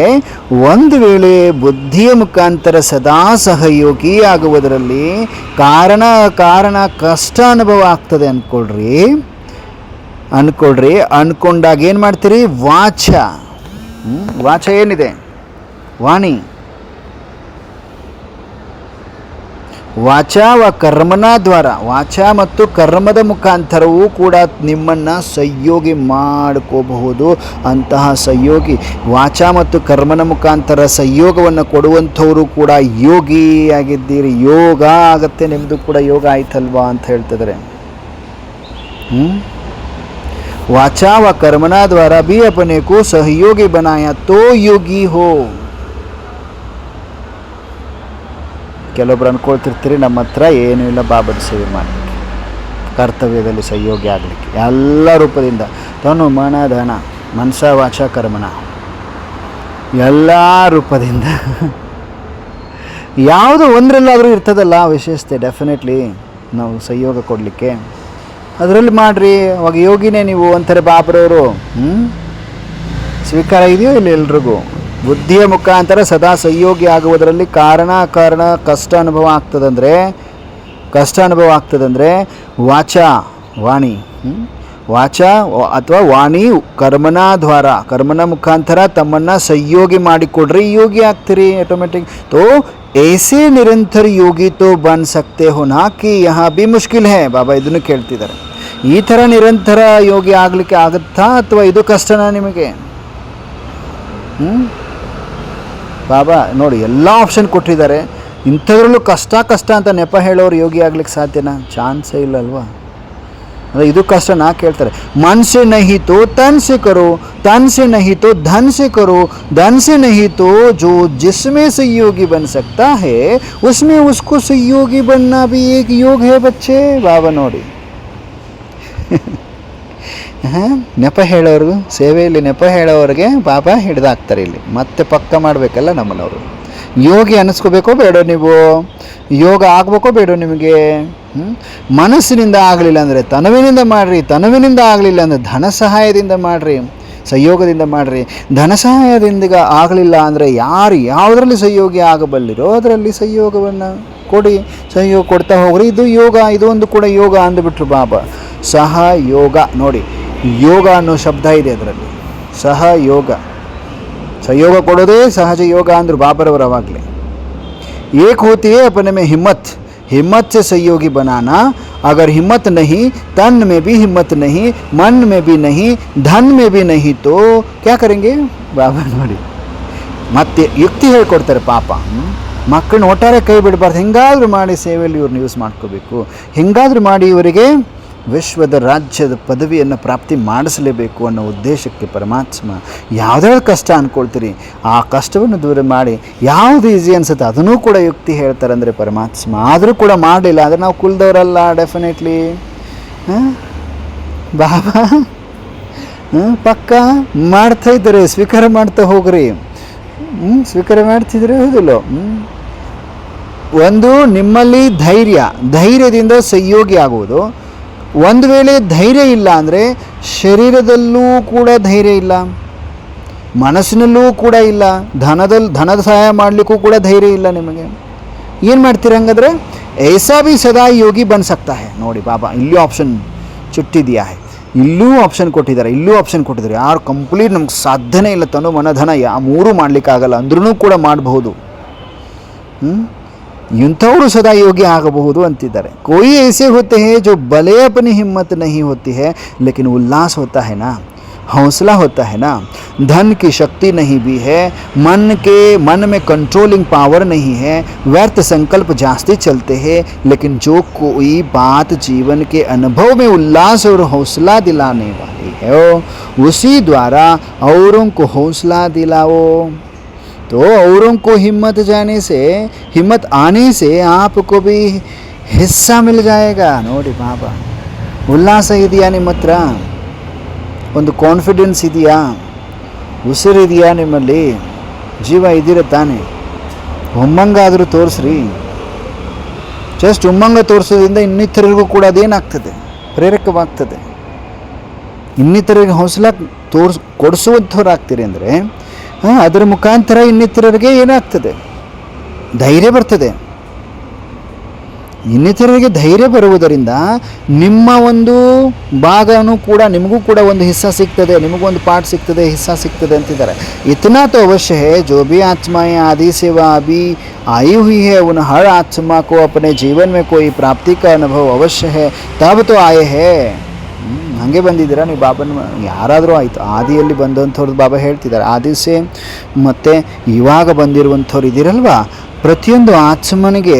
Speaker 1: ಒಂದು ವೇಳೆ ಬುದ್ಧಿಯ ಮುಖಾಂತರ ಸದಾ ಸಹಯೋಗಿ ಆಗುವುದರಲ್ಲಿ ಕಾರಣ ಕಷ್ಟ ಅನುಭವ ಆಗ್ತದೆ ಅಂದ್ಕೊಂಡಾಗ ಏನು ಮಾಡ್ತೀರಿ? ವಾಚ ಏನಿದೆ? ವಾಣಿ. ವಾಚಾ ವ ಕರ್ಮನ ದ್ವಾರ, ವಾಚಾ ಮತ್ತು ಕರ್ಮದ ಮುಖಾಂತರವೂ ಕೂಡ ನಿಮ್ಮನ್ನು ಸಂಯೋಗಿ ಮಾಡ್ಕೋಬಹುದು. ಅಂತಹ ಸಂಯೋಗಿ ವಾಚಾ ಮತ್ತು ಕರ್ಮನ ಮುಖಾಂತರ ಸಂಯೋಗವನ್ನು ಕೊಡುವಂಥವರು ಕೂಡ ಯೋಗಿ ಆಗಿದ್ದೀರಿ. ಯೋಗ ಆಗತ್ತೆ, ನಿಮ್ಮದು ಕೂಡ ಯೋಗ ಆಯ್ತಲ್ವಾ ಅಂತ ಹೇಳ್ತಿದ್ದಾರೆ. ವಾಚಾ ವ ಕರ್ಮನ ದ್ವಾರ भी अपने को सहयोगी बनाया तो योगी हो. ಕೆಲವೊಬ್ರು ಅಂದ್ಕೊಳ್ತಿರ್ತೀರಿ ನಮ್ಮ ಹತ್ರ ಏನೂ ಇಲ್ಲ ಬಾಬನ ಸೇವೆ ಮಾಡಲಿಕ್ಕೆ, ಕರ್ತವ್ಯದಲ್ಲಿ ಸಂಯೋಗಿ ಆಗಲಿಕ್ಕೆ ಎಲ್ಲ ರೂಪದಿಂದ ತನು ಮನ ಧನ ಮನಸ ವಾಚ ಕರ್ಮಣ ಎಲ್ಲ ರೂಪದಿಂದ ಯಾವುದೋ ಒಂದರಲ್ಲಾದರೂ ಇರ್ತದಲ್ಲ ವಿಶೇಷತೆ. ಡೆಫಿನೆಟ್ಲಿ ನಾವು ಸಂಯೋಗ ಕೊಡಲಿಕ್ಕೆ ಅದರಲ್ಲಿ ಮಾಡಿರಿ, ಅವಾಗ ಯೋಗಿನೇ ನೀವು ಅಂತಾರೆ ಬಾಬರವರು. ಸ್ವೀಕಾರ ಇದೆಯೋ ಇಲ್ಲ ಎಲ್ರಿಗೂ? ಬುದ್ಧಿಯ ಮುಖಾಂತರ ಸದಾ ಸಂಯೋಗಿ ಆಗುವುದರಲ್ಲಿ ಕಾರಣ ಕಷ್ಟ ಅನುಭವ ಆಗ್ತದಂದರೆ ವಾಚಾ ವಾಣಿ, ವಾಚಾ ಅಥವಾ ವಾಣಿ ಕರ್ಮನ ಮುಖಾಂತರ ತಮ್ಮನ್ನು ಸಂಯೋಗಿ ಮಾಡಿಕೊಡ್ರಿ, ಯೋಗಿ ಆಗ್ತೀರಿ ಆಟೋಮೆಟಿಕ್. ತೋ ऐसे निरंतर योगी तो बन सकते हो ना कि यहाँ भी मुश्किल है. ಬಾಬಾ ಇದನ್ನು ಕೇಳ್ತಿದ್ದಾರೆ. ಈ ಥರ ನಿರಂತರ ಯೋಗಿ ಆಗಲಿಕ್ಕೆ ಆಗುತ್ತಾ ಅಥವಾ ಇದು ಕಷ್ಟನಾ ನಿಮಗೆ? ಬಾಬಾ ನೋಡಿ ಎಲ್ಲ ಆಪ್ಷನ್ ಕೊಟ್ಟಿದ್ದಾರೆ. ಇಂಥದ್ರಲ್ಲೂ ಕಷ್ಟ ಅಂತ ನೆಪ ಹೇಳೋರು ಯೋಗಿ ಆಗ್ಲಿಕ್ಕೆ ಸಾಧ್ಯನಾ? ಚಾನ್ಸೇ ಇಲ್ಲ ಅಲ್ವಾ? ಅಂದರೆ ಇದು ಕಷ್ಟ ನಾ ಕೇಳ್ತಾರೆ. मन से नहीं तो तन से करो, तन से नहीं तो धन से करो, धन से नहीं तो जो जिसमें सहयोगी बन सकता है उसमें उसको सहयोगी बनना भी एक योग है बच्चे. ಬಾಬಾ ನೋಡಿ ನೆಪ ಹೇಳೋರ್ಗು ಸೇವೆಯಲ್ಲಿ ನೆಪ ಹೇಳೋರಿಗೆ ಬಾಬಾ ಹಿಡ್ದಾಕ್ತಾರೆ ಇಲ್ಲಿ. ಮತ್ತೆ ಪಕ್ಕ ಮಾಡಬೇಕಲ್ಲ ನಮ್ಮನವರು. ಯೋಗಿ ಅನ್ನಿಸ್ಕೋಬೇಕೋ ಬೇಡೋ ನೀವು? ಯೋಗ ಆಗಬೇಕೋ ಬೇಡೋ ನಿಮಗೆ? ಮನಸ್ಸಿನಿಂದ ಆಗಲಿಲ್ಲ ಅಂದರೆ ತನುವಿನಿಂದ ಮಾಡಿರಿ, ತನುವಿನಿಂದ ಆಗಲಿಲ್ಲ ಅಂದರೆ ಧನ ಸಹಾಯದಿಂದ ಮಾಡಿರಿ, ಸಂಯೋಗದಿಂದ ಮಾಡಿರಿ. ಧನ ಸಹಾಯದಿಂದ ಆಗಲಿಲ್ಲ ಅಂದರೆ ಯಾವುದರಲ್ಲಿ ಸಂಯೋಗಿ ಆಗಬಲ್ಲಿರೋ ಅದರಲ್ಲಿ ಸಂಯೋಗವನ್ನು ಕೊಡಿ, ಸಂಯೋಗ ಕೊಡ್ತಾ ಹೋಗ್ರಿ. ಇದು ಯೋಗ, ಇದೊಂದು ಕೂಡ ಯೋಗ ಅಂದುಬಿಟ್ರು ಬಾಬಾ. ಸಹಯೋಗ ನೋಡಿ, ಯೋಗ ಅನ್ನೋ ಶಬ್ದ ಇದೆ ಅದರಲ್ಲಿ. ಸಹಯೋಗ, ಸಂಯೋಗ ಕೊಡೋದೇ ಸಹಜ ಯೋಗ ಅಂದರು ಬಾಬರವರು ಅವಾಗಲೇ. ಏಕ್ ಹೋತಿ ಹೈ अपने में हिम्मत से सहयोगी बनाना. अगर हिम्मत नहीं, तन में भी हिम्मत नहीं, मन में भी नहीं, धन में भी नहीं तो क्या करेंगे? ಬಾಬಾ ನೋಡಿ ಮತ್ತೆ ಯುಕ್ತಿ ಹೇಳ್ಕೊಡ್ತಾರೆ ಪಾಪ. ಮಕ್ಕಳನ್ನ ಒಟ್ಟಾರೆ ಕೈ ಬಿಡಬಾರ್ದು, ಹೆಂಗಾದರೂ ಮಾಡಿ ಸೇವೆಯಲ್ಲಿ ಇವ್ರನ್ನ ಯೂಸ್ ಮಾಡ್ಕೋಬೇಕು, ಹೆಂಗಾದರೂ ಮಾಡಿ ಇವರಿಗೆ ವಿಶ್ವದ ರಾಜ್ಯದ ಪದವಿಯನ್ನು ಪ್ರಾಪ್ತಿ ಮಾಡಿಸಲೇಬೇಕು ಅನ್ನೋ ಉದ್ದೇಶಕ್ಕೆ ಪರಮಾತ್ಮ ಯಾವುದಾದ್ರು ಕಷ್ಟ ಅಂದ್ಕೊಳ್ತೀರಿ ಆ ಕಷ್ಟವನ್ನು ದೂರ ಮಾಡಿ ಯಾವುದು ಈಸಿ ಅನಿಸುತ್ತೆ ಅದನ್ನೂ ಕೂಡ ಯುಕ್ತಿ ಹೇಳ್ತಾರೆ ಅಂದರೆ ಪರಮಾತ್ಮ. ಆದರೂ ಕೂಡ ಮಾಡಲಿಲ್ಲ ಅಂದರೆ ನಾವು ಕುಲ್ದವರಲ್ಲ ಡೆಫಿನೆಟ್ಲಿ. ಬಾಬಾ ಪಕ್ಕ ಮಾಡ್ತಾ ಇದ್ದಾರೆ, ಸ್ವೀಕಾರ ಮಾಡ್ತಾ ಹೋಗ್ರಿ. ಸ್ವೀಕಾರ ಮಾಡ್ತಿದ್ರೆ ಹೌದಿಲ್ಲ. ಒಂದು ನಿಮ್ಮಲ್ಲಿ ಧೈರ್ಯದಿಂದ ಸಹಯೋಗಿ ಆಗುವುದು. ಒಂದು ವೇಳೆ ಧೈರ್ಯ ಇಲ್ಲ ಅಂದರೆ ಶರೀರದಲ್ಲೂ ಕೂಡ ಧೈರ್ಯ ಇಲ್ಲ, ಮನಸ್ಸಿನಲ್ಲೂ ಕೂಡ ಇಲ್ಲ, ಧನದ ಸಹಾಯ ಮಾಡಲಿಕ್ಕೂ ಕೂಡ ಧೈರ್ಯ ಇಲ್ಲ ನಿಮಗೆ. ಏನು ಮಾಡ್ತೀರ ಹಂಗಾದ್ರೆ? ऐसा भी सदा योगी बन सकता है. ನೋಡಿ ಬಾಬಾ ಇಲ್ಲೂ ಆಪ್ಷನ್ ಚುಟ್ಟಿದೆಯಾ, ಇಲ್ಲೂ ಆಪ್ಷನ್ ಕೊಟ್ಟಿದ್ದಾರೆ. ಯಾರು ಕಂಪ್ಲೀಟ್ ನಮ್ಗೆ ಸಾಧ್ಯನೇ ಇಲ್ಲ, ತನು ಮನಧನ ಮೂರೂ ಮಾಡಲಿಕ್ಕಾಗಲ್ಲ ಅಂದ್ರೂ ಕೂಡ ಮಾಡಬಹುದು, ಇಂಥವರು ಸದಾ ಯೋಗಿ ಆಗಬಹುದು ಅಂತಿದ್ದಾರೆ. कोई ऐसे होते हैं जो भले अपनी हिम्मत नहीं होती है लेकिन उल्लास होता है ना, हौसला होता है ना, धन की शक्ति नहीं भी है, मन में कंट्रोलिंग पावर नहीं है, व्यर्थ संकल्प जास्ती चलते हैं, लेकिन जो कोई बात जीवन के अनुभव में उल्लास और हौसला दिलाने वाली है उसी द्वारा औरों को हौसला दिलाओ. तो औरों को हिम्मत आने से आपको भी हिस्सा मिल जाएगा. ನೋಡಿ ಬಾಬಾ, ಉಲ್ಲಾಸ ಇದೆಯಾ ನಿಮ್ಮ ಹತ್ರ? ಒಂದು ಕಾನ್ಫಿಡೆನ್ಸ್ ಇದೆಯಾ? ಉಸಿರಿದೆಯಾ ನಿಮ್ಮಲ್ಲಿ? ಜೀವ ಇದ್ದೀರ ತಾನೆ? ಉಮ್ಮಂಗಾದರೂ ತೋರಿಸ್ರಿ. ಜಸ್ಟ್ ಉಮ್ಮಂಗ ತೋರಿಸೋದ್ರಿಂದ ಇನ್ನಿತರರಿಗೂ ಕೂಡ ಅದೇನಾಗ್ತದೆ? ಪ್ರೇರಕವಾಗ್ತದೆ. ಇನ್ನಿತರರಿಗೆ ಹೌಸಲ ಕೊಡಿಸುವಂಥವ್ರಾಗ್ತೀರಿ ಅಂದರೆ ಅದರ ಮುಖಾಂತರ ಇನ್ನಿತರರಿಗೆ ಏನಾಗ್ತದೆ? ಧೈರ್ಯ ಬರ್ತದೆ. ಇನ್ನಿತರರಿಗೆ ಧೈರ್ಯ ಬರುವುದರಿಂದ ನಿಮ್ಮ ಒಂದು ಭಾಗನೂ ಕೂಡ ನಿಮಗೂ ಕೂಡ ಒಂದು ಹಿಸ್ಸಾ ಸಿಗ್ತದೆ, ನಿಮಗೊಂದು ಪಾರ್ಟ್ ಸಿಗ್ತದೆ, ಹಿಸ್ಸಾ ಸಿಗ್ತದೆ ಅಂತಿದ್ದಾರೆ. इतना तो अवश्य है जो भी आत्माएं आदि सेवा अभी आई हुई है उन हर आत्मा को अपने जीवन में कोई प्राप्ति का अनुभव अवश्य है, तब तो आए हैं. ಹಾಗೆ ಬಂದಿದ್ದೀರಾ ನೀವು ಬಾಬನ? ಯಾರಾದರೂ ಆಯಿತು, ಆದಿಯಲ್ಲಿ ಬಂದಂಥವ್ರದ್ದು ಬಾಬಾ ಹೇಳ್ತಿದ್ದಾರೆ. ಆದಿಸೆ ಮತ್ತು ಇವಾಗ ಬಂದಿರುವಂಥವ್ರು ಇದ್ದೀರಲ್ವಾ, ಪ್ರತಿಯೊಂದು ಆತ್ಮನಿಗೆ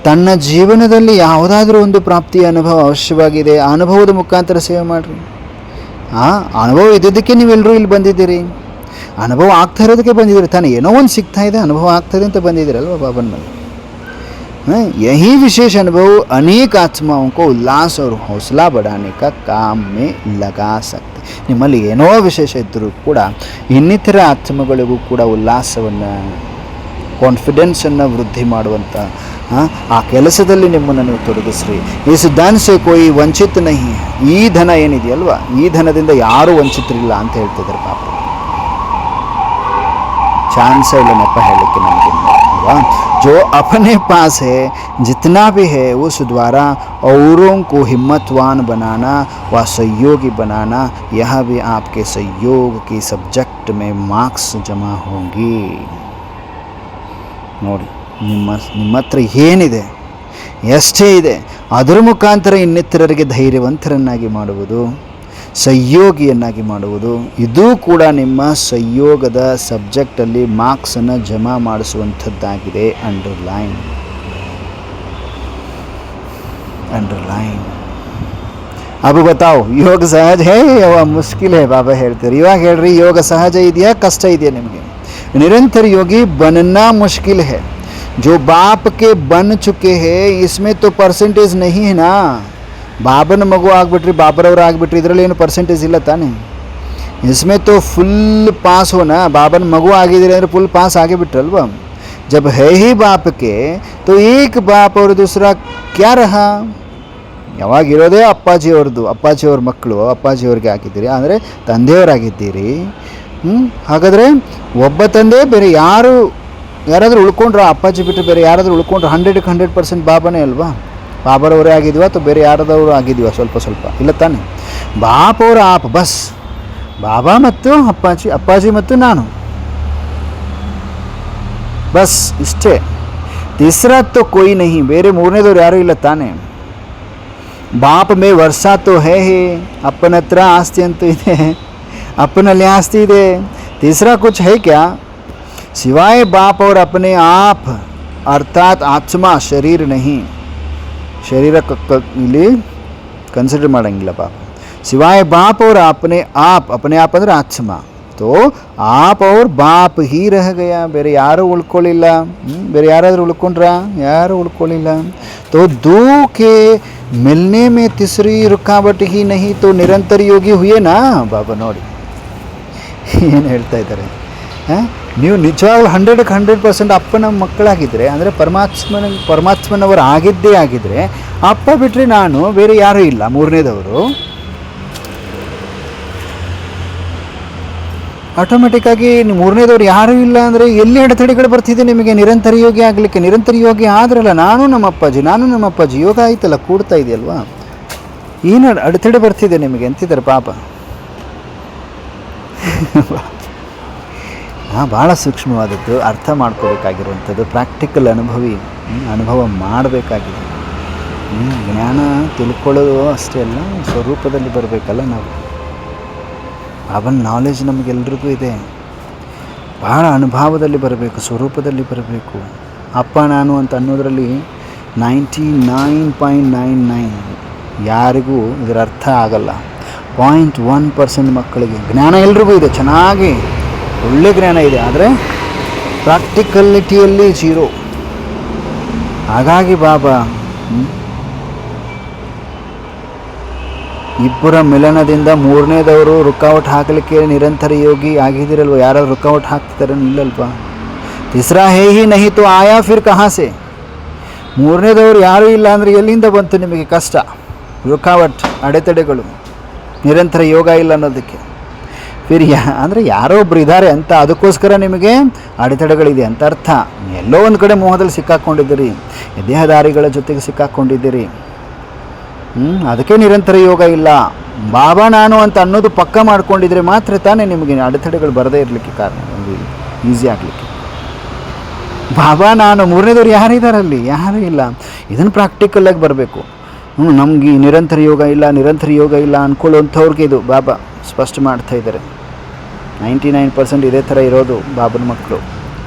Speaker 1: ತನ್ನ ಜೀವನದಲ್ಲಿ ಯಾವುದಾದ್ರೂ ಒಂದು ಪ್ರಾಪ್ತಿಯ ಅನುಭವ ಅವಶ್ಯವಾಗಿದೆ. ಆ ಅನುಭವದ ಮುಖಾಂತರ ಸೇವೆ ಮಾಡಿರಿ. ಆ ಅನುಭವ ಇದ್ದದಕ್ಕೆ ನೀವೆಲ್ಲರೂ ಇಲ್ಲಿ ಬಂದಿದ್ದೀರಿ, ಅನುಭವ ಆಗ್ತಾ ಇರೋದಕ್ಕೆ ಬಂದಿದ್ದೀರಿ ತಾನೇ. ಏನೋ ಒಂದು ಸಿಗ್ತಾ ಇದೆ, ಅನುಭವ ಆಗ್ತದೆ ಅಂತ ಬಂದಿದ್ದೀರಲ್ವ ಬಾಬನ ಮೇಲೆ. यही विशेष अनुभव अनेक आत्माओं को उल्लास और हौसला बढ़ाने का काम में लगा सकते. ನಿಮ್ಮಲ್ಲಿ ಏನೋ ವಿಶೇಷ ಇದ್ದರೂ ಕೂಡ ಇನ್ನಿತರ ಆತ್ಮಗಳಿಗೂ ಕೂಡ ಉಲ್ಲಾಸವನ್ನು, ಕಾನ್ಫಿಡೆನ್ಸನ್ನು ವೃದ್ಧಿ ಮಾಡುವಂಥ ಆ ಕೆಲಸದಲ್ಲಿ ನಿಮ್ಮನ್ನು ನೀವು ತೊಡಗಿಸ್ರಿ. ಈ ಧನ ಸೆ ಕೋಯಿ ವಂಚಿತ ನಹಿ. ಈ ಧನ ಏನಿದೆಯಲ್ವಾ, ಈ ಧನದಿಂದ ಯಾರೂ ವಂಚಿತರಿಲ್ಲ ಅಂತ ಹೇಳ್ತಿದ್ದಾರೆ ಪಾಪ. ಚಾನ್ಸ ಇಲ್ಲ ನೆಪ ಹೇಳಲಿಕ್ಕೆ ನಮಗೆ ಅಲ್ವಾ. जो अपने पास है जितना भी है उस द्वारा औरों को हिम्मतवान बनाना व सहयोगी बनाना, यह भी आपके सहयोग की सब्जेक्ट में मार्क्स जमा होंगी. ನೋಡಿ ನಿಮ್ಮ ಹತ್ರ ಏನಿದೆ, ಎಷ್ಟೇ ಇದೆ, ಅದರ ಮುಖಾಂತರ ಇನ್ನಿತರರಿಗೆ ಧೈರ್ಯವಂತರನ್ನಾಗಿ ಮಾಡುವುದು, ಸಹಯೋಗಿಯನ್ನಾಗಿ ಮಾಡುವುದು, ಇದು ಕೂಡ ನಿಮ್ಮ ಸಹಯೋಗದ ಸಬ್ಜೆಕ್ಟಲ್ಲಿ ಮಾರ್ಕ್ಸನ್ನು ಜಮಾ ಮಾಡಿಸುವಂಥದ್ದಾಗಿದೆ. ಅಂಡರ್ಲೈನ್. अब बताओ, योग सहज है या मुश्किल है? ಬಾಬಾ ಹೇಳ್ತಾರೆ. ಇವಾಗ ಹೇಳ್ರಿ, ಯೋಗ ಸಹಜ ಇದೆಯಾ ಕಷ್ಟ ಇದೆಯಾ ನಿಮಗೆ? निरंतर योगी बनना मुश्किल है. जो बाप के बन चुके हैं इसमें तो परसेंटेज नहीं है ना. ಬಾಬನ ಮಗು ಆಗಿಬಿಟ್ರಿ, ಬಾಬರವ್ರು ಆಗಿಬಿಟ್ರಿ, ಇದರಲ್ಲಿ ಏನು ಪರ್ಸೆಂಟೇಜ್ ಇಲ್ಲ ತಾನೆ. इसमें तो फुल पास होना. ಬಾಬನ ಮಗು ಆಗಿದ್ದೀರಿ ಅಂದರೆ ಫುಲ್ ಪಾಸ್ ಆಗೇ ಬಿಟ್ರಲ್ವ. जब है ही बाप के तो एक बाप और दूसरा क्या रहा. ಯಾವಾಗಿರೋದೇ ಅಪ್ಪಾಜಿಯವ್ರ ಮಕ್ಕಳು, ಅಪ್ಪಾಜಿಯವ್ರಿಗೆ ಆಗಿದ್ದೀರಿ ಅಂದರೆ ತಂದೆಯವರಾಗಿದ್ದೀರಿ. ಹಾಗಾದರೆ ಒಬ್ಬ ತಂದೆ, ಬೇರೆ ಯಾರಾದರೂ ಉಳ್ಕೊಂಡ್ರೆ, ಅಪ್ಪಾಜಿ ಬಿಟ್ಟರೆ ಬೇರೆ ಯಾರಾದರೂ ಉಳ್ಕೊಂಡ್ರೆ 100% ಬಾಬನೇ ಅಲ್ವಾ. ಬಾಬರವರೇ ಆಗಿದ್ವಾ ಅಥವಾ ಬೇರೆ ಯಾರದವರು ಆಗಿದ್ವಾ? ಸ್ವಲ್ಪ ಇಲ್ಲ ತಾನೆ. ಬಾಪ್ ಅವರ ಆಪ್ ಬಸ್, ಬಾಬಾ ಮತ್ತು ಅಪ್ಪಾಜಿ ಮತ್ತು ನಾನು, ಬಸ್ ಇಷ್ಟೇ. तीसरा तो कोई नहीं, ಬೇರೆ ಮೂರನೇದವ್ರು ಯಾರೂ ಇಲ್ಲ ತಾನೆ. ಬಾಪ್ ಮೇ ವರ್ಷ ತೋ ಹೇ, ಅಪ್ಪನ ಹತ್ರ ಆಸ್ತಿ ಅಂತೂ ಇದೆ, ಅಪ್ಪನಲ್ಲಿ ಆಸ್ತಿ ಇದೆ. तीसरा कुछ है क्या सिवाय बाप और अपने आप, अर्थात आत्मा, शरीर नहीं. ಶರೀರ ಇಲ್ಲಿ ಕನ್ಸಿಡರ್ ಮಾಡೋಂಗಿಲ್ಲ ಪಾಪ. ಸಿವಾಯ ಬಾಪ್ ಅವರ ಅಪನೆ ಆಪ್ ಅಂದರೆ ಆತ್ಮ, ತೋ ಆಪ್ ಅವ್ರ ಬಾಪ್ ಹೀ ರಹ ಗಯಾ, ಬೇರೆ ಯಾರೂ ಉಳ್ಕೊಳ್ಳಿಲ್ಲ. ಬೇರೆ ಯಾರಾದರೂ ಉಳ್ಕೊಂಡ್ರಾ? ಯಾರೂ ಉಳ್ಕೊಳ್ಳಿಲ್ಲ. ತೋ ದೂಕೆ ಮಿಲ್ನೆ ಮೇ ತಿಸ್ರಿ ರುಕಾವಟ್ ಹಿ ನಹಿ ತೋ ನಿರಂತರ ಯೋಗಿ ಹುಯೇನಾ. ಬಾಬಾ ನೋಡಿ ಏನು ಹೇಳ್ತಾ ಇದ್ದಾರೆ. ನೀವು ನಿಜವಾಗ್ಲೂ 100ಕ್ಕೆ 100% ಅಪ್ಪನ ಮಕ್ಕಳಾಗಿದ್ದರೆ, ಅಂದರೆ ಪರಮಾತ್ಮನವರು ಆಗಿದ್ದೇ ಆಗಿದ್ದರೆ, ಅಪ್ಪ ಬಿಟ್ಟರೆ ನಾನು ಬೇರೆ ಯಾರೂ ಇಲ್ಲ, ಮೂರನೇದವರು. ಆಟೋಮೆಟಿಕ್ಕಾಗಿ ಮೂರನೇದವ್ರು ಯಾರೂ ಇಲ್ಲ ಅಂದರೆ ಎಲ್ಲಿ ಅಡೆತಡೆಗಳು ಬರ್ತಿದೆ ನಿಮಗೆ ನಿರಂತರ ಯೋಗಿ ಆಗಲಿಕ್ಕೆ? ನಿರಂತರ ಯೋಗಿ ಆದ್ರಲ್ಲ ನಾನು ನಮ್ಮ ಅಪ್ಪಾಜಿ ಯೋಗ ಆಯ್ತಲ್ಲ, ಕೂಡ್ತಾ ಇದೆಯಲ್ವಾ? ಏನು ಅಡೆತಡೆ ಬರ್ತಿದೆ ನಿಮಗೆ ಅಂತಿದ್ದಾರೆ ಪಾಪ. ಭಾಳ ಸೂಕ್ಷ್ಮವಾದದ್ದು, ಅರ್ಥ ಮಾಡ್ಕೋಬೇಕಾಗಿರುವಂಥದ್ದು, ಪ್ರಾಕ್ಟಿಕಲ್ ಅನುಭವ ಮಾಡಬೇಕಾಗಿದೆ. ಜ್ಞಾನ ತಿಳ್ಕೊಳ್ಳೋದು ಅಷ್ಟೇ ಅಲ್ಲ, ಸ್ವರೂಪದಲ್ಲಿ ಬರಬೇಕಲ್ಲ ನಾವು. ಅವನ ನಾಲೆಜ್ ನಮಗೆಲ್ರಿಗೂ ಇದೆ, ಭಾಳ ಅನುಭವದಲ್ಲಿ ಬರಬೇಕು, ಸ್ವರೂಪದಲ್ಲಿ ಬರಬೇಕು. ಅಪ್ಪ ನಾನು ಅಂತ ಅನ್ನೋದರಲ್ಲಿ 99.99 ಯಾರಿಗೂ ಇದರ ಅರ್ಥ ಆಗಲ್ಲ. 0.1% ಮಕ್ಕಳಿಗೆ ಜ್ಞಾನ ಎಲ್ರಿಗೂ ಇದೆ, ಚೆನ್ನಾಗಿ ಒಳ್ಳೆ ಜ್ಞಾನ ಇದೆ, ಆದರೆ ಪ್ರಾಕ್ಟಿಕಲಿಟಿಯಲ್ಲಿ 0. ಹಾಗಾಗಿ ಬಾಬಾ ಇಬ್ಬರ ಮಿಲನದಿಂದ ಮೂರನೇದವರು ರುಕಾವಟ್ ಹಾಕಲಿಕ್ಕೆ ನಿರಂತರ ಯೋಗಿ ಆಗಿದ್ದೀರಲ್ವ? ಯಾರಾದ್ರು ರುಕಾವಟ್ ಹಾಕ್ತಿದ್ದಾರೆ? ಇಲ್ಲಲ್ವಾ? ತಿಸ್ರಾ ಹೇ ಹಿ ನಹಿ ತೋ ಆಯಾ ಫಿರ್ ಕಹಾಸೆ. ಮೂರನೇದವರು ಯಾರೂ ಇಲ್ಲ ಅಂದರೆ ಎಲ್ಲಿಂದ ಬಂತು ನಿಮಗೆ ಕಷ್ಟ, ರುಕಾವಟ್, ಅಡೆತಡೆಗಳು? ನಿರಂತರ ಯೋಗ ಇಲ್ಲ ಅನ್ನೋದಕ್ಕೆ ಫಿರ್ ಅಂದರೆ ಯಾರೋ ಒಬ್ರು ಇದ್ದಾರೆ ಅಂತ, ಅದಕ್ಕೋಸ್ಕರ ನಿಮಗೆ ಅಡೆತಡೆಗಳಿದೆ ಅಂತ ಅರ್ಥ. ಎಲ್ಲೋ ಒಂದು ಕಡೆ ಮೋಹದಲ್ಲಿ ಸಿಕ್ಕಾಕ್ಕೊಂಡಿದ್ದೀರಿ, ದೇಹದಾರಿಗಳ ಜೊತೆಗೆ ಸಿಕ್ಕಾಕ್ಕೊಂಡಿದ್ದೀರಿ. ಅದಕ್ಕೆ ನಿರಂತರ ಯೋಗ ಇಲ್ಲ. ಬಾಬಾ ನಾನು ಅಂತ ಅನ್ನೋದು ಪಕ್ಕ ಮಾಡ್ಕೊಂಡಿದ್ರೆ ಮಾತ್ರ ತಾನೇ ನಿಮಗೆ ಅಡೆತಡೆಗಳು ಬರದೇ ಇರಲಿಕ್ಕೆ ಕಾರಣ, ಈಸಿ ಆಗಲಿಕ್ಕೆ. ಬಾಬಾ ನಾನು ಮೂರನೇದವ್ರು ಯಾರಿದ್ದಾರಲ್ಲಿ? ಯಾರೂ ಇಲ್ಲ. ಇದನ್ನು ಪ್ರಾಕ್ಟಿಕಲಾಗಿ ಬರಬೇಕು. ನಮಗೆ ನಿರಂತರ ಯೋಗ ಇಲ್ಲ ಅಂದ್ಕೊಳ್ಳುವಂಥವ್ರಿಗೆ ಇದು ಬಾಬಾ ಸ್ಪಷ್ಟ ಮಾಡ್ತಾ ಇದ್ದಾರೆ. 99% ಇದೇ ಥರ ಇರೋದು ಬಾಬನ ಮಕ್ಕಳು.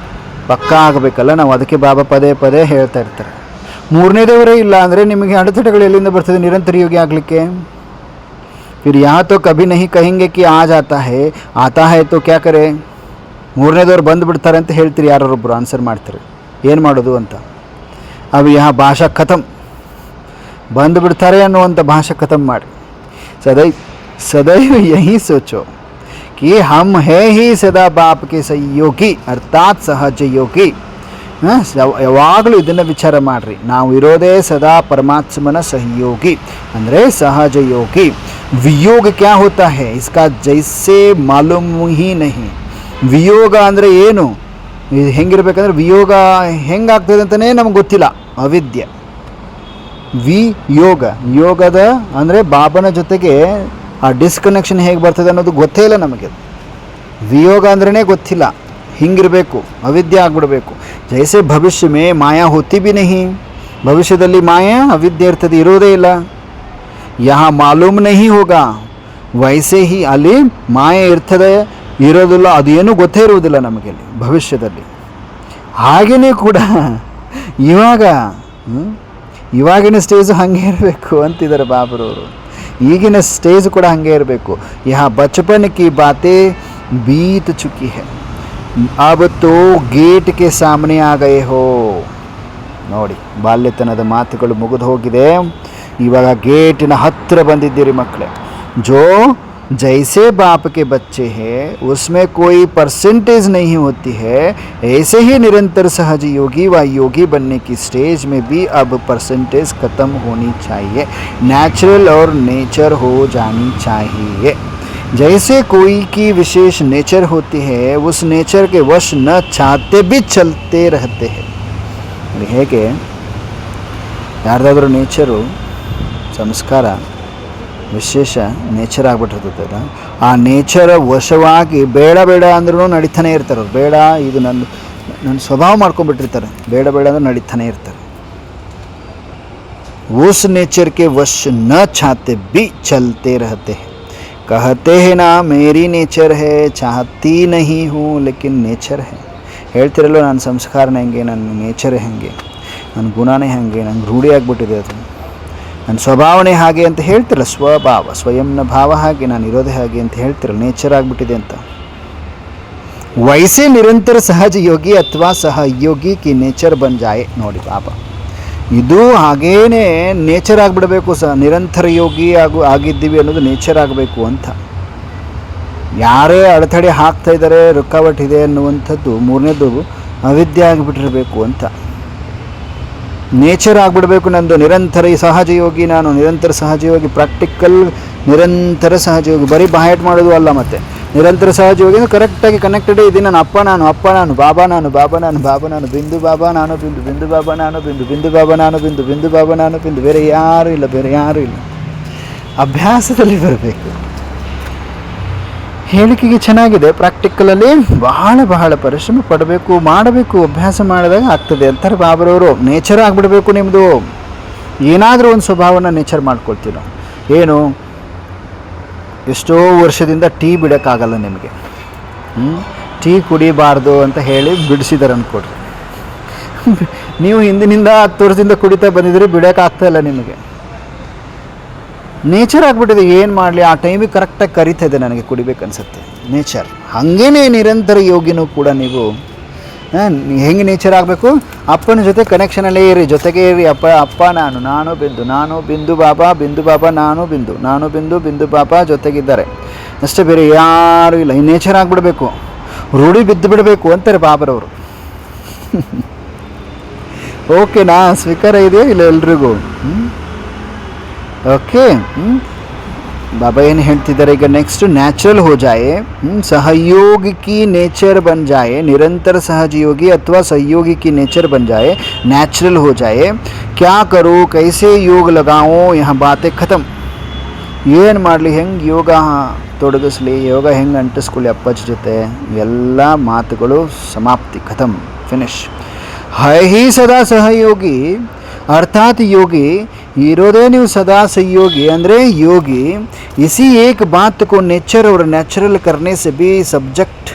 Speaker 1: ಪಕ್ಕಾ ಆಗಬೇಕಲ್ಲ ನಾವು, ಅದಕ್ಕೆ ಬಾಬಾ ಪದೇ ಹೇಳ್ತಾ ಇರ್ತಾರೆ. ಮೂರನೇದವರೇ ಇಲ್ಲ ಅಂದರೆ ನಿಮಗೆ ಅಡೆತಡೆಗಳು ಎಲ್ಲಿಂದ ಬರ್ತದೆ ನಿರಂತರ ಯೋಗಿ ಆಗಲಿಕ್ಕೆ? ಫಿರ್ ಯಾ ತೋ ಕಭಿ ನಹಿ ಕಹೆಂಗೆ ಕಿ ಆಜ್ ಆತಾ ಹೈ ತೋ ಕ್ಯಾ ಕರೆ. ಮೂರನೇದವ್ರು ಬಂದುಬಿಡ್ತಾರೆ ಅಂತ ಹೇಳ್ತೀರಿ, ಯಾರೊಬ್ಬರು ಆನ್ಸರ್ ಮಾಡ್ತಾರೆ, ಏನು ಮಾಡೋದು ಅಂತ. ಅವು ಭಾಷಾ ಖತಮ್, ಬಂದುಬಿಡ್ತಾರೆ ಅನ್ನುವಂಥ ಭಾಷೆ ಖತಮ್ ಮಾಡಿ. ಸದೈವ ಯಹಿ ಸೋಚೋ कि हम है ही सदा बाप के सहयोगी अर्थात सहज योगी. ಯಾವಾಗಲೂ ಇದನ್ನು ವಿಚಾರ ಮಾಡಿರಿ, ನಾವು ಇರೋದೇ ಸದಾ ಪರಮಾತ್ಮನ ಸಹಯೋಗಿ ಅಂದರೆ ಸಹಜ ಯೋಗಿ. ವಿಯೋಗ ಕ್ಯಾ ಹೋತಾ ಹೈ ಇಸ್ಕಾ ಜೈಸೆ ಮಾಲೂಮ್ ಹಿ ನಹಿ. ವಿಯೋಗ ಅಂದರೆ ಏನು, ಇದು ಹೆಂಗಿರ್ಬೇಕಂದ್ರೆ ವಿಯೋಗ ಹೆಂಗಾಗ್ತದೆ ಅಂತಲೇ ನಮ್ಗೆ ಗೊತ್ತಿಲ್ಲ, ಅವಿದ್ಯೆ. ಯೋಗದ ಅಂದರೆ ಬಾಬನ ಜೊತೆಗೆ ಆ ಡಿಸ್ಕನೆಕ್ಷನ್ ಹೇಗೆ ಬರ್ತದೆ ಅನ್ನೋದು ಗೊತ್ತೇ ಇಲ್ಲ ನಮಗೆ. ವಿಯೋಗ ಅಂದ್ರೇ ಗೊತ್ತಿಲ್ಲ, ಹಿಂಗಿರಬೇಕು, ಅವಿದ್ಯೆ ಆಗಿಬಿಡಬೇಕು. ಜೈಸೆ ಭವಿಷ್ಯ ಮೇ ಮಾಯಾ ಹೋತಿ ಬಿ ನಹಿ, ಭವಿಷ್ಯದಲ್ಲಿ ಮಾಯಾ ಅವಿದ್ಯೆ ಇರ್ತದೆ, ಇರೋದೇ ಇಲ್ಲ. ಯಹ ಮಾಲೂಮ್ ನಹಿ ಹೋಗ ವೈಸೆ ಹಿ, ಅಲ್ಲಿ ಮಾಯೆ ಇರ್ತದೆ, ಇರೋದಿಲ್ಲ, ಅದೇನೂ ಗೊತ್ತೇ ಇರುವುದಿಲ್ಲ ನಮಗೆ ಅಲ್ಲಿ ಭವಿಷ್ಯದಲ್ಲಿ. ಹಾಗೆಯೇ ಕೂಡ ಇವಾಗಿನ ಸ್ಟೇಜು ಹಾಗೆ ಇರಬೇಕು ಅಂತಿದ್ದಾರೆ ಬಾಬರವರು. ಈಗಿನ ಸ್ಟೇಜ್ ಕೂಡ ಹಾಗೆ ಇರಬೇಕು. ಯಹ ಬಚಪನ್ ಕಿ ಬಾತೆ ಬೀತ್ ಚುಕಿ ಹೈ, ಅಬ್ ತೋ ಗೇಟ್ ಕೆ ಸಾಮನೆ ಆ ಗಯೆ ಹೋ. ನೋಡಿ, ಬಾಲ್ಯತನದ ಮಾತುಗಳು ಮುಗಿದು ಹೋಗಿದೆ, ಇವಾಗ ಗೇಟಿನ ಹತ್ತಿರ ಬಂದಿದ್ದೀರಿ ಮಕ್ಕಳೇ. ಜೋ जैसे बाप के बच्चे हैं उसमें कोई परसेंटेज नहीं होती है, ऐसे ही निरंतर सहज योगी व योगी बनने की स्टेज में भी अब परसेंटेज ख़त्म होनी चाहिए, नेचुरल और नेचर हो जानी चाहिए. जैसे कोई की विशेष नेचर होती है, उस नेचर के वश न चाहते भी चलते रहते हैं. ಹೇಗೆ ಯಾರ್ದಾದ್ರೂ ನೇಚರು ಸಂಸ್ಕಾರ ವಿಶೇಷ ನೇಚರ್ ಆಗಿಬಿಟ್ಟಿರ್ತದೆ, ಆ ನೇಚರ ವಶವಾಗಿ ಬೇಡ ಅಂದ್ರೂ ನಡೀತಾನೆ ಇರ್ತಾರೆ. ಬೇಡ, ಇದು ನನ್ನ ಸ್ವಭಾವ ಮಾಡ್ಕೊಂಡ್ಬಿಟ್ಟಿರ್ತಾರೆ, ಬೇಡ ಅಂದ್ರೆ ನಡೀತಾನೆ ಇರ್ತಾರೆ. उस नेचर के वश न चाहते भी चलते रहते हैं. कहते हैं ना मेरी नेचर है, चाहती नहीं हूँ लेकिन नेचर है. ಹೇಳ್ತಿರಲ್ಲ, ನನ್ನ ಸಂಸ್ಕಾರನೇ ಹೆಂಗೆ, ನನ್ನ ನೇಚರೇ ಹಾಗೆ, ನನ್ನ ಗುಣನೇ ಹಾಗೆ, ನಂಗೆ ರೂಢಿ ಆಗಿಬಿಟ್ಟಿದೆ, ಅದು ನನ್ನ ಸ್ವಭಾವನೆ ಹಾಗೆ ಅಂತ ಹೇಳ್ತಿರಲ್ಲ. ಸ್ವಭಾವ ಸ್ವಯಂನ ಭಾವ ಹಾಗೆ, ನಾನು ಇರೋದೇ ಹಾಗೆ ಅಂತ ಹೇಳ್ತಿರಲ್ಲ, ನೇಚರ್ ಆಗಿಬಿಟ್ಟಿದೆ ಅಂತ. ವೈಸೆ ನಿರಂತರ ಸಹಜ ಯೋಗಿ ಅಥವಾ ಸಹಯೋಗಿ ಕಿ ನೇಚರ್ ಬನ್ ಜಾಯೆ. ನೋಡಿ ಬಾಬಾ, ಇದು ಹಾಗೇನೆ ನೇಚರ್ ಆಗಿಬಿಡಬೇಕು, ನಿರಂತರ ಯೋಗಿ ಆಗಿದ್ದೀವಿ ಅನ್ನೋದು ನೇಚರ್ ಆಗಬೇಕು ಅಂತ. ಯಾರೇ ಅಡೆತಡೆ ಹಾಕ್ತಾ ಇದ್ದಾರೆ, ರುಕಾವಟ್ ಇದೆ ಅನ್ನುವಂಥದ್ದು ಮೂರನೇದು ಅವಿದ್ಯೆ ಆಗಿಬಿಟ್ಟಿರಬೇಕು ಅಂತ. ನೇಚರ್ ಆಗಿಬಿಡಬೇಕು ನಂದು, ನಿರಂತರ ಸಹಜಯೋಗಿ ನಾನು, ನಿರಂತರ ಸಹಜಯೋಗಿ, ಪ್ರಾಕ್ಟಿಕಲ್ ನಿರಂತರ ಸಹಜಯೋಗಿ, ಬರೀ ಬಾಯಟ್ ಮಾಡೋದು ಅಲ್ಲ. ಮತ್ತು ನಿರಂತರ ಸಹಜಯೋಗಿ ಅಂದರೆ ಕರೆಕ್ಟಾಗಿ ಕನೆಕ್ಟೆಡ್ ಇದ್ದೀನಿ. ನಾನು ಅಪ್ಪ ನಾನು ಬಾಬಾ ನಾನು ಬಿಂದು ಬಾಬಾ ನಾನು ಬಿಂದು ಬಾಬಾ ನಾನು ಬಿಂದು ಬಾಬಾ ನಾನು ಬಿಂದು ಬಾಬಾ ನಾನು ಬೇರೆ ಯಾರೂ ಇಲ್ಲ. ಅಭ್ಯಾಸದಲ್ಲಿ ಬರಬೇಕು. ಹೇಳಿಕೆಗೆ ಚೆನ್ನಾಗಿದೆ, ಪ್ರಾಕ್ಟಿಕಲಲ್ಲಿ ಬಹಳ ಪರಿಶ್ರಮ ಪಡಬೇಕು, ಮಾಡಬೇಕು. ಅಭ್ಯಾಸ ಮಾಡಿದಾಗ ಆಗ್ತದೆ ಅಂತಾರೆ ಬಾಬರವರು. ನೇಚರ್ ಆಗಿಬಿಡಬೇಕು ನಿಮ್ಮದು. ಏನಾದರೂ ಒಂದು ಸ್ವಭಾವನ ನೇಚರ್ ಮಾಡ್ಕೊಳ್ತೀವಿ ನಾವು. ಏನು, ಎಷ್ಟೋ ವರ್ಷದಿಂದ ಟೀ ಬಿಡೋಕ್ಕಾಗಲ್ಲ ನಿಮಗೆ. ಟೀ ಕುಡಿಬಾರ್ದು ಅಂತ ಹೇಳಿ ಬಿಡಿಸಿದಾರೆ ಅಂದ್ಕೊಡ್ರಿ. ನೀವು ಹಿಂದಿನಿಂದ 10 ವರ್ಷದಿಂದ ಕುಡಿತಾ ಬಂದಿದ್ರೆ ಬಿಡೋಕ್ಕಾಗ್ತಾಯಿಲ್ಲ ನಿಮಗೆ. ನೇಚರ್ ಆಗಿಬಿಟ್ಟಿದೆ. ಏನು ಮಾಡಲಿ, ಆ ಟೈಮಿಗೆ ಕರೆಕ್ಟಾಗಿ ಕರಿತಾ ಇದೆ, ನನಗೆ ಕುಡಿಬೇಕನ್ಸುತ್ತೆ. ನೇಚರ್ ಹಾಗೇನೇ ನಿರಂತರ ಯೋಗಿನೂ ಕೂಡ ನೀವು ಹೆಂಗೆ ನೇಚರ್ ಆಗಬೇಕು, ಅಪ್ಪನ ಜೊತೆ ಕನೆಕ್ಷನಲ್ಲೇ ಇರಿ, ಜೊತೆಗೆ ಇರಿ. ಅಪ್ಪ ನಾನು ಬಿಂದು ಬಾಬಾ ನಾನು ಬಿಂದು ಬಾಬಾ ಜೊತೆಗಿದ್ದಾರೆ ಅಷ್ಟೇ, ಬೇರೆ ಯಾರೂ ಇಲ್ಲ. ಈ ನೇಚರ್ ಆಗಿಬಿಡಬೇಕು, ರೂಢಿ ಬಿದ್ದು ಬಿಡಬೇಕು ಅಂತಾರೆ ಬಾಬರವರು. ಓಕೆನಾ? ಸ್ವೀಕಾರ ಇದೆಯಾ ಇಲ್ಲ ಎಲ್ರಿಗೂ? ಓಕೆ. ಬಾಬಾ ಏನು ಹೇಳ್ತಿದ್ದಾರೆ ಈಗ ನೆಕ್ಸ್ಟ್, ನ್ಯಾಚುರಲ್ ಹೋ ಜಾಯೆ, सहयोगी की नेचर बन जाए, निरंतर सहयोगी अथवा सहयोगी की नेचर बन जाए, नेचुरल हो जाए. क्या करूँ, कैसे योग लगाऊँ, यहाँ बातें ख़त्म. ಏನು ಮಾಡಲಿ, ಹೆಂಗೆ ಯೋಗ ತೊಡಗಿಸ್ಲಿ, ಯೋಗ ಹೆಂಗೆ ಅಂಟಿಸ್ಕೊಳ್ಳಿ ಅಪ್ಪಾಜಿ ಜೊತೆ, ಎಲ್ಲ ಮಾತುಗಳು ಸಮಾಪ್ತಿ, ಖತಮ್, ಫಿನಿಶ್. ಹೈ ಹಿ ಸದಾ ಸಹಯೋಗಿ ಅರ್ಥಾತ್ ಯೋಗಿ ಇರೋದೇ ನೀವು ಸದಾ सहयोगी ಅಂದರೆ ಯೋಗಿ. इसी एक बात को नेचर और नेचुरल करने से भी सब्जेक्ट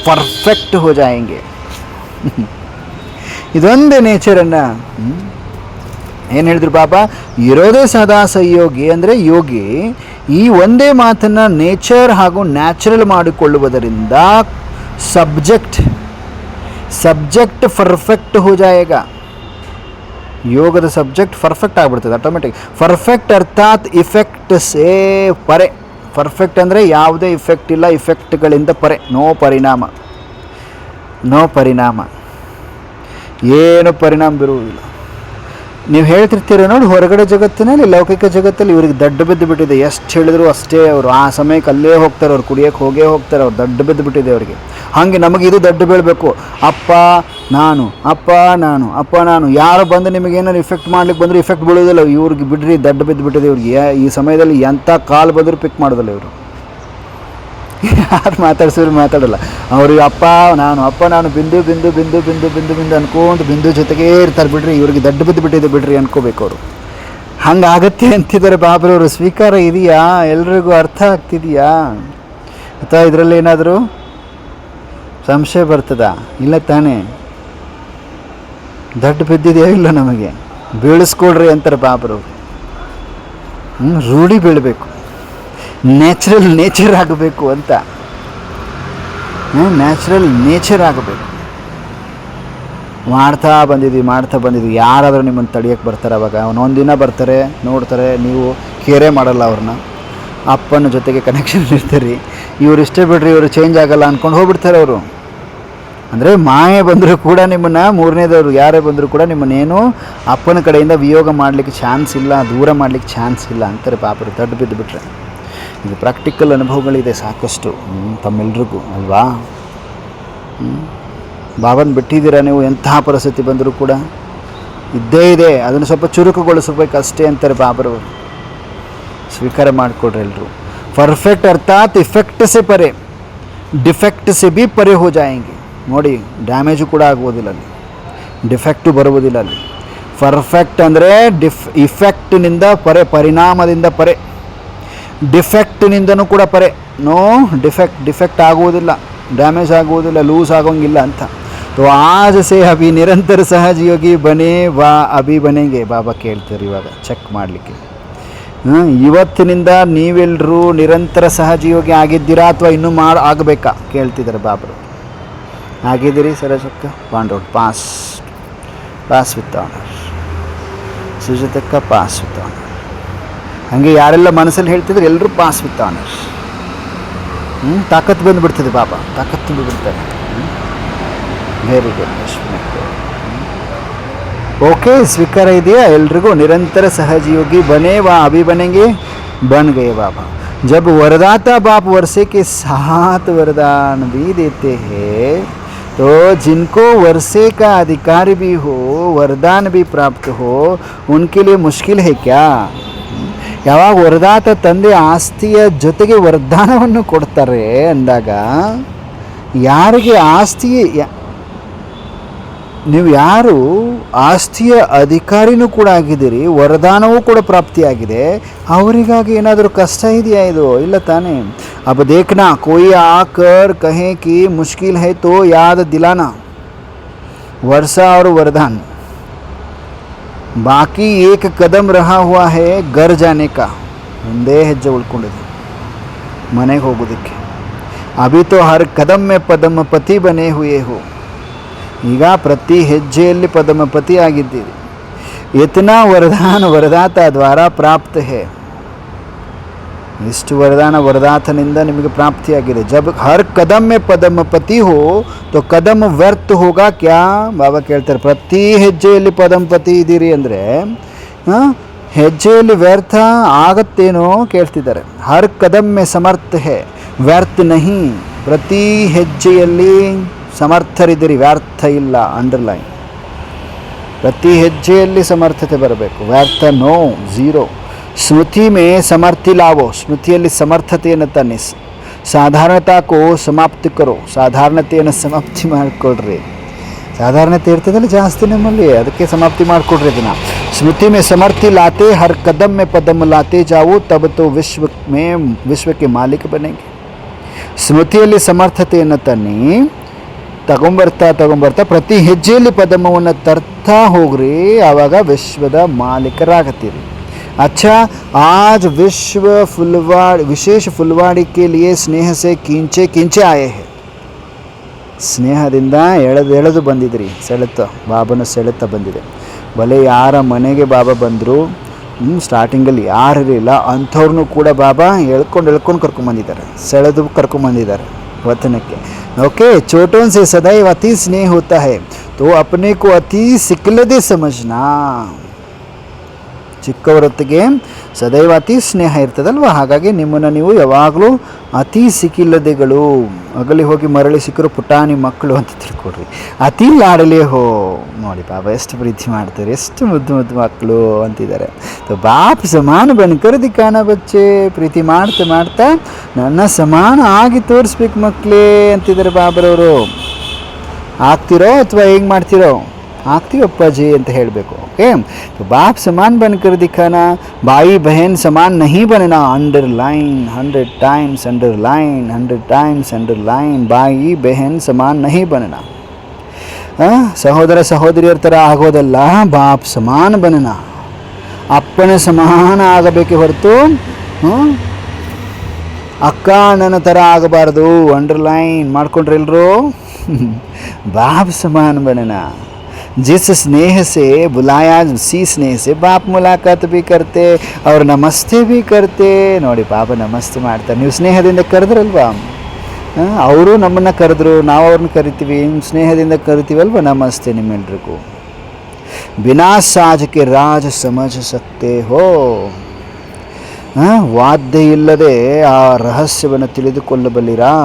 Speaker 1: परफेक्ट हो जाएंगे. ಇದೊಂದೇ ನೇಚರನ್ನು ಏನು ಹೇಳಿದ್ರು ಬಾಬಾ, ಇರೋದೇ ಸದಾ सहयोगी ಅಂದರೆ ಯೋಗಿ. ಈ ಒಂದೇ ಮಾತನ್ನು ನೇಚರ್ ಹಾಗೂ ನ್ಯಾಚುರಲ್ ಮಾಡಿಕೊಳ್ಳುವುದರಿಂದ ಸಬ್ಜೆಕ್ಟ್ ಪರ್ಫೆಕ್ಟ್ ಹೋ ಜಾಯೇಗಾ. ಯೋಗದ ಸಬ್ಜೆಕ್ಟ್ ಪರ್ಫೆಕ್ಟ್ ಆಗಿಬಿಡ್ತದೆ ಆಟೋಮೆಟಿಕ್. ಪರ್ಫೆಕ್ಟ್ ಅರ್ಥಾತ್ ಇಫೆಕ್ಟ್ ಸೇ ಪರೆ. ಪರ್ಫೆಕ್ಟ್ ಅಂದರೆ ಯಾವುದೇ ಇಫೆಕ್ಟ್ ಇಲ್ಲ, ಇಫೆಕ್ಟ್ಗಳಿಂದ ಪರೆ, ನೋ ಪರಿಣಾಮ, ಏನು ಪರಿಣಾಮ ಬೀರುವುದಿಲ್ಲ. ನೀವು ಹೇಳ್ತಿರ್ತೀರ ನೋಡಿ, ಹೊರಗಡೆ ಜಗತ್ತಿನಲ್ಲಿ, ಲೌಕಿಕ ಜಗತ್ತಲ್ಲಿ ಇವ್ರಿಗೆ ದಡ್ಡ ಬಿದ್ದು ಬಿಟ್ಟಿದೆ. ಎಷ್ಟು ಹೇಳಿದ್ರು ಅಷ್ಟೇ. ಅವರು ಆ ಸಮಯಕ್ಕೆ ಅಲ್ಲೇ ಹೋಗ್ತಾರೆ, ಅವ್ರು ಕುಡಿಯೋಕ್ಕೆ ಹೋಗ್ತಾರೆ, ಅವ್ರು ದಡ್ಡ ಬಿದ್ದು ಬಿಟ್ಟಿದೆ ಅವರಿಗೆ. ಹಾಗೆ ನಮಗೆ ಇದು ದಡ್ಡ ಬೀಳಬೇಕು. ಅಪ್ಪ ನಾನು ಯಾರು ಬಂದು ನಿಮಗೇನಾದ್ರು ಇಫೆಕ್ಟ್ ಮಾಡ್ಲಿಕ್ಕೆ ಬಂದರೆ ಇಫೆಕ್ಟ್ ಬೀಳೋದಿಲ್ಲ. ಇವ್ರಿಗೆ ಬಿಡ್ರಿ, ದಡ್ಡ ಬಿದ್ದು ಬಿಟ್ಟಿದೆ ಇವ್ರಿಗೆ. ಈ ಸಮಯದಲ್ಲಿ ಎಂಥ ಕಾಲ್ ಬಂದರೂ ಪಿಕ್ ಮಾಡೋದಿಲ್ಲ ಇವರು. ಯಾರು ಮಾತಾಡ್ಸಿದ್ರು ಮಾತಾಡೋಲ್ಲ. ಅವ್ರಿಗೆ ಅಪ್ಪ ನಾನು ಬಿಂದು ಅನ್ಕೊಂಡು ಬಿಂದು ಜೊತೆಗೇ ಇರ್ತಾರೆ. ಬಿಡ್ರಿ, ಇವ್ರಿಗೆ ದಡ್ಡ ಬಿದ್ದು ಬಿಟ್ಟಿದೆ ಬಿಡ್ರಿ ಅನ್ಕೋಬೇಕು ಅವರು. ಹಂಗಾಗತ್ತೆ ಅಂತಿದ್ದಾರೆ ಬಾಬರವರು. ಸ್ವೀಕಾರ ಇದೆಯಾ? ಎಲ್ರಿಗೂ ಅರ್ಥ ಆಗ್ತಿದೆಯಾ? ಅಥವಾ ಇದರಲ್ಲಿ ಏನಾದರೂ ಸಂಶಯ ಬರ್ತದಾ? ಇಲ್ಲ ತಾನೇ? ದಡ್ಡ ಬಿದ್ದಿದೆಯೋ ಇಲ್ಲ, ನಮಗೆ ಬೀಳಿಸ್ಕೊಡ್ರಿ ಅಂತಾರೆ ಬಾಬರವರು. ರೂಢಿ ಬೀಳಬೇಕು, ನೇಚರ್ ಆಗಬೇಕು ಅಂತ. ನ್ಯಾಚುರಲ್ ನೇಚರ್ ಆಗಬೇಕು. ಮಾಡ್ತಾ ಬಂದಿದ್ವಿ. ಯಾರಾದರೂ ನಿಮ್ಮನ್ನು ತಡೆಯೋಕ್ಕೆ ಬರ್ತಾರೆ. ಅವಾಗ ಒಂದಿನ ಬರ್ತಾರೆ, ನೋಡ್ತಾರೆ, ನೀವು ಕೇರೇ ಮಾಡಲ್ಲ ಅವ್ರನ್ನ. ಅಪ್ಪನ ಜೊತೆಗೆ ಕನೆಕ್ಷನ್ ಇರ್ತೀರಿ. ಇವ್ರು ಇಷ್ಟೇ ಬಿಡ್ರಿ, ಇವರು ಚೇಂಜ್ ಆಗಲ್ಲ ಅಂದ್ಕೊಂಡು ಹೋಗ್ಬಿಡ್ತಾರೆ ಅವರು. ಅಂದರೆ ಮಾಯೆ ಬಂದರೂ ಕೂಡ ನಿಮ್ಮನ್ನು, ಮೂರನೇದವರು ಯಾರೇ ಬಂದರೂ ಕೂಡ ನಿಮ್ಮನ್ನೇನು ಅಪ್ಪನ ಕಡೆಯಿಂದ ವಿಯೋಗ ಮಾಡಲಿಕ್ಕೆ ಚಾನ್ಸ್ ಇಲ್ಲ, ದೂರ ಮಾಡಲಿಕ್ಕೆ ಚಾನ್ಸ್ ಇಲ್ಲ ಅಂತಾರೆ ಬಾಬರು. ದಡ್ಡ ಬಿದ್ದು ಬಿಟ್ರೆ. ಇದು ಪ್ರಾಕ್ಟಿಕಲ್ ಅನುಭವಗಳಿದೆ ಸಾಕಷ್ಟು ತಮ್ಮೆಲ್ರಿಗೂ ಅಲ್ವಾ? ಬಾಬನ ಬಿಟ್ಟಿದ್ದೀರಾ ನೀವು, ಎಂತಹ ಪರಿಸ್ಥಿತಿ ಬಂದರೂ ಕೂಡ ಇದ್ದೇ ಇದೆ. ಅದನ್ನು ಸ್ವಲ್ಪ ಚುರುಕುಗೊಳಿಸಬೇಕು ಅಷ್ಟೇ ಅಂತಾರೆ ಬಾಬರವರು. ಸ್ವೀಕಾರ ಮಾಡಿಕೊಡ್ರಿ ಎಲ್ಲರೂ. ಪರ್ಫೆಕ್ಟ್ ಅರ್ಥಾತ್ ಇಫೆಕ್ಟ್ ಸೆ ಪರೆ, ಡಿಫೆಕ್ಟ್ ಸೆ ಬಿ ಪರೆ ಹೋ ಜಾಯೆಂಗೆ. ನೋಡಿ, ಡ್ಯಾಮೇಜು ಕೂಡ ಆಗುವುದಿಲ್ಲ ಅಲ್ಲಿ, ಡಿಫೆಕ್ಟು ಬರುವುದಿಲ್ಲ ಅಲ್ಲಿ. ಪರ್ಫೆಕ್ಟ್ ಅಂದರೆ ಇಫೆಕ್ಟ್ನಿಂದ ಪರೆ, ಪರಿಣಾಮದಿಂದ ಪರೆ. ಡಿಫೆಕ್ಟ್ನಿಂದನೂ ಕೂಡ ಪರೆ. ನೋ ಡಿಫೆಕ್ಟ್ ಆಗುವುದಿಲ್ಲ, ಡ್ಯಾಮೇಜ್ ಆಗುವುದಿಲ್ಲ, ಲೂಸ್ ಆಗೋಂಗಿಲ್ಲ ಅಂತ. तो आज से अभी ನಿರಂತರ ಸಹಜಯೋಗಿ ಬನೆ ವಾ ಅಭಿ ಬನೆಗೆ. ಬಾಬಾ ಕೇಳ್ತಾರೆ ಇವಾಗ ಚೆಕ್ ಮಾಡಲಿಕ್ಕೆ. ಇವತ್ತಿನಿಂದ ನೀವೆಲ್ಲರೂ ನಿರಂತರ ಸಹಜೀವಿಗೆ ಆಗಿದ್ದೀರಾ ಅಥವಾ ಇನ್ನೂ ಆಗಬೇಕಾ ಕೇಳ್ತಿದ್ದಾರೆ ಬಾಬರು. ಆಗಿದ್ದೀರಿ ಸರಸಕ್ಕ ಪಾಂಡೌಟ್ ಪಾಸ್ ವಿತ್ ಆನರ್, ಸುಜತಕ್ಕ ಪಾಸ್ ವಿತ್ ಆನರ್. ಹಾಗೆ ಯಾರೆಲ್ಲ ಮನಸ್ಸಲ್ಲಿ ಹೇಳ್ತಿದ್ರೆ ಎಲ್ಲರೂ ಪಾಸ್ ವಿತ್ ಆನರ್. ತಾಕತ್ತು ಬಂದುಬಿಡ್ತದೆ ಬಾಬಾ, ತಾಕತ್ತು ತುಂಬಿಬಿಡ್ತಾರೆ. Very good Ashwini. ओके स्वीकार ಇದೆಯಾ ಎಲ್ರಿಗೂ? निरंतर सहजीवी बने व अभी बनेंगे, बन गए बाबा. जब वरदाता बाप वर्षे के 7 वरदान भी देते हैं तो जिनको वर्षे का अधिकार भी हो, वरदान भी प्राप्त हो, उनके लिए मुश्किल है क्या? ಯಾವಾಗ ವರದಾತ ತಂದೆ ಆಸ್ತಿಯ ಜೊತೆಗೆ ವರದಾನವನ್ನು ಕೊಡ್ತಾರೆ ಅಂದಾಗ ಯಾರಿಗೆ ಆಸ್ತಿ, ನೀವು ಯಾರು ಆಸ್ತಿಯ ಅಧಿಕಾರಿನೂ ಕೂಡ ಆಗಿದ್ದೀರಿ, ವರದಾನವೂ ಕೂಡ ಪ್ರಾಪ್ತಿಯಾಗಿದೆ, ಅವರಿಗಾಗಿ ಏನಾದರೂ ಕಷ್ಟ ಇದೆಯಾ? ಇದು ಇಲ್ಲ ತಾನೇ. अब देखना कोई आकर कहे कि मुश्किल है तो याद दिलाना, वर्षा और वरदान. बाकी एक कदम रहा हुआ है घर जाने का. ಒಂದೇ ಹೆಜ್ಜೆ ಉಳ್ಕೊಂಡಿದೆ ಮನೆಗೆ ಹೋಗೋದಕ್ಕೆ. अभी तो हर कदम में पद्मपति बने हुए हो. ಈಗ ಪ್ರತಿ ಹೆಜ್ಜೆಯಲ್ಲಿ ಪದ್ಮಪತಿ ಆಗಿದ್ದೀರಿ. ಇತನಾ ವರದಾನ ವರದಾತ ದ್ವಾರ ಪ್ರಾಪ್ತ ಹೇ. ಇಷ್ಟು ವರದಾನ ವರದಾತನಿಂದ ನಿಮಗೆ ಪ್ರಾಪ್ತಿಯಾಗಿದೆ. ಜಬ್ ಹರ್ ಕದಮ್ ಮೇ ಪದ್ಮಪತಿ ಹೋ ತೋ ಕದಮ್ ವ್ಯರ್ಥ ಹೋಗಾ ಕ್ಯಾ? ಬಾಬಾ ಕೇಳ್ತಾರೆ, ಪ್ರತಿ ಹೆಜ್ಜೆಯಲ್ಲಿ ಪದ್ಮಪತಿ ಇದ್ದೀರಿ ಅಂದರೆ ಹೆಜ್ಜೆಯಲ್ಲಿ ವ್ಯರ್ಥ ಆಗತ್ತೇನೋ ಕೇಳ್ತಿದ್ದಾರೆ. ಹರ್ ಕದಮ್ ಮೇ ಸಮರ್ಥ ಹೇ ವ್ಯರ್ಥ ನಹಿ. ಪ್ರತಿ ಹೆಜ್ಜೆಯಲ್ಲಿ ಸಮರ್ಥರಿದ್ದೀರಿ, ವ್ಯರ್ಥ ಇಲ್ಲ. ಅಂಡರ್ಲೈನ್. ಪ್ರತಿ ಹೆಜ್ಜೆಯಲ್ಲಿ ಸಮರ್ಥತೆ ಬರಬೇಕು, ವ್ಯರ್ಥ ನೋ, ಝೀರೋ. ಸ್ಮೃತಿ ಮೇ ಸಮರ್ಥಿ ಲಾವೋ. ಸ್ಮೃತಿಯಲ್ಲಿ ಸಮರ್ಥತೆಯನ್ನು ತನ್ನಿ. ಸಾಧಾರಣತಾಕೋ ಸಮಾಪ್ತಿ ಕರೋ. ಸಾಧಾರಣತೆಯನ್ನು ಸಮಾಪ್ತಿ ಮಾಡಿಕೊಡ್ರಿ. ಸಾಧಾರಣತೆ ಇರ್ತದಲ್ಲ ಜಾಸ್ತಿ ನಮ್ಮಲ್ಲಿ, ಅದಕ್ಕೆ ಸಮಾಪ್ತಿ ಮಾಡಿಕೊಡ್ರಿ ಅದನ್ನು. ಸ್ಮೃತಿ ಮೇ ಸಮರ್ಥಿ ಲಾತೆ ಹರ್ ಕದಮ್ ಮೇ ಪದಮ್ ಲಾತೆ ಜಾವು ತಬ್ ತೋ ವಿಶ್ವಕ್ಕೆ ಮಾಲೀಕ ಬನೆಗೆ. ಸ್ಮೃತಿಯಲ್ಲಿ ಸಮರ್ಥತೆಯನ್ನು ತನ್ನಿ, ತಗೊಂಬರ್ತಾ ಪ್ರತಿ ಹೆಜ್ಜೆಯಲ್ಲಿ ಪದಮವನ್ನು ತರ್ತಾ ಹೋಗ್ರಿ, ಆವಾಗ ವಿಶ್ವದ ಮಾಲೀಕರಾಗತ್ತೀರಿ. अच्छा आज विश्व फुलवाड़ी विशेष फुलवाड़ी के लिए स्नेह से ಕಿಂಚೆ ಆಯೆ ಹೇ. ಸ್ನೇಹದಿಂದ ಎಳೆದು ಬಂದಿದ್ರಿ, ಸೆಳೆತ ಬಾಬನ ಸೆಳೆತ ಬಂದಿದೆ. ಭಲೆ ಯಾರ ಮನೆಗೆ ಬಾಬಾ ಬಂದರು, ಸ್ಟಾರ್ಟಿಂಗಲ್ಲಿ ಯಾರಿರಲಿಲ್ಲ ಅಂಥವ್ರನ್ನೂ ಕೂಡ ಬಾಬಾ ಎಳ್ಕೊಂಡು ಕರ್ಕೊಂಬಂದಿದ್ದಾರೆ, ಸೆಳೆದು ಕರ್ಕೊಂಬಂದಿದ್ದಾರೆ वतनಕ್ಕೆ. ओके छोटों से सदैव अति स्नेह होता है तो अपने को अति सिकलदे समझना. ಚಿಕ್ಕವರೊತ್ತಿಗೆ ಸದೈವ ಅತಿ ಸ್ನೇಹ ಇರ್ತದಲ್ವ, ಹಾಗಾಗಿ ನಿಮ್ಮನ್ನು ನೀವು ಯಾವಾಗಲೂ ಅತಿ ಸಿಕ್ಕಿಲ್ಲದೆಗಳು, ಅಗಲಿ ಹೋಗಿ ಮರಳಿ ಸಿಕ್ಕರು ಪುಟಾಣಿ ಮಕ್ಕಳು ಅಂತ ತಿಳ್ಕೊಡ್ರಿ. ಅತಿ ಲಾಡಲೇ ಹೋ. ನೋಡಿ ಬಾಬಾ ಎಷ್ಟು ಪ್ರೀತಿ ಮಾಡ್ತಾರೆ, ಎಷ್ಟು ಮುದ್ದು ಮಕ್ಕಳು ಅಂತಿದ್ದಾರೆ. ಬಾಪ್ ಸಮಾನ ಬನ್ಕರ್ ದಿಕ್ಕಾನ ಬಚ್ಚೆ. ಪ್ರೀತಿ ಮಾಡ್ತಾ ನನ್ನ ಸಮಾನ ಆಗಿ ತೋರಿಸ್ಬೇಕು ಮಕ್ಕಳೇ ಅಂತಿದ್ದಾರೆ ಬಾಬರವರು. ಆಗ್ತಿರೋ ಅಥವಾ ಹೇಗೆ ಮಾಡ್ತಿರೋ? ಆಗ್ತೀವಿ ಅಪ್ಪಾಜಿ ಅಂತ ಹೇಳಬೇಕು. ओके तो बाप समान बनकर दिखाना, भाई बहन समान नहीं बनना. Underline 100 times, underline 100 times, underline. भाई बहन समान नहीं बनना. ಸಹೋದರ ಸಹೋದರಿಯರ ಥರ ಆಗೋದಲ್ಲ, ಬಾಪ್ ಸಮಾನ ಬನನ, ಅಪ್ಪನ ಸಮಾನ ಆಗಬೇಕೆ ಹೊರತು ಅಕ್ಕ ಅಣ್ಣನ ಥರ ಆಗಬಾರ್ದು. ಅಂಡರ್ಲೈನ್ ಮಾಡ್ಕೊಂಡ್ರೆ ಎಲ್ಲರೂ ಬಾಪ್ ಸಮಾನ ಬನನ. जिस स्नेह से बुलाया उसी स्नेह से बाप मुलाकात भी करते और नमस्ते भी करते. ನೋಡಿ ಬಾಬಾ ನಮಸ್ತೆ ಮಾಡ್ತಾರೆ. ನೀವು ಸ್ನೇಹದಿಂದ ಕರೆದ್ರಲ್ವಾ, ಅವರು ನಮ್ಮನ್ನು ಕರೆದ್ರು, ನಾವು ಅವ್ರನ್ನ ಕರಿತೀವಿ, ಸ್ನೇಹದಿಂದ ಕರಿತೀವಲ್ವ. ನಮಸ್ತೆ ನಿಮ್ಮೆಲ್ರಿಗೂ. ಬಿನಾ ಸಾಜ್ ಕೆ ರಾಜ್ ಸಮಜ್ ಸಕ್ತೆ ಹೋ. ವಾದ್ಯ ಇಲ್ಲದೆ ಆ ರಹಸ್ಯವನ್ನು ತಿಳಿದುಕೊಳ್ಳಬಲ್ಲಿರಾ.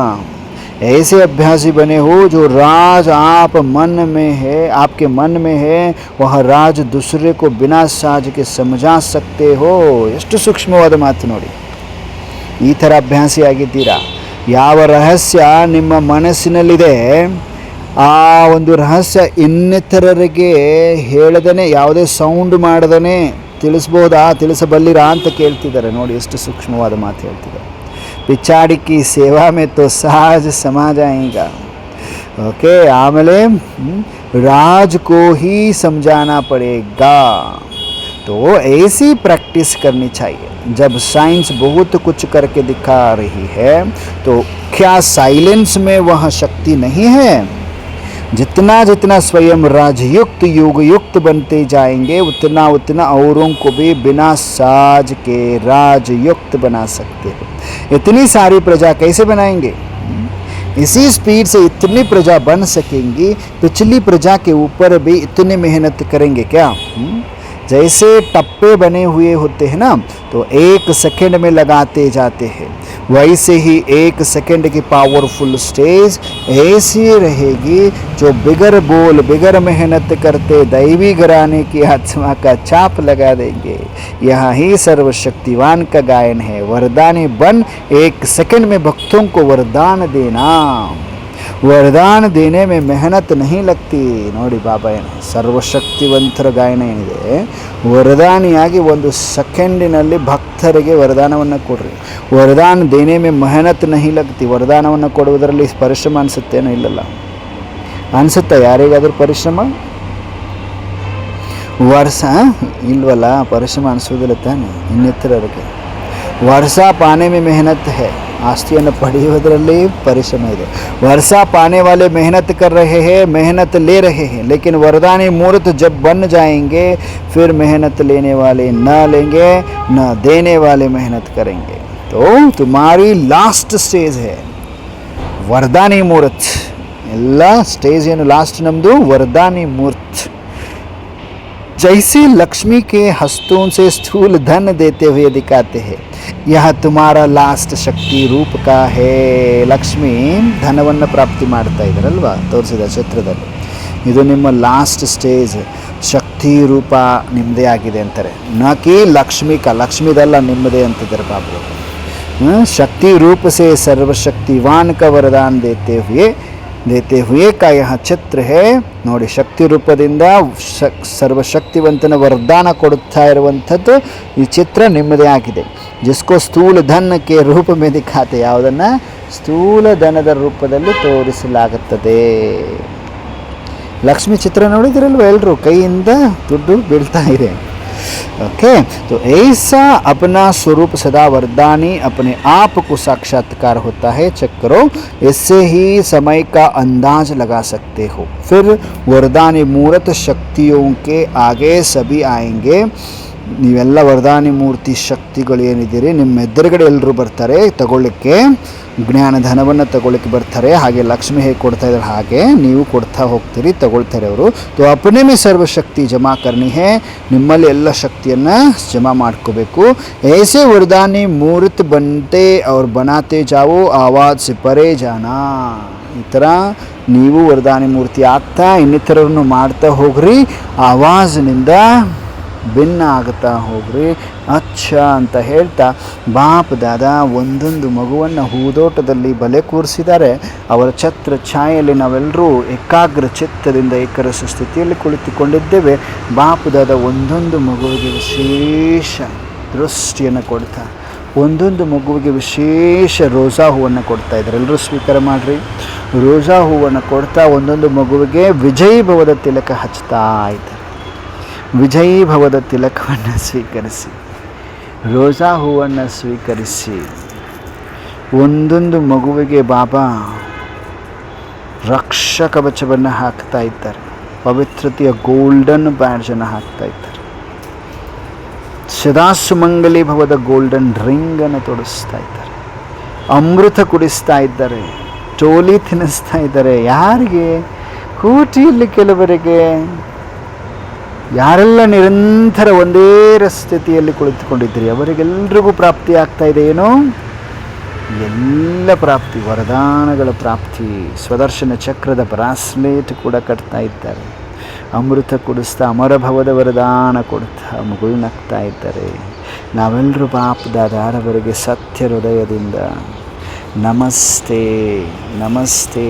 Speaker 1: ऐसे अभ्यासी बने हो जो राज आप मन में है, आपके मन में है, वह राज दूसरे को बिना साज के समझा सकते हो. ಎಷ್ಟು ಸೂಕ್ಷ್ಮವಾದ ಮಾತು ನೋಡಿ. ಈ ಥರ ಅಭ್ಯಾಸಿ ಆಗಿದ್ದೀರಾ. ಯಾವ ರಹಸ್ಯ ನಿಮ್ಮ ಮನಸ್ಸಿನಲ್ಲಿದೆ ಆ ಒಂದು ರಹಸ್ಯ ಇನ್ನಿತರರಿಗೆ ಹೇಳದೇ, ಯಾವುದೇ ಸೌಂಡ್ ಮಾಡದೇ ತಿಳಿಸಬಲ್ಲಿರಾ ಅಂತ ಕೇಳ್ತಿದ್ದಾರೆ. ನೋಡಿ ಎಷ್ಟು ಸೂಕ್ಷ್ಮವಾದ ಮಾತು ಹೇಳ್ತಿದ್ದಾರೆ. पिछाड़ी की सेवा में तो साज समा जाएगा. ओके आमले राज को ही समझाना पड़ेगा. तो ऐसी प्रैक्टिस करनी चाहिए. जब साइंस बहुत कुछ करके दिखा रही है तो क्या साइलेंस में वह शक्ति नहीं है? जितना जितना स्वयं राजयुक्त योग युक्त बनते जाएंगे उतना उतना औरों को भी बिना साज के राजयुक्त बना सकते हो। इतनी सारी प्रजा कैसे बनाएंगे? इसी स्पीड से इतनी प्रजा बन सकेंगी, पिछली प्रजा के ऊपर भी इतनी मेहनत करेंगे क्या? जैसे टप्पे बने हुए होते हैं ना, तो 1 सेकंड में लगाते जाते हैं, वैसे ही 1 सेकंड की पावरफुल स्टेज ऐसी रहेगी जो बिगर बोल बिगर मेहनत करते दैवी घराने की आत्मा का छाप लगा देंगे। यहाँ ही सर्वशक्तिवान का गायन है। वरदानी बन 1 सेकंड में भक्तों को वरदान देना। ವರದಾನ ದೇನೆ ಮೇ ಮೆಹನತ್ ನಹಿ ಲಗ್ತಿ ನೋಡಿ ಬಾಬಾ ಏನು ಸರ್ವಶಕ್ತಿವಂತರ ಗಾಯನ ಏನಿದೆ, ವರದಾನಿಯಾಗಿ 1 ಸೆಕೆಂಡಿನಲ್ಲಿ ಭಕ್ತರಿಗೆ ವರದಾನವನ್ನು ಕೊಡ್ರಿ. ವರದಾನ ದೇನೆ ಮೇ ಮೆಹನತ್ ನಹಿ ಲಗ್ತಿ. ವರದಾನವನ್ನು ಕೊಡುವುದರಲ್ಲಿ ಪರಿಶ್ರಮ ಅನಿಸುತ್ತೇನೋ? ಇಲ್ಲಲ್ಲ. ಅನಿಸುತ್ತಾ ಯಾರಿಗಾದರೂ ಪರಿಶ್ರಮ? ವರ್ಷ ಇಲ್ವಲ್ಲ, ಪರಿಶ್ರಮ ಅನಿಸೋದಿಲ್ಲ ತಾನೆ. ಇನ್ನಿತರರಿಗೆ ವರ್ಷ ಪಾನೆ ಮೇ ಮೆಹನತ್ ಹೈ, ಆಸ್ತಿಯನ್ನು ಪಡೆಯುವುದರಲ್ಲಿ ಪರಿಶ್ರಮ ಇದೆ. वर्षा पाने वाले मेहनत कर रहे हैं, मेहनत ले रहे हैं, लेकिन वरदानी मुहूर्त जब बन जाएंगे फिर मेहनत लेने वाले न लेंगे, न देने वाले मेहनत करेंगे. तो तुम्हारी लास्ट स्टेज है वरदानी मुहूर्त. ಎಲ್ಲ ಸ್ಟೇಜ್ ಏನು ಲಾಸ್ಟ್ ನಮ್ಮದು ವರದಾನಿ ಮುಹೂರ್ತ. जैसे लक्ष्मी के हस्तों से स्थूल धन देते हुए दिखाते हैं, यह तुम्हारा लास्ट शक्ति रूप का है. ಲಕ್ಷ್ಮಿ ಧನವನ್ನು ಪ್ರಾಪ್ತಿ ಮಾಡ್ತಾ ಇದ್ದಾರಲ್ವ ತೋರಿಸಿದ ಚಿತ್ರದಲ್ಲಿ, ಇದು ನಿಮ್ಮ ಲಾಸ್ಟ್ ಸ್ಟೇಜ್. ಶಕ್ತಿ ರೂಪ ನಿಮ್ಮದೇ ಆಗಿದೆ ಅಂತಾರೆ. ನಾಕಿ ಲಕ್ಷ್ಮಿ ಕ ಲಕ್ಷ್ಮಿದಲ್ಲ ನಿಮ್ಮದೇ ಅಂತಿದ್ದಾರೆ ಬಾಬು. ಶಕ್ತಿ ರೂಪ ಸೇ ಸರ್ವಶಕ್ತಿವಾನ್ ಕ ವರದಾನ್ ದೇತೆ ಹುಯೇ का यहाँ ಚಿತ್ರ है ನೋಡಿ. ಶಕ್ತಿ ರೂಪದಿಂದ ಸರ್ವಶಕ್ತಿವಂತನ ವರದಾನ ಕೊಡುತ್ತಾ ಇರುವಂಥದ್ದು ಈ ಚಿತ್ರ ನಿಮ್ಮದೇ ಆಗಿದೆ. ಜಿಸ್ಕೋ ಸ್ಥೂಲ ಧನಕ್ಕೆ ರೂಪ ಮೇ ದಿಖಾತೆ, ಯಾವುದನ್ನು ಸ್ಥೂಲ ಧನದ ರೂಪದಲ್ಲಿ ತೋರಿಸಲಾಗುತ್ತದೆ. ಲಕ್ಷ್ಮಿ ಚಿತ್ರ ನೋಡಿದಿರಲ್ವ ಎಲ್ಲರೂ, ಕೈಯಿಂದ ದುಡ್ಡು ಬೀಳ್ತಾ ಇದೆ. ओके, तो ऐसा अपना स्वरूप सदा वरदानी अपने आप को साक्षात्कार होता है. चेक करो, इससे ही समय का अंदाज लगा सकते हो. फिर वरदानी मूर्त शक्तियों के आगे सभी आएंगे. ನೀವೆಲ್ಲ ವರದಾನಿ ಮೂರ್ತಿ ಶಕ್ತಿಗಳು ಏನಿದ್ದೀರಿ ನಿಮ್ಮ ಎದುರುಗಡೆ ಎಲ್ಲರೂ ಬರ್ತಾರೆ ತಗೊಳ್ಳಿಕ್ಕೆ, ಜ್ಞಾನ ಧನವನ್ನು ತಗೊಳ್ಳಿಕ್ಕೆ ಬರ್ತಾರೆ. ಹಾಗೆ ಲಕ್ಷ್ಮಿ ಹೇಗೆ ಕೊಡ್ತಾ ಇದ್ದಾರೆ ಹಾಗೆ ನೀವು ಕೊಡ್ತಾ ಹೋಗ್ತೀರಿ, ತಗೊಳ್ತಾರೆ ಅವರು. ತೋ ಅಪನೆ ಮೇ ಸರ್ವಶಕ್ತಿ ಜಮಾ ಕರ್ನಿ ಹೇ, ನಿಮ್ಮಲ್ಲಿ ಎಲ್ಲ ಶಕ್ತಿಯನ್ನು ಜಮಾ ಮಾಡ್ಕೋಬೇಕು. ऐसे वरदानी मूर्त बनते और बनाते जाओ, आवाज़ से परे जाना. ಈ ಥರ ನೀವು ವರದಾನಿ ಮೂರ್ತಿ ಆಗ್ತಾ ಇನ್ನಿತರನ್ನು ಮಾಡ್ತಾ ಹೋಗ್ರಿ, ಆವಾಜ್ನಿಂದ ಭಿನ್ನ ಆಗುತ್ತಾ ಹೋಗ್ರಿ. ಅಚ್ಚ ಅಂತ ಹೇಳ್ತಾ ಬಾಪ್ ದಾದಾ ಒಂದೊಂದು ಮಗುವನ್ನು ಹೂದೋಟದಲ್ಲಿ ಬಲೆ ಕೂರಿಸಿದ್ದಾರೆ. ಅವರ ಛತ್ರ ಛಾಯೆಯಲ್ಲಿ ನಾವೆಲ್ಲರೂ ಏಕಾಗ್ರ ಚಿತ್ತದಿಂದ ಏಕರಸ ಸ್ಥಿತಿಯಲ್ಲಿ ಕುಳಿತುಕೊಂಡಿದ್ದೇವೆ. ಬಾಪ್ ದಾದಾ ಒಂದೊಂದು ಮಗುವಿಗೆ ವಿಶೇಷ ದೃಷ್ಟಿಯನ್ನು ಕೊಡ್ತಾ, ಒಂದೊಂದು ಮಗುವಿಗೆ ವಿಶೇಷ ರೋಜಾ ಹೂವನ್ನು ಕೊಡ್ತಾ ಇದ್ದಾರೆ. ಎಲ್ಲರೂ ಸ್ವೀಕಾರ ಮಾಡಿರಿ. ರೋಜಾ ಹೂವನ್ನು ಕೊಡ್ತಾ ಒಂದೊಂದು ಮಗುವಿಗೆ ವಿಜಯೀ ಭವದ ತಿಲಕ ಹಚ್ತಾ ಇದ್ದಾರೆ. ವಿಜಯೀ ಭವದ ತಿಲಕವನ್ನು ಸ್ವೀಕರಿಸಿ, ರೋಜಾ ಹೂವನ್ನು ಸ್ವೀಕರಿಸಿ, ಒಂದೊಂದು ಮಗುವಿಗೆ ಬಾಬಾ ರಕ್ಷಾ ಕವಚವನ್ನು ಹಾಕ್ತಾ ಇದ್ದಾರೆ. ಪವಿತ್ರತೆಯ ಗೋಲ್ಡನ್ ಬ್ಯಾಡ್ಜನ್ನು ಹಾಕ್ತಾ ಇದ್ದಾರೆ. ಸದಾ ಸುಮಂಗಲಿ ಭವದ ಗೋಲ್ಡನ್ ರಿಂಗನ್ನು ತೊಡಿಸ್ತಾ ಇದ್ದಾರೆ. ಅಮೃತ ಕುಡಿಸ್ತಾ ಇದ್ದಾರೆ. ಟೋಲಿ ತಿನ್ನಿಸ್ತಾ ಇದ್ದಾರೆ. ಯಾರಿಗೆ? ಕೋಟಿಯಲ್ಲಿ ಕೆಲವರಿಗೆ. ಯಾರೆಲ್ಲ ನಿರಂತರ ಒಂದೇ ಸ್ಥಿತಿಯಲ್ಲಿ ಕುಳಿತುಕೊಂಡಿದ್ದೀರಿ ಅವರಿಗೆಲ್ಲರಿಗೂ ಪ್ರಾಪ್ತಿ ಆಗ್ತಾ ಇದೆ. ಏನೋ ಎಲ್ಲ ಪ್ರಾಪ್ತಿ, ವರದಾನಗಳ ಪ್ರಾಪ್ತಿ. ಸ್ವದರ್ಶನ ಚಕ್ರದ ಬ್ರಾಸ್ಲೇಟ್ ಕೂಡ ಕಟ್ತಾ ಇದ್ದಾರೆ. ಅಮೃತ ಕುಡಿಸ್ತಾ ಅಮರಭವದ ವರದಾನ ಕೊಡ್ತಾ ಮಗುಳು ನಗ್ತಾ ಇದ್ದಾರೆ. ನಾವೆಲ್ಲರೂ ಬಾಪ್ ದಾದಾರವರೆಗೆ ಸತ್ಯ ಹೃದಯದಿಂದ ನಮಸ್ತೆ ನಮಸ್ತೆ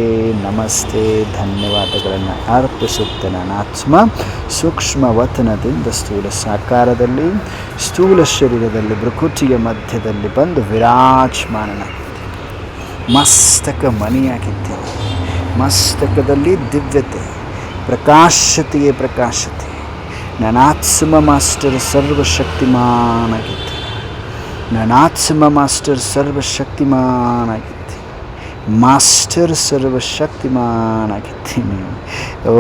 Speaker 1: ನಮಸ್ತೆ ಧನ್ಯವಾದಗಳನ್ನು ಅರ್ಪಿಸುತ್ತೆ. ನನ್ನ ಆತ್ಮ ಸೂಕ್ಷ್ಮ ವತನದಿಂದ ಸ್ಥೂಲ ಸಾಕಾರದಲ್ಲಿ, ಸ್ಥೂಲ ಶರೀರದಲ್ಲಿ, ಭೃಕುಟಿಯ ಮಧ್ಯದಲ್ಲಿ ಬಂದು ವಿರಾಜಮಾನನಾಗಿದ್ದೇನೆ. ಮಸ್ತಕ ಮಣಿಯಾಗಿದ್ದೇನೆ. ಮಸ್ತಕದಲ್ಲಿ ದಿವ್ಯತೆ, ಪ್ರಕಾಶತೆಯೇ ಪ್ರಕಾಶತೆ. ನನ್ನ ಆತ್ಮ ಮಾಸ್ಟರ್ ಸರ್ವಶಕ್ತಿಮಾನಾಗಿದ್ದೇನೆ. ನನ್ನ ಆತ್ಮ ಮಾಸ್ಟರ್ ಸರ್ವಶಕ್ತಿಮಾನಾಗಿದ್ದೀನಿ. ಮಾಸ್ಟರ್ ಸರ್ವಶಕ್ತಿಮಾನಾಗಿದ್ದೀನಿ. ಓ